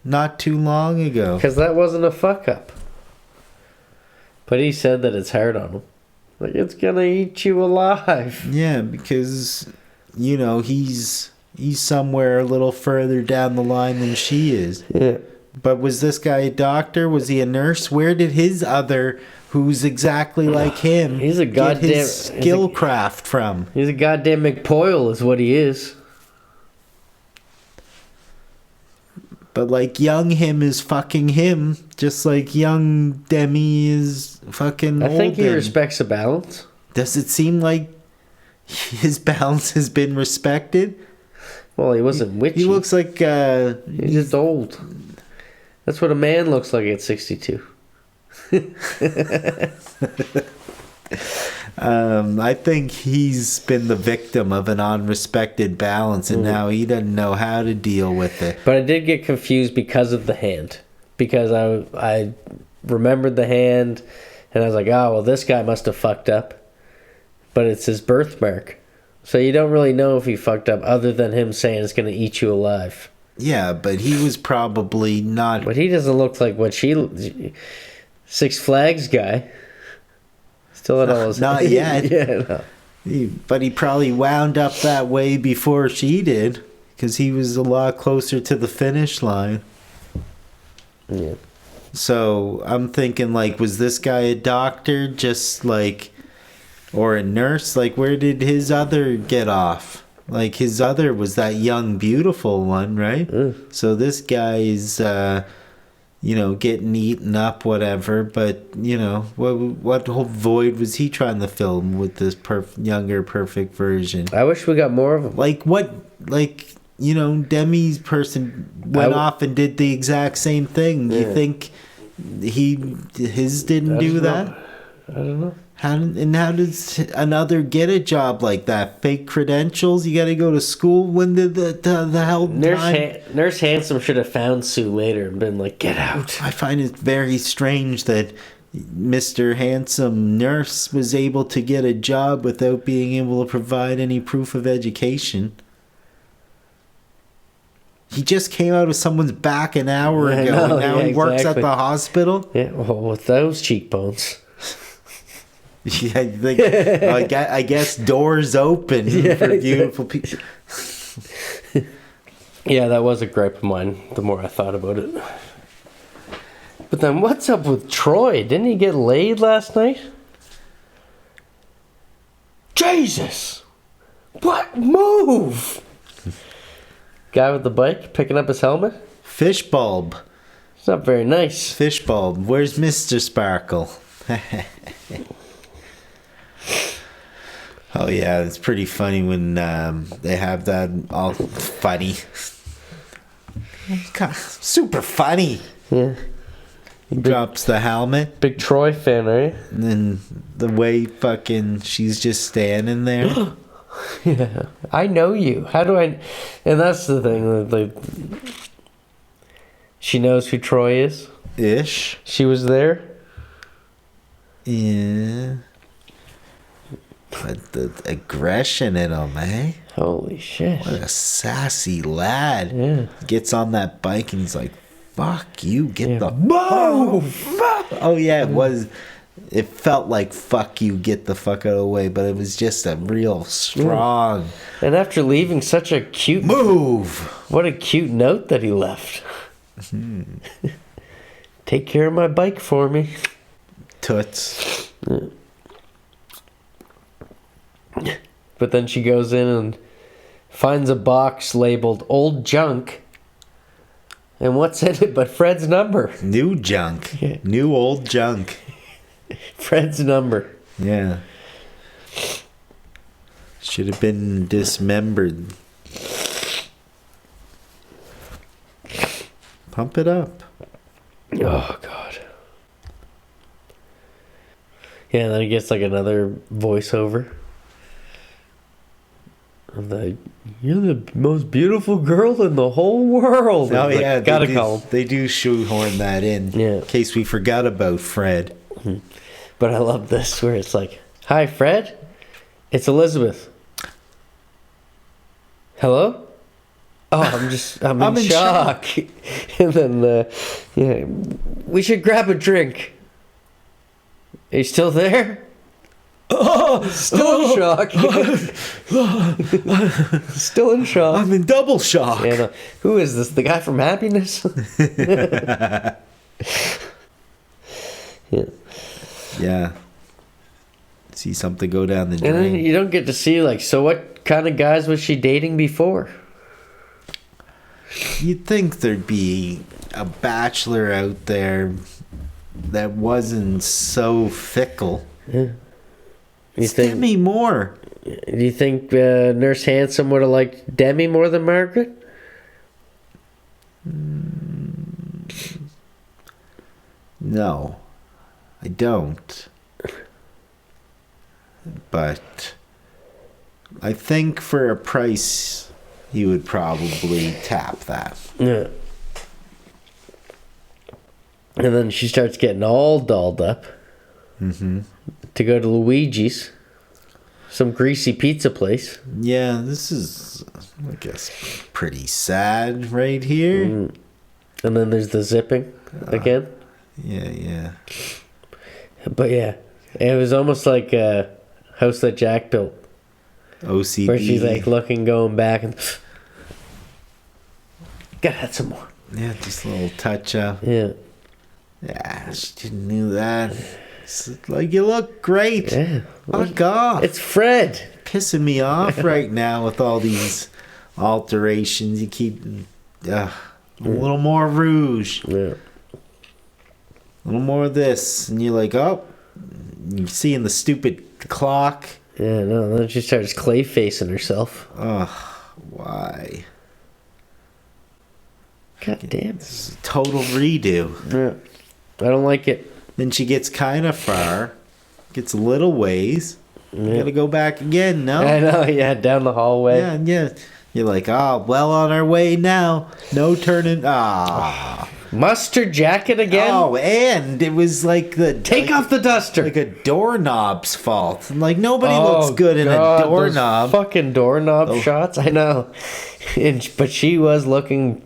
Speaker 2: not too long ago.
Speaker 1: Because that wasn't a fuck-up. But he said that it's hard on him. Like, it's gonna eat you alive.
Speaker 2: Yeah, because, you know, he's somewhere a little further down the line than she is.
Speaker 1: Yeah.
Speaker 2: But was this guy a doctor? Was he a nurse? Where did his other, who's exactly like him,
Speaker 1: He's a
Speaker 2: get
Speaker 1: goddamn-
Speaker 2: his skill craft from?
Speaker 1: He's a goddamn McPoyle is what he is.
Speaker 2: But like young him is fucking him, just like young Demi is fucking
Speaker 1: I think he
Speaker 2: old him.
Speaker 1: respects a balance.
Speaker 2: Does it seem like his balance has been respected?
Speaker 1: Well, he wasn't witchy.
Speaker 2: He looks like
Speaker 1: He's just old. That's what a man looks like at 62.
Speaker 2: I think he's been the victim of an unrespected balance, and now he doesn't know how to deal with it.
Speaker 1: But I did get confused because of the hand. Because I remembered the hand, and I was like, oh, well, this guy must have fucked up. But it's his birthmark. So you don't really know if he fucked up other than him saying it's going to eat you alive.
Speaker 2: Yeah, but he was probably not...
Speaker 1: But he doesn't look like what she... Six Flags guy. Still had all his...
Speaker 2: Not yet.
Speaker 1: Yeah, no.
Speaker 2: But he probably wound up that way before she did, because he was a lot closer to the finish line.
Speaker 1: Yeah.
Speaker 2: So I'm thinking, like, was this guy a doctor, just like... Or a nurse? Like, where did his other get off? Like, his other was that young, beautiful one, right? So this guy is, you know, getting eaten up, whatever. But, you know, what whole void was he trying to fill with this younger, perfect version?
Speaker 1: I wish we got more of him.
Speaker 2: Like, what, like, you know, Demi's person went off and did the exact same thing.
Speaker 1: Yeah.
Speaker 2: You think his didn't do that?
Speaker 1: I don't know.
Speaker 2: How does another get a job like that? Fake credentials? You got to go to school? When did the hell
Speaker 1: Nurse Handsome should have found Sue later and been like, get out.
Speaker 2: I find it very strange that Mr. Handsome Nurse was able to get a job without being able to provide any proof of education. He just came out of someone's back an hour ago, and now he works at the hospital?
Speaker 1: Yeah, well, with those cheekbones.
Speaker 2: Yeah, like, I guess doors open for beautiful people.
Speaker 1: Yeah, that was a gripe of mine the more I thought about it. But then what's up with Troy? Didn't he get laid last night? Jesus! What move? Guy with the bike picking up his helmet?
Speaker 2: Fish bulb.
Speaker 1: It's not very nice.
Speaker 2: Fish bulb. Where's Mr. Sparkle? Oh yeah, it's pretty funny when they have that all funny. God, super funny.
Speaker 1: Yeah.
Speaker 2: He drops the helmet,
Speaker 1: Big Troy fan, are you?
Speaker 2: and then the way fucking she's just standing there.
Speaker 1: Yeah. I know you. How do I... And that's the thing. Like, she knows who Troy is.
Speaker 2: Ish.
Speaker 1: She was there.
Speaker 2: Yeah. But the aggression in him, eh?
Speaker 1: Holy shit.
Speaker 2: What a sassy lad.
Speaker 1: Yeah.
Speaker 2: Gets on that bike and he's like, fuck you, get the
Speaker 1: Move!
Speaker 2: Oh yeah, it was. It felt like fuck you, get the fuck out of the way, but it was just a real strong
Speaker 1: And after leaving such a cute
Speaker 2: move.
Speaker 1: What a cute note that he left. Take care of my bike for me.
Speaker 2: Toots.
Speaker 1: But then she goes in and finds a box labeled old junk. And what's in it but Fred's number?
Speaker 2: New junk.
Speaker 1: Yeah.
Speaker 2: New old junk.
Speaker 1: Fred's number.
Speaker 2: Yeah. Should have been dismembered. Pump it up.
Speaker 1: Oh, God. Yeah, and then he gets like another voiceover. Of the, you're the most beautiful girl in the whole world.
Speaker 2: Oh,
Speaker 1: Like,
Speaker 2: yeah.
Speaker 1: gotta call him.
Speaker 2: They do shoehorn that in.
Speaker 1: Yeah.
Speaker 2: In case we forgot about Fred.
Speaker 1: But I love this where it's like, hi, Fred. It's Elizabeth. Hello? Oh, I'm in shock. And then, yeah, we should grab a drink. Are you still there? Oh, still in shock. Still in shock.
Speaker 2: I'm in double shock.
Speaker 1: Yeah, no. Who is this? The guy from Happiness? Yeah.
Speaker 2: Yeah. See something go down the
Speaker 1: And then
Speaker 2: drain.
Speaker 1: you don't get to see, like, so what kind of guys was she dating before?
Speaker 2: You'd think there'd be a bachelor out there that wasn't so fickle.
Speaker 1: You think?
Speaker 2: Demi Moore.
Speaker 1: Do you think Nurse Handsome would have liked Demi more than Margaret?
Speaker 2: No, I don't. But I think for a price, he would probably tap that.
Speaker 1: Yeah. And then she starts getting all dolled up to go to Luigi's, some greasy pizza place.
Speaker 2: Yeah, this is, I guess, pretty sad right here.
Speaker 1: And then there's the zipping again.
Speaker 2: Yeah.
Speaker 1: But yeah, it was almost like a House That Jack Built,
Speaker 2: OCD.
Speaker 1: where she's like looking, going back, and gotta have some more.
Speaker 2: Yeah, just a little touch up.
Speaker 1: Yeah.
Speaker 2: Yeah, she didn't do that. It's like, you look great.
Speaker 1: Yeah.
Speaker 2: Fuck off.
Speaker 1: It's Fred.
Speaker 2: Pissing me off right now with all these alterations. You keep a little more rouge,
Speaker 1: Yeah.
Speaker 2: a little more of this, and you're like, oh, you're seeing the stupid clock.
Speaker 1: Yeah, no, then she starts clay facing herself.
Speaker 2: Ugh, why?
Speaker 1: God damn.
Speaker 2: It's a total redo.
Speaker 1: Yeah. I don't like it.
Speaker 2: Then she gets kind of far, gets a little ways. Gotta go back again, no?
Speaker 1: I know, yeah, down the hallway.
Speaker 2: Yeah. You're like, well on our way now. No turning.
Speaker 1: Mustard jacket again?
Speaker 2: Oh, and it was like
Speaker 1: Take off the duster.
Speaker 2: like a doorknob's fault. Like, nobody looks good in a doorknob.
Speaker 1: Those fucking doorknob shots, I know. But she was looking...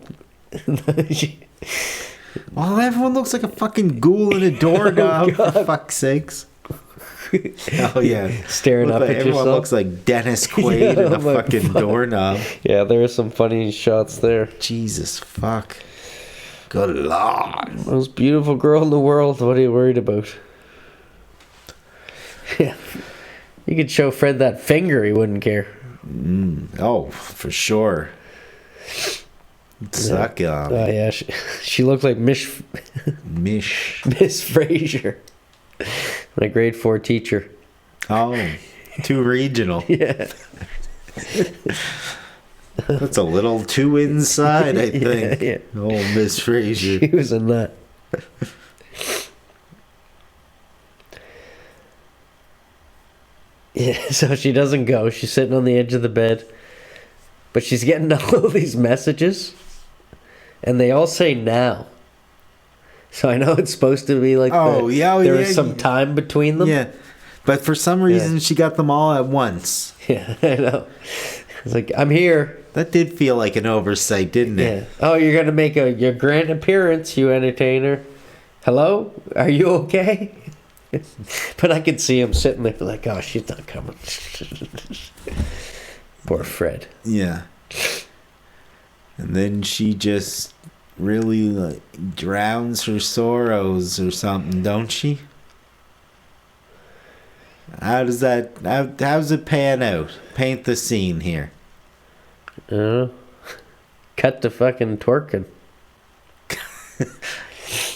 Speaker 2: Well, everyone looks like a fucking ghoul in a doorknob, for fuck's sakes. Oh, yeah.
Speaker 1: Staring up at
Speaker 2: Everyone
Speaker 1: yourself.
Speaker 2: looks like Dennis Quaid in a
Speaker 1: like,
Speaker 2: fucking doorknob.
Speaker 1: Yeah, there are some funny shots there.
Speaker 2: Jesus, fuck. Good lord.
Speaker 1: Most beautiful girl in the world. What are you worried about? Yeah. You could show Fred that finger, he wouldn't care.
Speaker 2: Oh, for sure. Suck on.
Speaker 1: Oh, yeah. She looked like Miss Fraser. My grade 4 teacher.
Speaker 2: Oh, too regional.
Speaker 1: Yeah.
Speaker 2: That's a little too inside, I think.
Speaker 1: Yeah.
Speaker 2: Oh, Miss Fraser.
Speaker 1: She was a nut. Yeah, so she doesn't go. She's sitting on the edge of the bed. But she's getting all these messages. And they all say now. So I know it's supposed to be like there is some time between them.
Speaker 2: Yeah. But for some reason, she got them all at once.
Speaker 1: Yeah, I know. It's like, I'm here.
Speaker 2: That did feel like an oversight, didn't it?
Speaker 1: Yeah. Oh, you're gonna make your grand appearance, you entertainer. Hello? Are you okay? But I could see him sitting there like, oh, she's not coming. Poor Fred.
Speaker 2: Yeah. And then she just really like drowns her sorrows or something, don't she? How does how's it pan out? Paint the scene here.
Speaker 1: Cut to fucking twerking.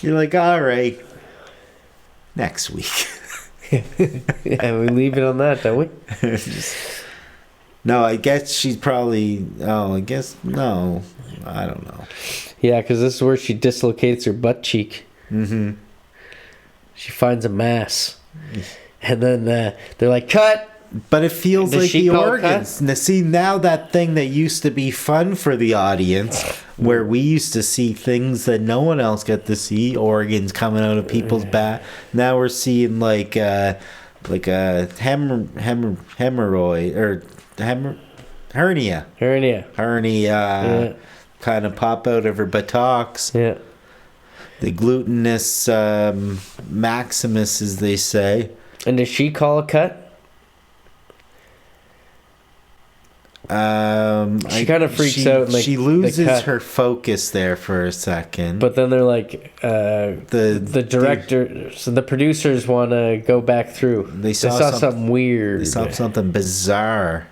Speaker 2: You're like, all right, next week.
Speaker 1: Yeah, we leave it on that, don't we?
Speaker 2: No, I guess she's probably. Oh, I guess no. I don't know.
Speaker 1: Yeah, because this is where she dislocates her butt cheek.
Speaker 2: Mm-hmm.
Speaker 1: She finds a mass, and then they're like, "Cut."
Speaker 2: But it feels
Speaker 1: Does
Speaker 2: like
Speaker 1: she
Speaker 2: the
Speaker 1: call
Speaker 2: organs. Now, see, now that thing that used to be fun for the audience, where we used to see things that no one else got to see, organs coming out of people's back. Now we're seeing like a hemorrhoid or hernia.
Speaker 1: Yeah.
Speaker 2: Kind of pop out of her buttocks.
Speaker 1: Yeah.
Speaker 2: The glutinous maximus, as they say.
Speaker 1: And does she call a cut? She kind of freaks out. And, like,
Speaker 2: she loses her focus there for a second.
Speaker 1: But then they're like, the director, so the producers want to go back through. They saw something weird.
Speaker 2: They saw something bizarre.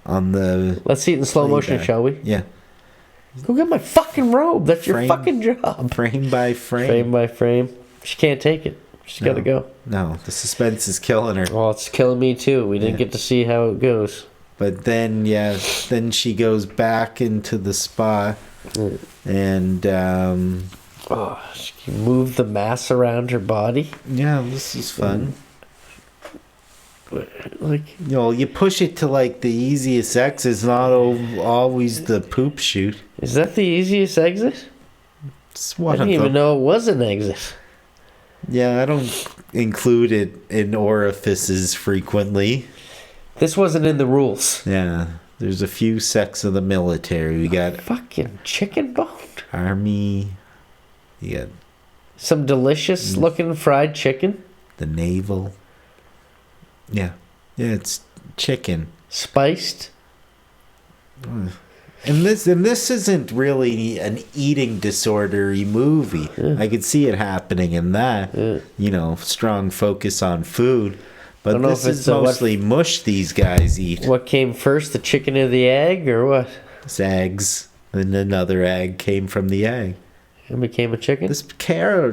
Speaker 2: On the.
Speaker 1: Let's see it in slow motion, shall we?
Speaker 2: Yeah.
Speaker 1: Go get my fucking robe. That's your fucking job.
Speaker 2: Frame by frame.
Speaker 1: Frame by frame. She can't take it. She's got to go.
Speaker 2: No, the suspense is killing her.
Speaker 1: Well, it's killing me too. We didn't get to see how it goes.
Speaker 2: But then, then she goes back into the spa, and
Speaker 1: she can move the mass around her body.
Speaker 2: Yeah, this is fun.
Speaker 1: Like,
Speaker 2: you push it to like the easiest exit. It's not always the poop chute.
Speaker 1: Is that the easiest exit?
Speaker 2: It's one
Speaker 1: I didn't even know it was an exit.
Speaker 2: Yeah, I don't include it in orifices frequently.
Speaker 1: This wasn't in the rules.
Speaker 2: Yeah, there's a few sects of the military. We got
Speaker 1: fucking chicken bone.
Speaker 2: Army. You got
Speaker 1: some delicious looking fried chicken.
Speaker 2: The naval. Yeah, it's chicken.
Speaker 1: Spiced.
Speaker 2: And this isn't really an eating disorder-y movie.
Speaker 1: Yeah.
Speaker 2: I could see it happening in that. Yeah. Strong focus on food. But this is mostly mush these guys eat.
Speaker 1: What came first, the chicken or the egg, or what?
Speaker 2: It's eggs. Then another egg came from the egg.
Speaker 1: It became a chicken?
Speaker 2: This Carol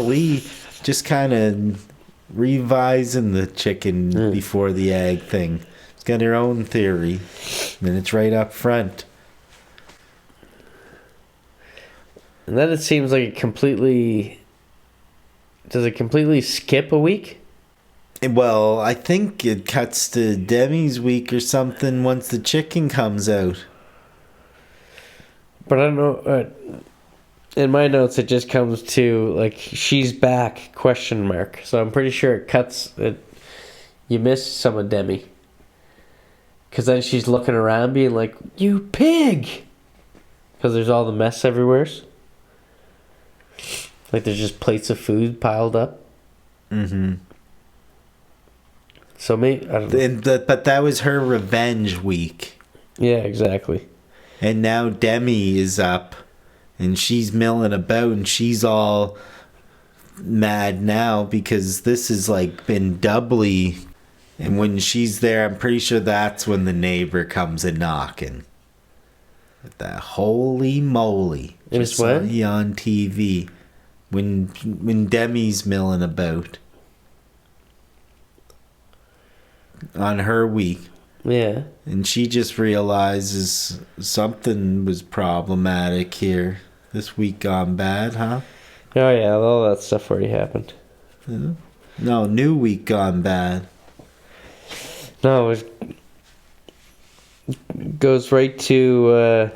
Speaker 2: Lee just kind of revising the chicken before the egg thing. It's got her own theory. And it's right up front.
Speaker 1: And then it seems like does it completely skip a week?
Speaker 2: Well, I think it cuts to Demi's week or something once the chicken comes out.
Speaker 1: But I don't know. In my notes, it just comes to like she's back ? So I'm pretty sure it cuts. You missed some of Demi. Because then she's looking around, being like, "You pig!" Because there's all the mess everywhere. Like there's just plates of food piled up.
Speaker 2: Mm-hmm.
Speaker 1: So maybe I don't know.
Speaker 2: But that was her revenge week.
Speaker 1: Yeah, exactly.
Speaker 2: And now Demi is up, and she's milling about, and she's all mad now because this has like been doubly. And when she's there, I'm pretty sure that's when the neighbor comes a knocking. That holy moly!
Speaker 1: It was when?
Speaker 2: On TV when Demi's milling about. On her week.
Speaker 1: Yeah.
Speaker 2: And she just realizes something was problematic here. This week gone bad, huh?
Speaker 1: Oh yeah, all that stuff already happened.
Speaker 2: Yeah. No, new week gone bad.
Speaker 1: No, it goes right to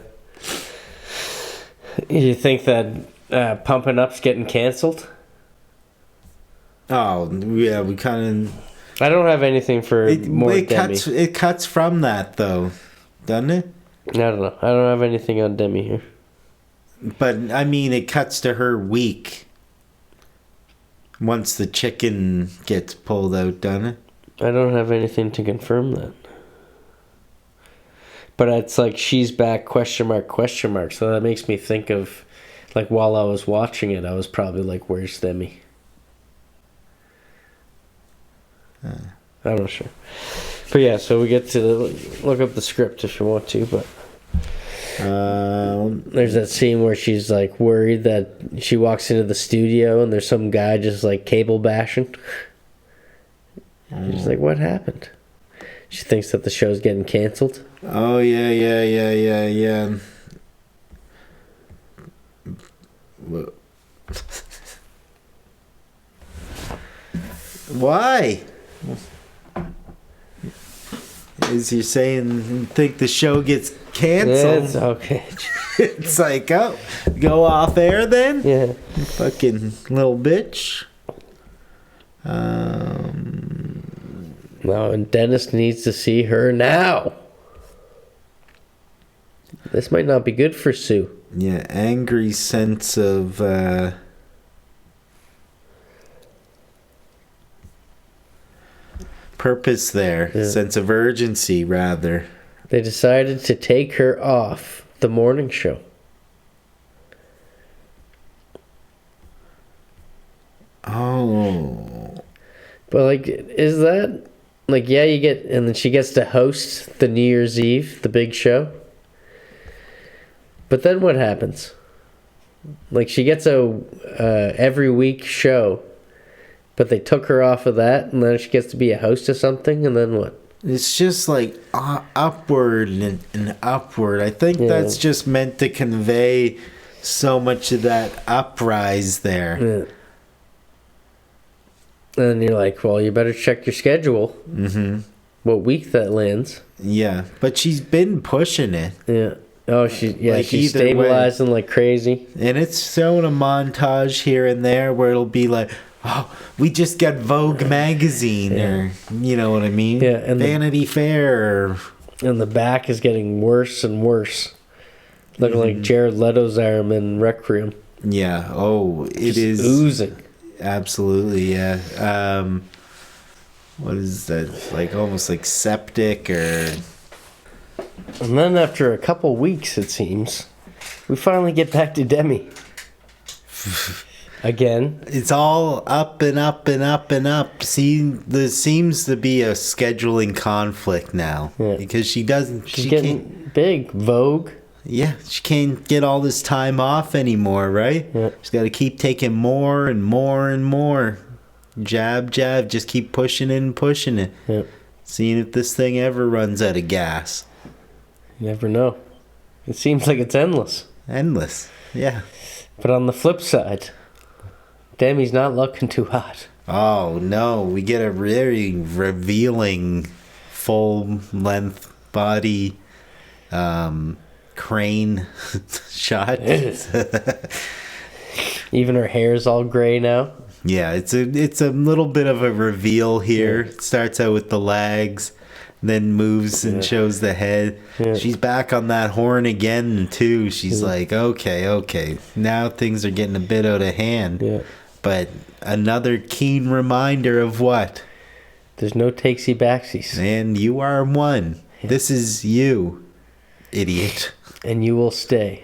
Speaker 1: you think that Pumpin' Up's getting cancelled?
Speaker 2: Oh, yeah, we kind of...
Speaker 1: I don't have anything for Moore Demis.
Speaker 2: It cuts from that, though, doesn't it?
Speaker 1: I don't know. I don't have anything on Demi here.
Speaker 2: But, I mean, it cuts to her week. Once the chicken gets pulled out, doesn't it?
Speaker 1: I don't have anything to confirm that. But it's like she's back, question mark. So that makes me think of, like, while I was watching it, I was probably like, where's Demi? I'm not sure. But yeah, so we get to look up the script if you want to, but there's that scene where she's like worried that she walks into the studio and there's some guy just like cable bashing. She's like, what happened? She thinks that the show's getting canceled.
Speaker 2: Oh, yeah. Why? Is you saying you think the show gets canceled?
Speaker 1: Yeah, it's okay.
Speaker 2: It's like, oh, go off air then?
Speaker 1: Yeah.
Speaker 2: Fucking little bitch.
Speaker 1: No, and Dennis needs to see her now. This might not be good for Sue.
Speaker 2: Yeah, angry sense of purpose there.
Speaker 1: Yeah.
Speaker 2: Sense of urgency, rather.
Speaker 1: They decided to take her off the morning show.
Speaker 2: Oh.
Speaker 1: But, like, is that... Like, yeah, you get... And then she gets to host the New Year's Eve, the big show. But then what happens? Like, she gets a every week show. But they took her off of that, and then she gets to be a host of something, and then what?
Speaker 2: It's just like upward and upward. I think that's just meant to convey so much of that uprise there.
Speaker 1: Yeah. And you're like, well, you better check your schedule. Mm-hmm. What week that lands.
Speaker 2: Yeah, but she's been pushing it.
Speaker 1: Yeah. Oh, she's
Speaker 2: either
Speaker 1: stabilizing like crazy.
Speaker 2: And it's showing a montage here and there where it'll be like, oh, we just got Vogue magazine, or you know what I mean?
Speaker 1: Yeah, and
Speaker 2: Vanity Fair.
Speaker 1: And the back is getting worse and worse. Looking like Jared Leto's arm in Requiem.
Speaker 2: Yeah. Oh, it
Speaker 1: Just
Speaker 2: is
Speaker 1: oozing.
Speaker 2: Absolutely, yeah. What is that? Like almost like septic or...
Speaker 1: And then after a couple weeks, it seems, we finally get back to Demi. Again.
Speaker 2: It's all up and up and up and up. See, there seems to be a scheduling conflict now. Yeah. Because she doesn't...
Speaker 1: She's getting big. Vogue.
Speaker 2: Yeah, she can't get all this time off anymore, right?
Speaker 1: Yeah.
Speaker 2: She's got to keep taking more and more and more. Jab, jab, just keep pushing it and pushing it.
Speaker 1: Yeah.
Speaker 2: Seeing if this thing ever runs out of gas.
Speaker 1: You never know. It seems like it's endless.
Speaker 2: Endless, yeah.
Speaker 1: But on the flip side, Demi's not looking too hot.
Speaker 2: Oh, no. We get a very revealing full-length body crane shot.
Speaker 1: Even her hair's all gray now.
Speaker 2: Yeah, it's a little bit of a reveal here. It starts out with the legs, then moves and shows the head. Yeah. She's back on that horn again too. She's like, okay, now things are getting a bit out of hand.
Speaker 1: Yeah.
Speaker 2: But another keen reminder of what?
Speaker 1: There's no takesy backsies.
Speaker 2: And you are one. Yeah. This is you, idiot.
Speaker 1: And you will stay.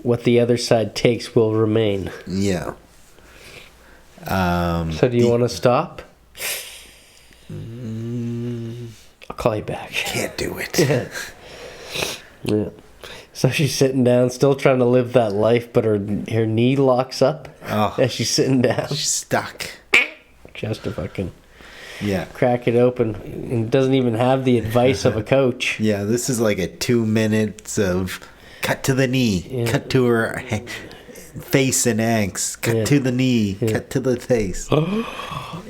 Speaker 1: What the other side takes will remain.
Speaker 2: Yeah.
Speaker 1: So do you want to stop? I'll call you back.
Speaker 2: Can't do it.
Speaker 1: Yeah. So she's sitting down, still trying to live that life, but her knee locks up as she's sitting down.
Speaker 2: She's stuck.
Speaker 1: Just to fucking
Speaker 2: crack
Speaker 1: it open. And doesn't even have the advice of a coach.
Speaker 2: Yeah, this is like a 2 minutes of cut to the knee, cut to her face and ankles, cut to the knee, cut to the face.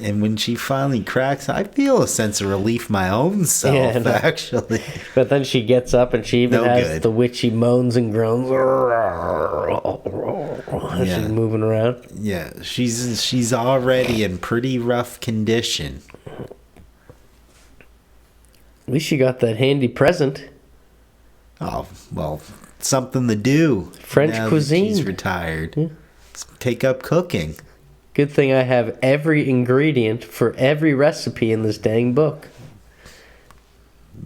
Speaker 2: And when she finally cracks, I feel a sense of relief my own self, actually.
Speaker 1: But then she gets up and she even has the witchy moans and groans. She's moving around.
Speaker 2: Yeah, she's already in pretty rough condition.
Speaker 1: At least she got that handy present.
Speaker 2: Oh, well, something to do.
Speaker 1: French
Speaker 2: now
Speaker 1: cuisine.
Speaker 2: That she's retired.
Speaker 1: Yeah.
Speaker 2: Take up cooking.
Speaker 1: Good thing I have every ingredient for every recipe in this dang book.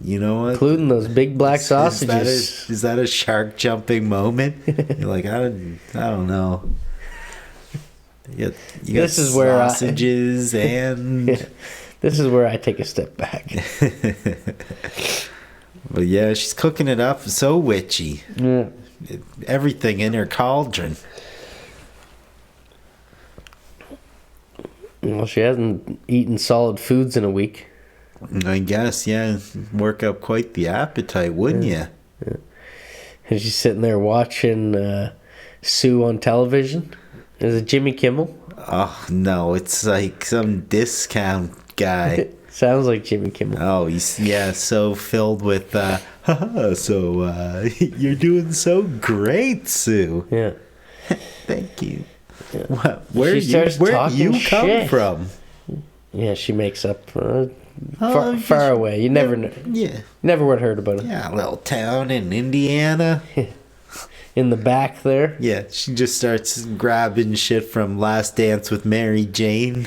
Speaker 2: You know what?
Speaker 1: Including those big black sausages.
Speaker 2: Is that a shark jumping moment? You're like, I don't know. You got
Speaker 1: This is where
Speaker 2: sausages and...
Speaker 1: Yeah. This is where I take a step back.
Speaker 2: Well, yeah, she's cooking it up so witchy.
Speaker 1: Yeah.
Speaker 2: Everything in her cauldron.
Speaker 1: Well, she hasn't eaten solid foods in a week.
Speaker 2: I guess, yeah. Work up quite the appetite, wouldn't you?
Speaker 1: Yeah. And she's sitting there watching Sue on television. Is it Jimmy Kimmel?
Speaker 2: Oh, no, it's like some discount guy.
Speaker 1: Sounds like Jimmy Kimmel.
Speaker 2: Oh, he's, so filled with, you're doing so great, Sue.
Speaker 1: Yeah.
Speaker 2: Thank you.
Speaker 1: Yeah.
Speaker 2: Where do you come
Speaker 1: shit.
Speaker 2: from?
Speaker 1: Yeah, she makes up far away. You never know.
Speaker 2: Yeah.
Speaker 1: Never would have heard about it.
Speaker 2: Yeah, a little town in Indiana.
Speaker 1: In the back there.
Speaker 2: Yeah, she just starts grabbing shit from Last Dance with Mary Jane.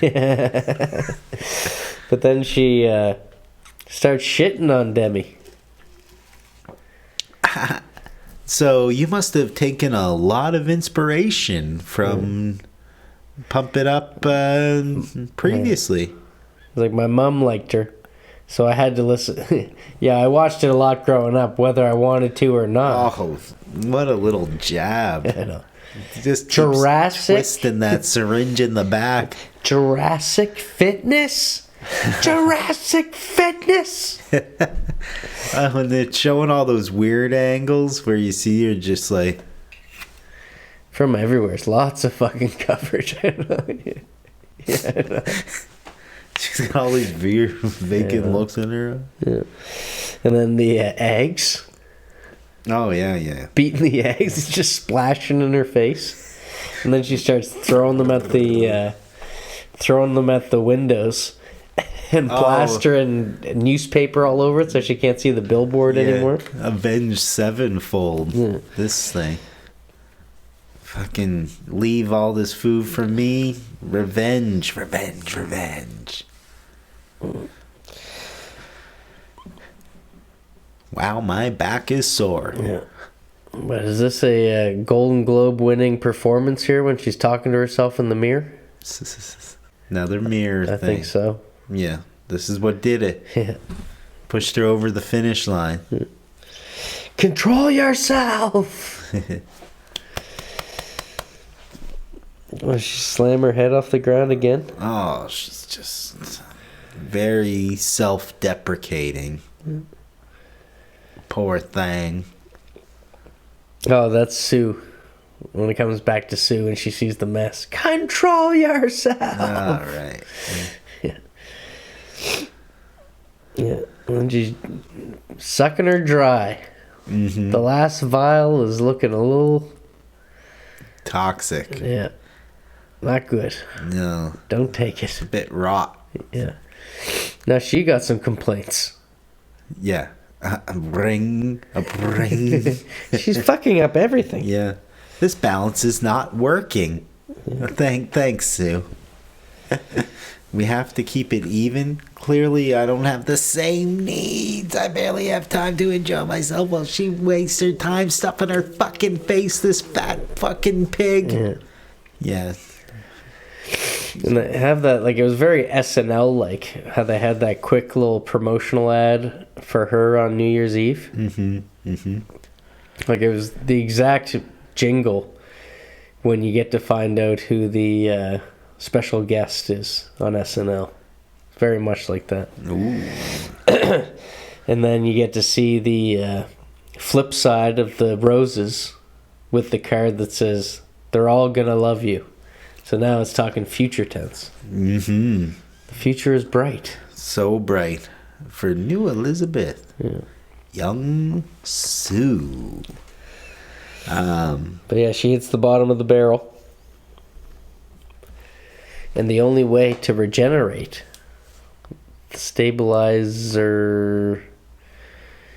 Speaker 1: But then she starts shitting on Demi.
Speaker 2: So you must have taken a lot of inspiration from Pump It Up previously.
Speaker 1: Like, my mom liked her, so I had to listen. Yeah, I watched it a lot growing up, whether I wanted to or not.
Speaker 2: Oh, what a little jab.
Speaker 1: I know.
Speaker 2: Just
Speaker 1: Jurassic?
Speaker 2: twisting that syringe in the back.
Speaker 1: Jurassic Fitness? Jurassic Fitness!
Speaker 2: When they're showing all those weird angles where you see you're just like...
Speaker 1: From everywhere. It's lots of fucking coverage. I know. Yeah, I know.
Speaker 2: She's got all these weird vacant looks in her.
Speaker 1: Yeah. And then the eggs.
Speaker 2: Oh, yeah.
Speaker 1: Beating the eggs. Just splashing in her face. And then she starts throwing them at the windows. And plastering newspaper all over it so she can't see the billboard anymore.
Speaker 2: Avenged sevenfold.
Speaker 1: Yeah.
Speaker 2: This thing. Fucking leave all this food for me. Revenge. Wow, my back is sore.
Speaker 1: Yeah. But is this a Golden Globe winning performance here when she's talking to herself in the mirror?
Speaker 2: Another mirror thing.
Speaker 1: I think so.
Speaker 2: Yeah, this is what did it.
Speaker 1: Yeah.
Speaker 2: Pushed her over the finish line.
Speaker 1: Control yourself! Will she slam her head off the ground again?
Speaker 2: Oh, she's just very self-deprecating. Poor thing.
Speaker 1: Oh, that's Sue. When it comes back to Sue and she sees the mess. Control yourself!
Speaker 2: All right.
Speaker 1: Yeah. And she's sucking her dry.
Speaker 2: Mm-hmm.
Speaker 1: The last vial is looking a little...
Speaker 2: Toxic.
Speaker 1: Yeah. Not good.
Speaker 2: No.
Speaker 1: Don't take it.
Speaker 2: A bit rot.
Speaker 1: Yeah. Now she got some complaints.
Speaker 2: Yeah. A ring.
Speaker 1: She's fucking up everything.
Speaker 2: Yeah. This balance is not working. Thanks, Sue. We have to keep it even. Clearly, I don't have the same needs. I barely have time to enjoy myself while she wastes her time stuffing her fucking face, this fat fucking pig. Yeah.
Speaker 1: And they have that, like, it was very SNL like, how they had that quick little promotional ad for her on New Year's Eve. Like, it was the exact jingle when you get to find out who the special guest is on SNL. Very much like that.
Speaker 2: Ooh.
Speaker 1: And then you get to see the flip side of the roses with the card that says, "They're all gonna love you." So now it's talking future tense.
Speaker 2: Mm-hmm.
Speaker 1: The future is bright.
Speaker 2: So bright. For new Elizabeth.
Speaker 1: Yeah.
Speaker 2: Young Sue.
Speaker 1: But yeah, she hits the bottom of the barrel. And the only way to regenerate the stabilizer...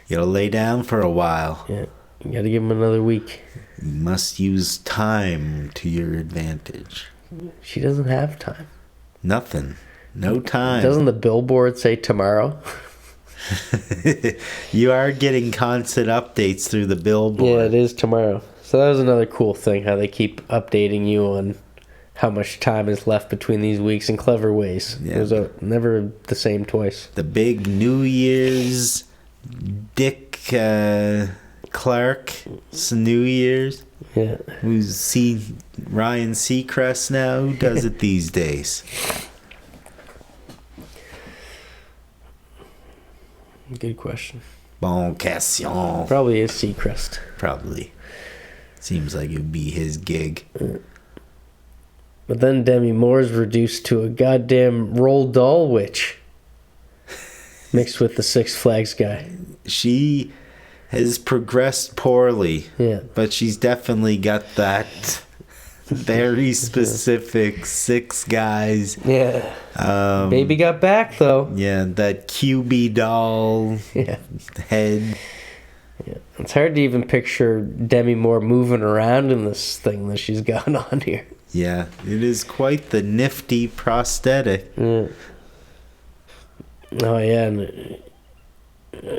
Speaker 2: You gotta lay down for a while.
Speaker 1: Yeah, you gotta give him another week.
Speaker 2: You must use time to your advantage.
Speaker 1: She doesn't have time.
Speaker 2: Nothing. No time.
Speaker 1: Doesn't the billboard say tomorrow?
Speaker 2: You are getting constant updates through the billboard.
Speaker 1: Yeah, it is tomorrow. So that was another cool thing, how they keep updating you on how much time is left between these weeks in clever ways.
Speaker 2: Yeah.
Speaker 1: It was never the same twice.
Speaker 2: The big New Year's Dick Clark's New Year's.
Speaker 1: Yeah.
Speaker 2: Who's Ryan Seacrest now? Who does it these days?
Speaker 1: Good question.
Speaker 2: Bon question.
Speaker 1: Probably is Seacrest.
Speaker 2: Probably. Seems like it would be his gig.
Speaker 1: But then Demi Moore's reduced to a goddamn Roald Dahl witch. Mixed with the Six Flags guy.
Speaker 2: She has progressed poorly.
Speaker 1: Yeah.
Speaker 2: But she's definitely got that very specific Six Guys.
Speaker 1: Yeah. Baby got back, though.
Speaker 2: Yeah, that QB doll head.
Speaker 1: Yeah. It's hard to even picture Demi Moore moving around in this thing that she's got on here.
Speaker 2: Yeah, it is quite the nifty prosthetic.
Speaker 1: Yeah. Oh, yeah. And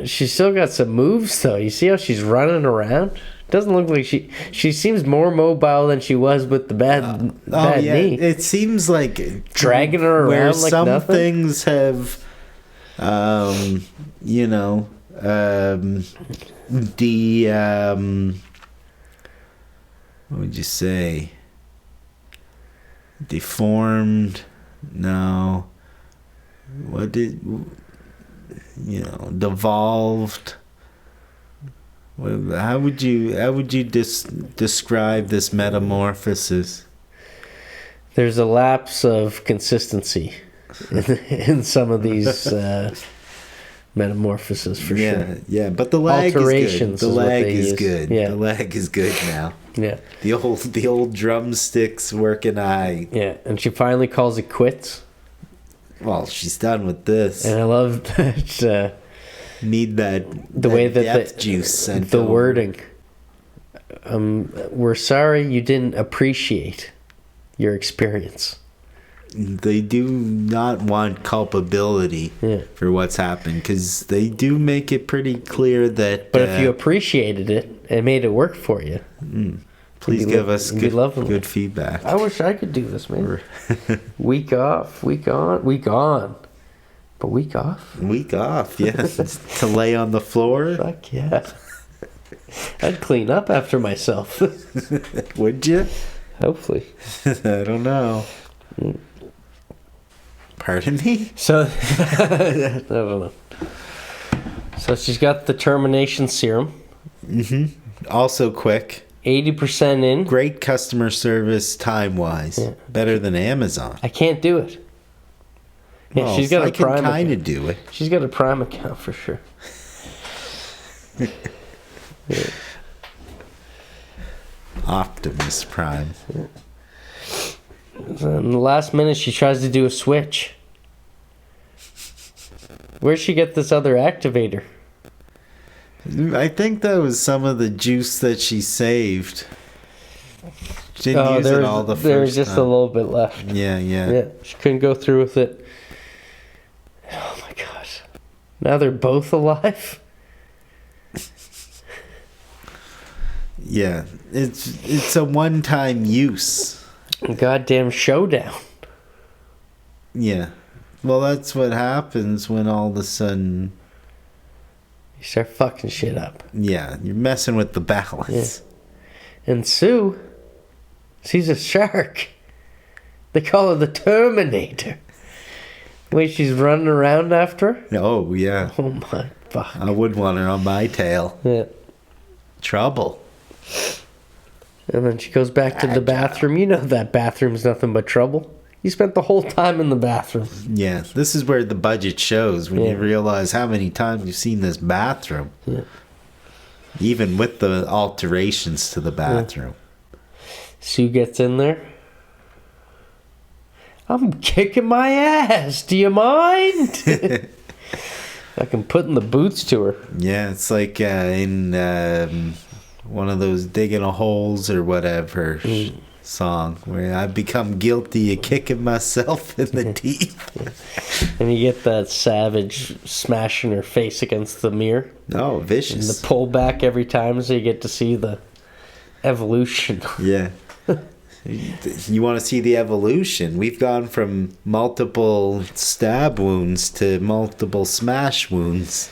Speaker 1: she's still got some moves, though. You see how she's running around? Doesn't look like she seems more mobile than she was with the bad knee.
Speaker 2: It seems like
Speaker 1: dragging her
Speaker 2: where
Speaker 1: around like
Speaker 2: some
Speaker 1: nothing.
Speaker 2: Things have, what would you say? Deformed? No. What did devolved? How would you describe this metamorphosis?
Speaker 1: There's a lapse of consistency in some of these metamorphoses for sure.
Speaker 2: Yeah, but the lag
Speaker 1: Alterations
Speaker 2: is good. The lag
Speaker 1: is
Speaker 2: is
Speaker 1: what they use.
Speaker 2: good.
Speaker 1: Yeah.
Speaker 2: The lag is good now.
Speaker 1: Yeah.
Speaker 2: The old drumsticks working eye.
Speaker 1: Yeah, and she finally calls it quits.
Speaker 2: Well, she's done with this.
Speaker 1: And I love that.
Speaker 2: Need that
Speaker 1: Way that
Speaker 2: depth juice sent
Speaker 1: the
Speaker 2: over.
Speaker 1: wording. We're sorry you didn't appreciate your experience.
Speaker 2: They do not want culpability for what's happened, because they do make it pretty clear that.
Speaker 1: But if you appreciated it and made it work for you,
Speaker 2: please give us
Speaker 1: lovely.
Speaker 2: Good feedback.
Speaker 1: I wish I could do this, man. Week off, week on, week on. But week off?
Speaker 2: Week off, yeah. To lay on the floor?
Speaker 1: Fuck yeah. I'd clean up after myself.
Speaker 2: Would you?
Speaker 1: Hopefully.
Speaker 2: I don't know. Pardon me?
Speaker 1: So, I don't know. So she's got the termination serum.
Speaker 2: Mm-hmm. Also quick.
Speaker 1: 80% in.
Speaker 2: Great customer service time-wise. Yeah. Better than Amazon.
Speaker 1: I can't do it. Yeah,
Speaker 2: well,
Speaker 1: she's got a Prime.
Speaker 2: I can kind of do it.
Speaker 1: She's got a Prime account for sure. Yeah.
Speaker 2: Optimus Prime.
Speaker 1: Yeah. In the last minute, she tries to do a switch. Where'd she get this other activator?
Speaker 2: I think that was some of the juice that she saved. She didn't use it all the first time.
Speaker 1: There was just a little bit left.
Speaker 2: Yeah.
Speaker 1: She couldn't go through with it. Oh my god. Now they're both alive?
Speaker 2: Yeah. It's a one-time use.
Speaker 1: Goddamn showdown.
Speaker 2: Yeah. Well, that's what happens when all of a sudden...
Speaker 1: You start fucking shit up.
Speaker 2: Yeah, you're messing with the balance.
Speaker 1: Yeah. And Sue, she's a shark. They call her the Terminator. Wait, she's running around after her?
Speaker 2: Oh, yeah.
Speaker 1: Oh my fuck.
Speaker 2: I would want her on my tail.
Speaker 1: Yeah.
Speaker 2: Trouble.
Speaker 1: And then she goes back to the bathroom. You know that bathroom's nothing but trouble. You spent the whole time in the bathroom.
Speaker 2: Yeah, this is where the budget shows, when you realize how many times you've seen this bathroom.
Speaker 1: Yeah.
Speaker 2: Even with the alterations to the bathroom.
Speaker 1: Sue gets in there. I'm kicking my ass. Do you mind? Fucking putting the boots to her.
Speaker 2: Yeah, it's like in one of those digging a holes or whatever song where I become guilty of kicking myself in the teeth.
Speaker 1: And you get that savage smashing her face against the mirror.
Speaker 2: Oh,
Speaker 1: And
Speaker 2: vicious.
Speaker 1: the pullback every time, so you get to see the evolution.
Speaker 2: Yeah. You want to see the evolution. We've gone from multiple stab wounds to multiple smash wounds.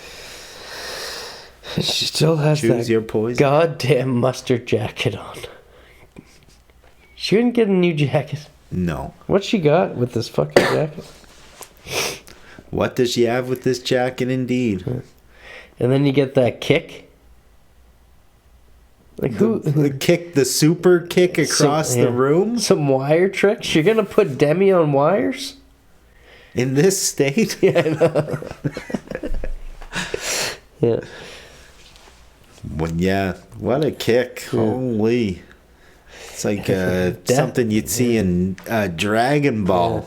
Speaker 1: She still has
Speaker 2: Choose
Speaker 1: that
Speaker 2: your poison.
Speaker 1: goddamn mustard jacket on. She couldn't get a new jacket.
Speaker 2: No.
Speaker 1: What she got with this fucking jacket?
Speaker 2: What does she have with this jacket, indeed?
Speaker 1: And then you get that kick. Like who?
Speaker 2: The kick, the super kick across the room?
Speaker 1: Some wire tricks? You're gonna put Demi on wires?
Speaker 2: In this state?
Speaker 1: Yeah, I know. Yeah.
Speaker 2: Well, yeah, what a kick. Holy. It's like something you'd see in Dragon Ball.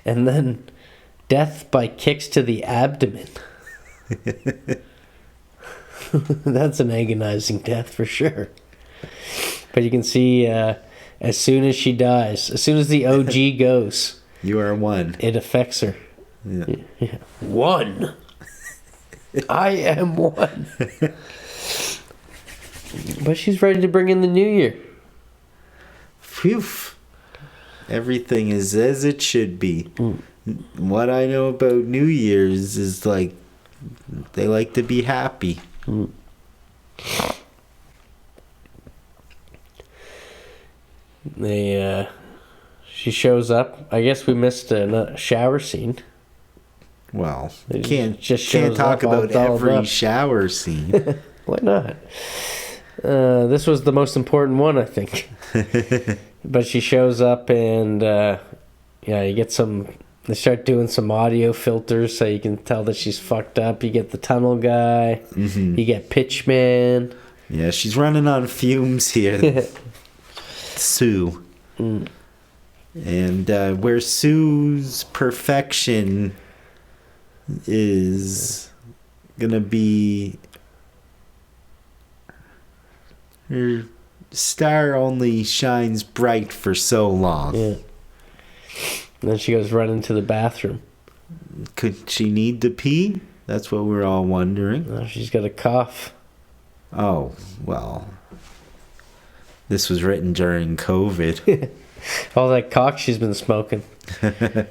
Speaker 1: Yeah. And then death by kicks to the abdomen. That's an agonizing death for sure. But you can see as soon as she dies, as soon as the OG goes,
Speaker 2: You are one.
Speaker 1: it affects her.
Speaker 2: Yeah.
Speaker 1: Yeah. One. I am one. But she's ready to bring in the new year.
Speaker 2: Phew. Everything is as it should be. What I know about New Year's is like they like to be happy.
Speaker 1: She shows up. I guess we missed a shower scene.
Speaker 2: Well,
Speaker 1: It
Speaker 2: can't
Speaker 1: just
Speaker 2: can't
Speaker 1: shows
Speaker 2: talk
Speaker 1: up all
Speaker 2: about
Speaker 1: dolled
Speaker 2: every
Speaker 1: up.
Speaker 2: shower scene.
Speaker 1: Why not? This was the most important one, I think. But she shows up and you get some. They start doing some audio filters so you can tell that she's fucked up. You get the tunnel guy.
Speaker 2: Mhm.
Speaker 1: You get Pitchman.
Speaker 2: Yeah, she's running on fumes here. Sue. And where Sue's perfection is gonna be, her star only shines bright for so long.
Speaker 1: Yeah. And then she goes running to the bathroom.
Speaker 2: Could she need to pee? That's what we're all wondering.
Speaker 1: Oh, she's got a cough.
Speaker 2: Oh, well. This was written during COVID.
Speaker 1: All that cock she's been smoking.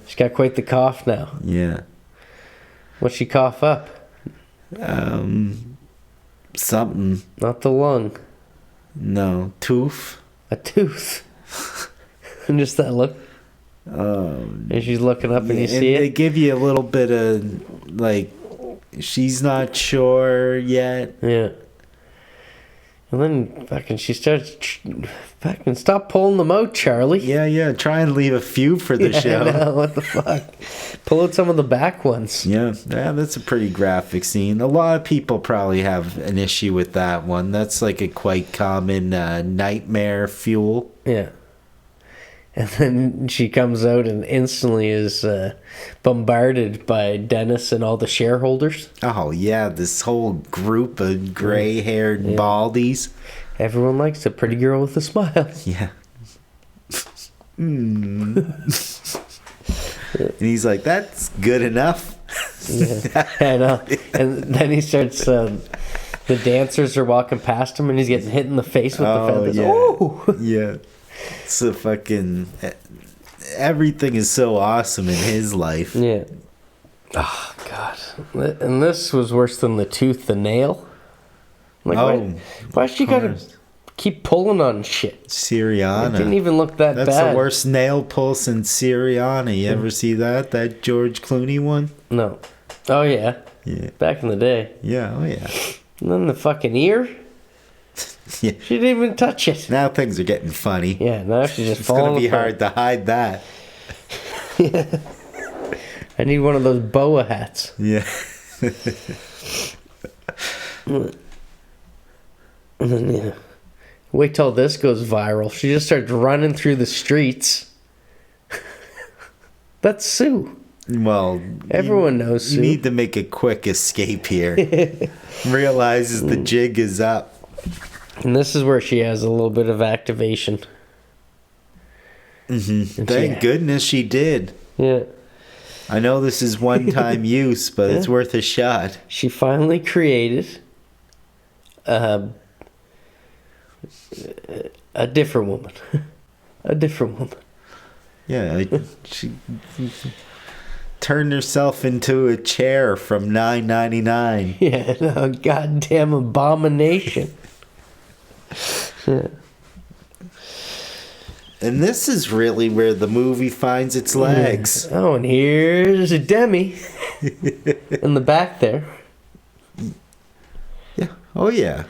Speaker 1: She's got quite the cough now.
Speaker 2: Yeah.
Speaker 1: What'd she cough up?
Speaker 2: Something.
Speaker 1: Not the lung.
Speaker 2: No. Tooth.
Speaker 1: A tooth. And just that look. And she's looking up and you see
Speaker 2: They
Speaker 1: it.
Speaker 2: give you a little bit of, like, she's not sure yet.
Speaker 1: Yeah. And then fucking she starts fucking stop pulling them out, Charlie.
Speaker 2: Yeah. Try and leave a few for the
Speaker 1: I
Speaker 2: show.
Speaker 1: know, what the fuck? Pull out some of the back ones.
Speaker 2: Yeah, that's a pretty graphic scene. A lot of people probably have an issue with that one. That's like a quite common nightmare fuel.
Speaker 1: Yeah. And then she comes out and instantly is bombarded by Dennis and all the shareholders.
Speaker 2: Oh, yeah, this whole group of gray-haired baldies.
Speaker 1: Everyone likes a pretty girl with a smile.
Speaker 2: Yeah. And he's like, that's good enough.
Speaker 1: Yeah, I know. And then he starts, the dancers are walking past him and he's getting hit in the face with the feathers.
Speaker 2: Yeah.
Speaker 1: Ooh!
Speaker 2: Yeah. So fucking everything is so awesome in his life.
Speaker 1: Yeah. Oh, God. And this was worse than the tooth, the nail. Like, why she gotta keep pulling on shit? It
Speaker 2: Syriana.
Speaker 1: didn't even look that
Speaker 2: That's
Speaker 1: bad.
Speaker 2: the worst nail pull since Syriana. You ever see that? That George Clooney one?
Speaker 1: No. Oh, yeah.
Speaker 2: Yeah.
Speaker 1: Back in the day.
Speaker 2: Yeah, oh yeah.
Speaker 1: And then the fucking ear.
Speaker 2: Yeah.
Speaker 1: She didn't even touch it.
Speaker 2: Now things are getting funny.
Speaker 1: Yeah, now she's just
Speaker 2: It's going
Speaker 1: falling
Speaker 2: to be
Speaker 1: apart.
Speaker 2: hard to hide that.
Speaker 1: I need one of those boa hats.
Speaker 2: Yeah.
Speaker 1: And then, yeah. Wait till this goes viral. She just starts running through the streets. That's Sue.
Speaker 2: Well,
Speaker 1: Everyone knows Sue.
Speaker 2: You need to make a quick escape here. Realizes the jig is up.
Speaker 1: And this is where she has a little bit of activation.
Speaker 2: Mm-hmm. Thank goodness she did.
Speaker 1: Yeah.
Speaker 2: I know this is one-time use, but it's worth a shot.
Speaker 1: She finally created a different woman. A different woman.
Speaker 2: Yeah, she turned herself into a chair from $9.99.
Speaker 1: Yeah, a goddamn abomination. Yeah.
Speaker 2: And this is really where the movie finds its legs.
Speaker 1: Oh, and here's a Demi in the back there.
Speaker 2: Yeah. Oh, yeah.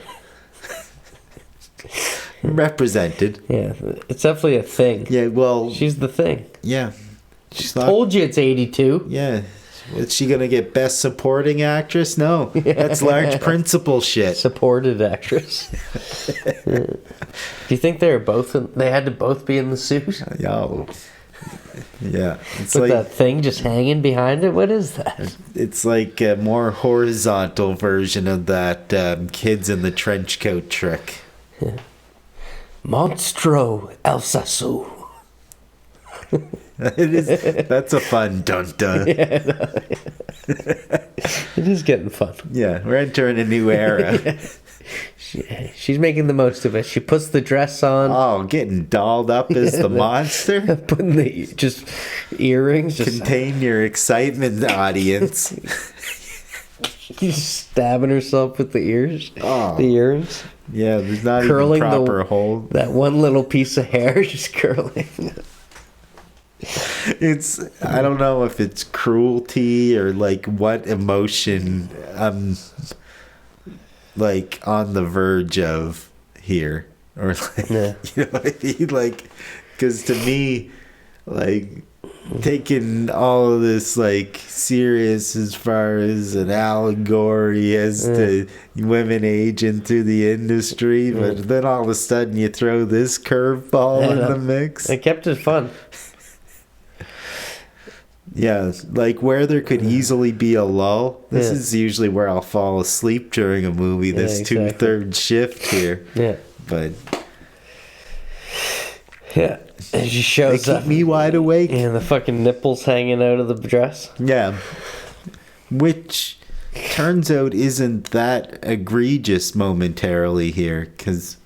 Speaker 2: Represented.
Speaker 1: Yeah, it's definitely a thing.
Speaker 2: Yeah, well...
Speaker 1: She's the thing.
Speaker 2: Yeah.
Speaker 1: Told you it's 82.
Speaker 2: Yeah. Is she going to get Best Supporting Actress? No. That's large principal shit.
Speaker 1: Supported actress. Yeah. Do you think they had to both be in the suit?
Speaker 2: Yo. Yeah. It's
Speaker 1: With that thing just hanging behind it? What is that?
Speaker 2: It's like a more horizontal version of that kids in the trench coat trick.
Speaker 1: Yeah. Monstro Elsasu.
Speaker 2: That's a fun dun-dun.
Speaker 1: Yeah, no. It is getting fun.
Speaker 2: Yeah, we're entering a new era.
Speaker 1: She's making the most of it. She puts the dress on.
Speaker 2: Oh, getting dolled up as the monster?
Speaker 1: Putting the just earrings.
Speaker 2: Contain your excitement, audience.
Speaker 1: She's stabbing herself with the ears.
Speaker 2: Oh.
Speaker 1: The earrings.
Speaker 2: Yeah, there's not
Speaker 1: curling
Speaker 2: even proper hold.
Speaker 1: That one little piece of hair just curling.
Speaker 2: I don't know if it's cruelty or like what emotion I'm like on the verge of here, or like,
Speaker 1: yeah.
Speaker 2: You know what I mean? Like, because to me, like, taking all of this like serious as far as an allegory as to women aging through the industry, but then all of a sudden you throw this curveball in the mix.
Speaker 1: It kept it fun.
Speaker 2: Yeah, like where there could easily be a lull. This is usually where I'll fall asleep during a movie. This
Speaker 1: exactly.
Speaker 2: 2/3 shift here.
Speaker 1: Yeah.
Speaker 2: But
Speaker 1: yeah, and she shows
Speaker 2: they keep me wide awake.
Speaker 1: And the fucking nipples hanging out of the dress.
Speaker 2: Yeah. Which turns out isn't that egregious momentarily here. Because,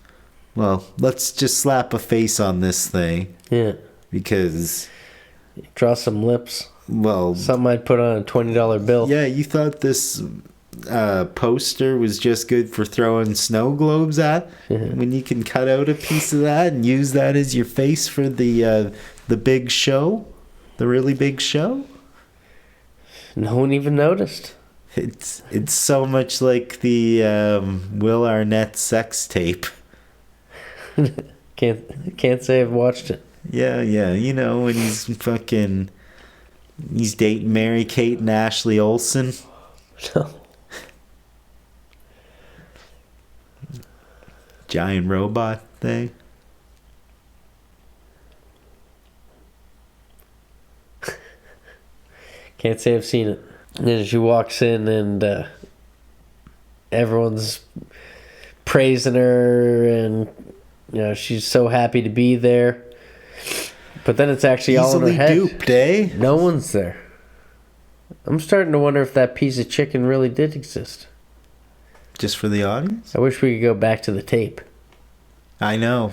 Speaker 2: well, let's just slap a face on this thing.
Speaker 1: Yeah.
Speaker 2: Because...
Speaker 1: draw some lips.
Speaker 2: Well...
Speaker 1: something I'd put on a $20 bill.
Speaker 2: Yeah, you thought this poster was just good for throwing snow globes at? When you can cut out a piece of that and use that as your face for the big show? The really big show?
Speaker 1: No one even noticed.
Speaker 2: It's so much like the Will Arnett sex tape.
Speaker 1: Can't say I've watched it.
Speaker 2: Yeah, you know, when he's dating Mary-Kate and Ashley Olsen.
Speaker 1: No.
Speaker 2: Giant robot thing.
Speaker 1: Can't say I've seen it. And then she walks in and everyone's praising her and, you know, she's so happy to be there. But then it's actually all in her head.
Speaker 2: Easily duped, eh?
Speaker 1: No one's there. I'm starting to wonder if that piece of chicken really did exist.
Speaker 2: Just for the audience?
Speaker 1: I wish we could go back to the tape.
Speaker 2: I know.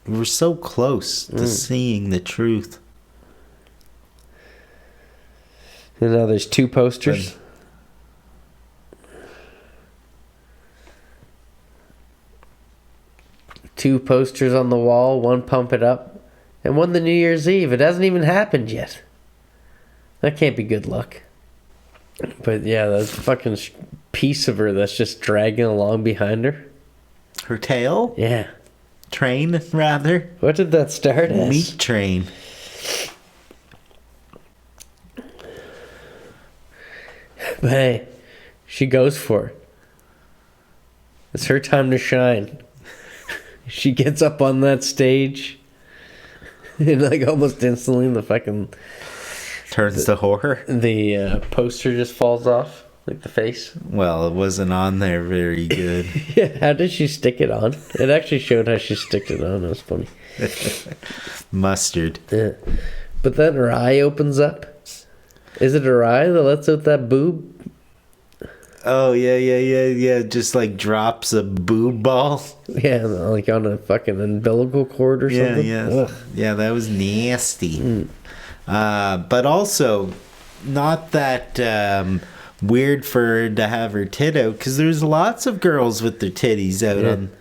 Speaker 2: We're so close to seeing the truth.
Speaker 1: You know, there's two posters. Two posters on the wall. One Pump It Up. And one the New Year's Eve. It hasn't even happened yet. That can't be good luck. But yeah, that fucking piece of her that's just dragging along behind her.
Speaker 2: Her tail?
Speaker 1: Yeah.
Speaker 2: Train, rather.
Speaker 1: What did that start as?
Speaker 2: Meat train.
Speaker 1: But hey, she goes for it. It's her time to shine. She gets up on that stage. And like almost instantly the fucking
Speaker 2: Turns to horror.
Speaker 1: The poster just falls off, like the face.
Speaker 2: Well, it wasn't on there very good.
Speaker 1: Yeah, how did she stick it on? It actually showed how she sticked it on. It was funny.
Speaker 2: Mustard.
Speaker 1: Yeah. But then her eye opens up. Is it her eye that lets out that boob?
Speaker 2: Oh, yeah. Just like drops a boob ball.
Speaker 1: Yeah, like on a fucking umbilical cord or something.
Speaker 2: Yeah.
Speaker 1: Ugh.
Speaker 2: Yeah, that was nasty. But also, not that weird for her to have her tit out, because there's lots of girls with their titties out on.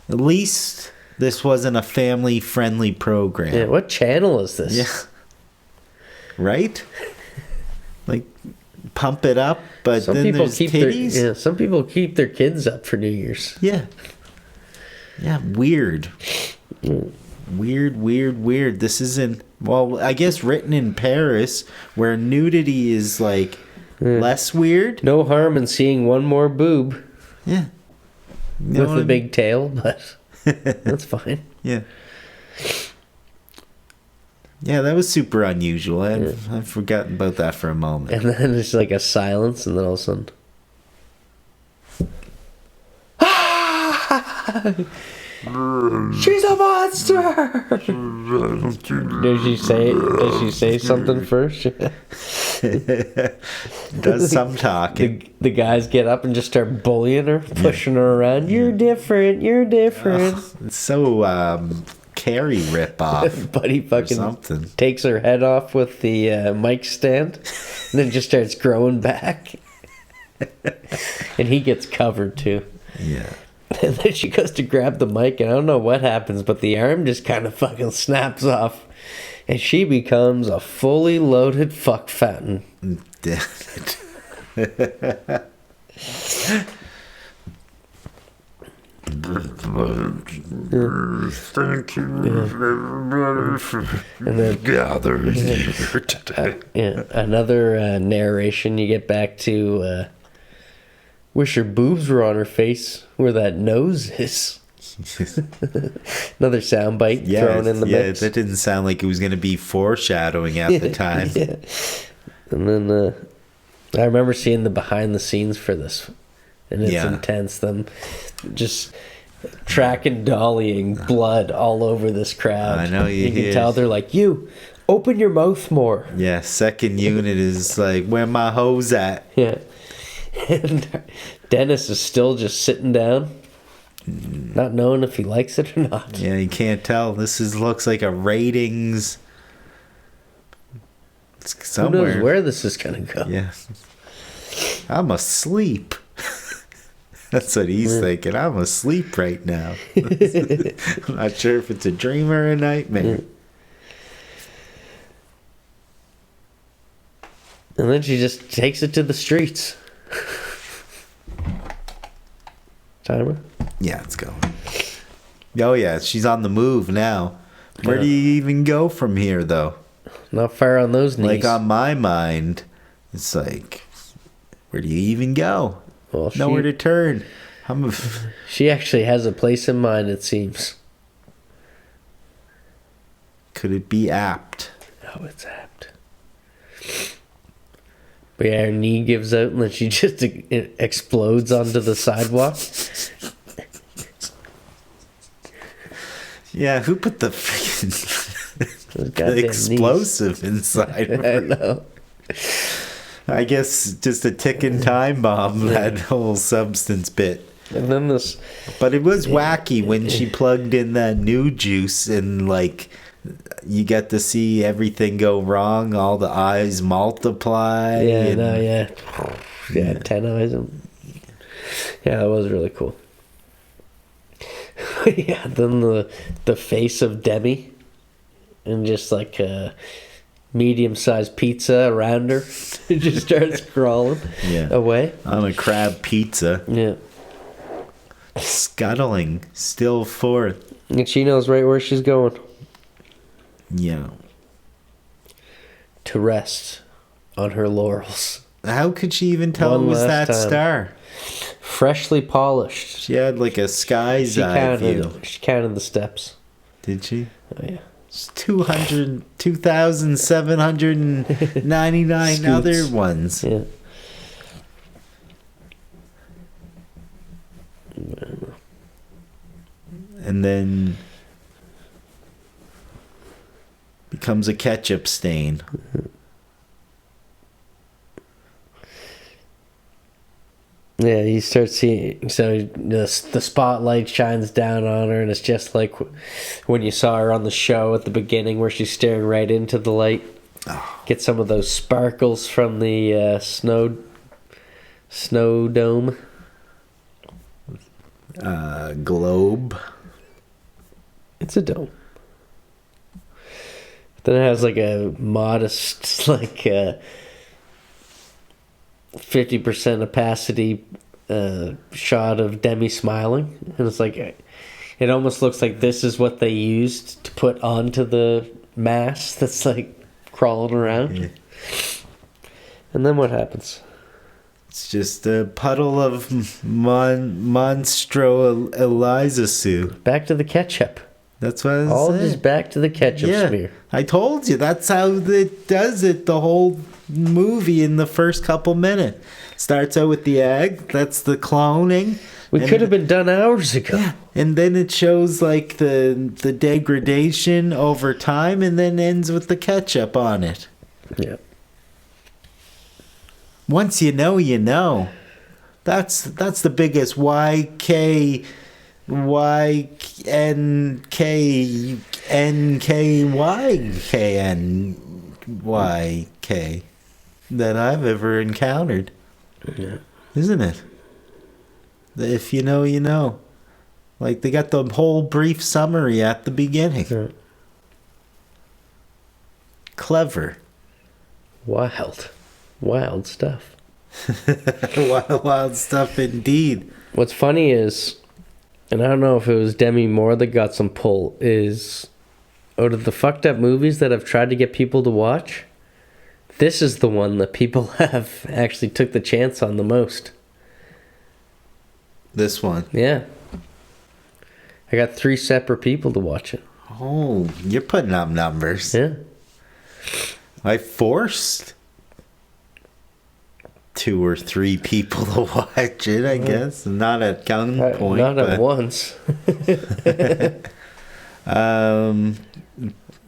Speaker 2: At least this wasn't a family-friendly program.
Speaker 1: Yeah, what channel is this?
Speaker 2: Yeah. Right? Like, pump it up, but
Speaker 1: Some
Speaker 2: then
Speaker 1: people
Speaker 2: there's
Speaker 1: keep
Speaker 2: titties?
Speaker 1: some people keep their kids up for New Year's.
Speaker 2: Yeah. Yeah, weird. Weird. This isn't, well, I guess written in Paris, where nudity is, like, less weird.
Speaker 1: No harm in seeing one more boob
Speaker 2: Yeah.
Speaker 1: with a big tail, but that's fine.
Speaker 2: Yeah. Yeah, that was super unusual. I've forgotten about that for a moment.
Speaker 1: And then there's like a silence, and then all of a sudden, she's a monster. Does she say something first?
Speaker 2: Does some talking.
Speaker 1: The guys get up and just start bullying her, pushing her around. You're different.
Speaker 2: It's so Carrie ripoff.
Speaker 1: But he fucking
Speaker 2: something.
Speaker 1: takes her head off with the mic stand, and then just starts growing back. And he gets covered too.
Speaker 2: Yeah.
Speaker 1: And then she goes to grab the mic, and I don't know what happens, but the arm just kind of fucking snaps off. And she becomes a fully loaded fuck fountain.
Speaker 2: Damn it.
Speaker 4: Thank you,
Speaker 1: And then
Speaker 4: gathered here today.
Speaker 1: another narration. You get back to wish her boobs were on her face where that nose is. Another soundbite thrown in the mix.
Speaker 2: That didn't sound like it was going to be foreshadowing at the time.
Speaker 1: Yeah. And then I remember seeing the behind the scenes for this, and it's intense. Them just tracking, dollying blood all over this crowd.
Speaker 2: I know
Speaker 1: you can tell they're like, "You open your mouth more."
Speaker 2: Yeah, second unit is like, where my hose at?
Speaker 1: Yeah. And Dennis is still just sitting down, not knowing if he likes it or not.
Speaker 2: Yeah, you can't tell. Looks like a ratings. It's somewhere.
Speaker 1: Who knows where this is gonna go?
Speaker 2: Yeah. I'm asleep. That's what he's thinking. I'm asleep right now. I'm not sure if it's a dream or a nightmare.
Speaker 1: And then she just takes it to the streets. Timer?
Speaker 2: Yeah, it's going. Oh, yeah, she's on the move now. Where do you even go from here, though?
Speaker 1: Not far on those knees.
Speaker 2: Like, on my mind, it's like, where do you even go?
Speaker 1: Well,
Speaker 2: Nowhere to turn.
Speaker 1: She actually has a place in mind, it seems.
Speaker 2: Could it be apt?
Speaker 1: Oh, it's apt. But yeah, her knee gives out, and then she just explodes onto the sidewalk.
Speaker 2: Yeah, who put the freaking
Speaker 1: Goddamn
Speaker 2: explosive inside of
Speaker 1: I
Speaker 2: her?
Speaker 1: know.
Speaker 2: I guess just a ticking time bomb, that whole substance bit.
Speaker 1: And then this...
Speaker 2: But it was wacky when she plugged in that new juice, and like, you get to see everything go wrong, all the eyes multiply.
Speaker 1: Yeah, 10 eyes. Yeah, that was really cool. Yeah, then the face of Demi, and just like a medium-sized pizza around her. It just starts crawling away.
Speaker 2: On a crab pizza.
Speaker 1: Yeah.
Speaker 2: Scuttling still forth.
Speaker 1: And she knows right where she's going.
Speaker 2: Yeah.
Speaker 1: To rest on her laurels.
Speaker 2: How could she even tell
Speaker 1: One
Speaker 2: it was
Speaker 1: last
Speaker 2: that
Speaker 1: time.
Speaker 2: star?
Speaker 1: Freshly polished.
Speaker 2: She had like a sky's eye view.
Speaker 1: She counted the steps.
Speaker 2: Did she?
Speaker 1: Oh, yeah.
Speaker 2: There's 2,799 other
Speaker 1: Scoots.
Speaker 2: ones.
Speaker 1: Yeah.
Speaker 2: And then becomes a ketchup stain.
Speaker 1: Yeah, you start seeing, so the spotlight shines down on her, and it's just like when you saw her on the show at the beginning where she's staring right into the light.
Speaker 2: Oh.
Speaker 1: Get some of those sparkles from the snow dome.
Speaker 2: Globe.
Speaker 1: It's a dome. Then it has like a modest, like 50% opacity shot of Demi smiling, and it's like it almost looks like this is what they used to put onto the mass that's like crawling around.
Speaker 2: Yeah.
Speaker 1: And then what happens?
Speaker 2: It's just a puddle of Monstro Eliza Sue.
Speaker 1: Back to the ketchup.
Speaker 2: That's what I was
Speaker 1: All
Speaker 2: saying.
Speaker 1: just back to the ketchup smear.
Speaker 2: I told you, that's how it does it the whole movie in the first couple minutes. Starts out with the egg, that's the cloning.
Speaker 1: We
Speaker 2: and-
Speaker 1: could have been done hours ago.
Speaker 2: Yeah, and then it shows like the degradation over time, and then ends with the ketchup on it.
Speaker 1: Yeah.
Speaker 2: Once you know, you know. That's the biggest YK that I've ever encountered.
Speaker 1: Yeah.
Speaker 2: Isn't it? If you know, you know. Like, they got the whole brief summary at the beginning.
Speaker 1: Yeah.
Speaker 2: Clever.
Speaker 1: Wild stuff.
Speaker 2: Wild stuff indeed.
Speaker 1: What's funny is, and I don't know if it was Demi Moore that got some pull, is out of the fucked up movies that I've tried to get people to watch, this is the one that people have actually took the chance on the most.
Speaker 2: This one.
Speaker 1: Yeah. I got 3 separate people to watch it.
Speaker 2: Oh, you're putting up numbers.
Speaker 1: Yeah.
Speaker 2: I forced 2 or 3 people to watch it, I guess. Not at gunpoint.
Speaker 1: Not at once.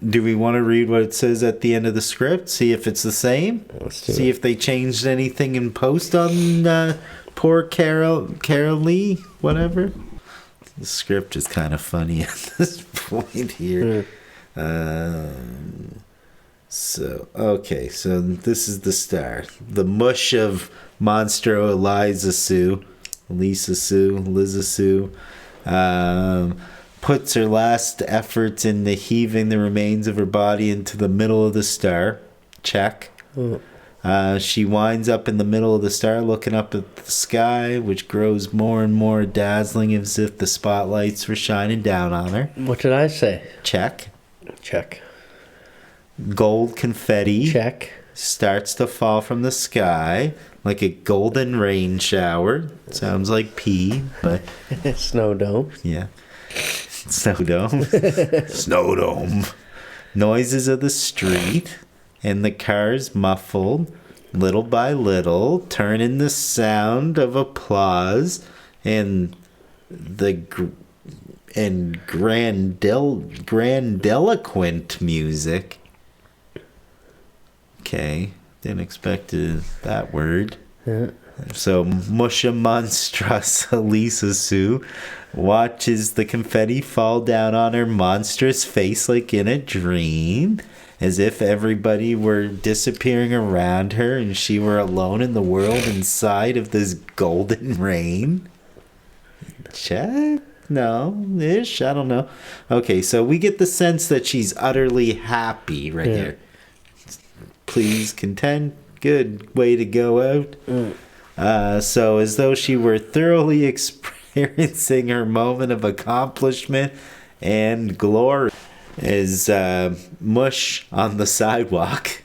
Speaker 2: Do we want to read what it says at the end of the script? See if it's the same?
Speaker 1: Let's do
Speaker 2: See
Speaker 1: it.
Speaker 2: if they changed anything in post on poor Carol Lee, whatever. The script is kind of funny at this point here. So this is the star. The mush of Monstro Eliza Sue, puts her last efforts into heaving the remains of her body into the middle of the star. Check. She winds up in the middle of the star looking up at the sky, which grows more and more dazzling as if the spotlights were shining down on her.
Speaker 1: What did I say?
Speaker 2: Check.
Speaker 1: Check.
Speaker 2: Gold confetti
Speaker 1: Check.
Speaker 2: starts to fall from the sky like a golden rain shower. Sounds like pee, but
Speaker 1: Snow dome.
Speaker 2: yeah. Snow dome. Snow dome. Noises of the street and the cars muffled little by little turn in the sound of applause and grandiloquent music. Okay, didn't expect that word.
Speaker 1: Yeah.
Speaker 2: So Musha Monstrous Elisa Sue watches the confetti fall down on her monstrous face like in a dream, as if everybody were disappearing around her and she were alone in the world inside of this golden rain. Check? No, ish, I don't know. Okay, so we get the sense that she's utterly happy right here. Please, content, good way to go out. So as though she were thoroughly experiencing her moment of accomplishment and glory, is mush on the sidewalk,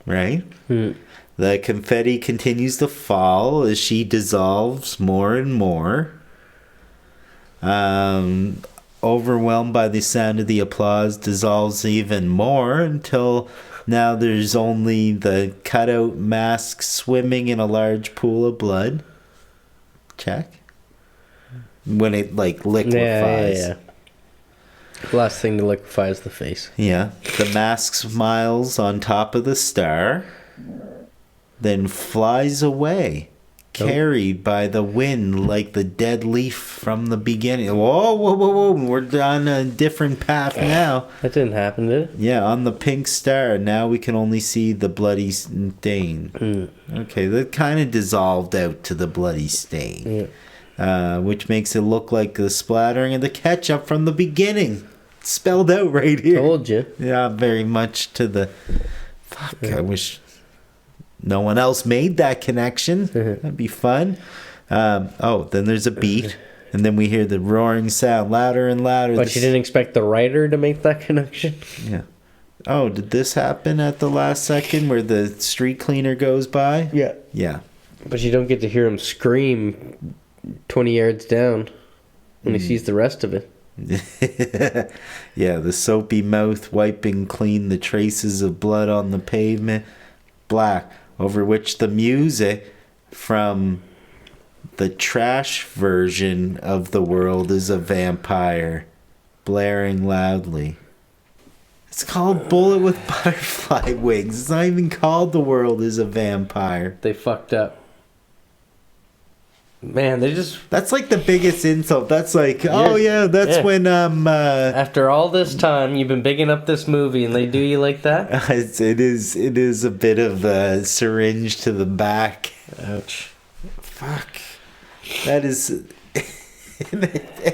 Speaker 2: right? The confetti continues to fall as she dissolves more and more. overwhelmed by the sound of the applause, dissolves even more until now there's only the cutout mask swimming in a large pool of blood. Check. When it like liquefies.
Speaker 1: Yeah. The last thing to liquefy is the face.
Speaker 2: Yeah. The mask smiles on top of the star, then flies away, carried by the wind like the dead leaf from the beginning. Whoa, whoa, whoa, whoa. We're on a different path now.
Speaker 1: That didn't happen, did it?
Speaker 2: Yeah, on the pink star. Now we can only see the bloody stain. Okay, that kind of dissolved out to the bloody stain. Which makes it look like the splattering of the ketchup from the beginning. It's spelled out right here.
Speaker 1: Told you.
Speaker 2: Yeah, very much to the... Fuck, I wish no one else made that connection. That'd be fun. Then there's a beat. And then we hear the roaring sound louder and louder.
Speaker 1: But you didn't expect the writer to make that connection?
Speaker 2: Yeah. Oh, did this happen at the last second where the street cleaner goes by?
Speaker 1: Yeah.
Speaker 2: Yeah.
Speaker 1: But you don't get to hear him scream 20 yards down when he sees the rest of it.
Speaker 2: Yeah, the soapy mouth wiping clean the traces of blood on the pavement. Black, over which the music from the trash version of The World is a Vampire, blaring loudly. It's called Bullet with Butterfly Wings. It's not even called The World is a Vampire.
Speaker 1: They fucked up. Man, they just...
Speaker 2: That's like the biggest insult. That's like, when
Speaker 1: After all this time, you've been bigging up this movie and they do you like that?
Speaker 2: it is a bit of a syringe to the back.
Speaker 1: Ouch.
Speaker 2: Fuck. That is... and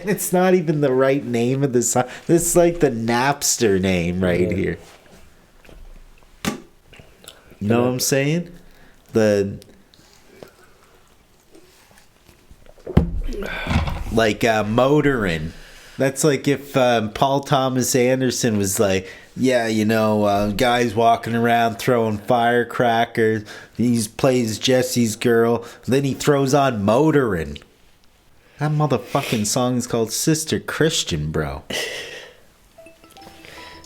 Speaker 2: it's not even the right name of the song. This is like the Napster name right here. You know what I'm saying? Motorin'. That's like if Paul Thomas Anderson was like, guys walking around throwing firecrackers. He plays Jesse's Girl. Then he throws on Motorin'. That motherfucking song is called Sister Christian, bro.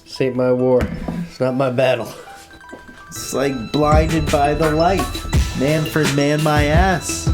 Speaker 1: This ain't my war. It's not my battle.
Speaker 2: It's like Blinded by the Light. Manfred Man My Ass.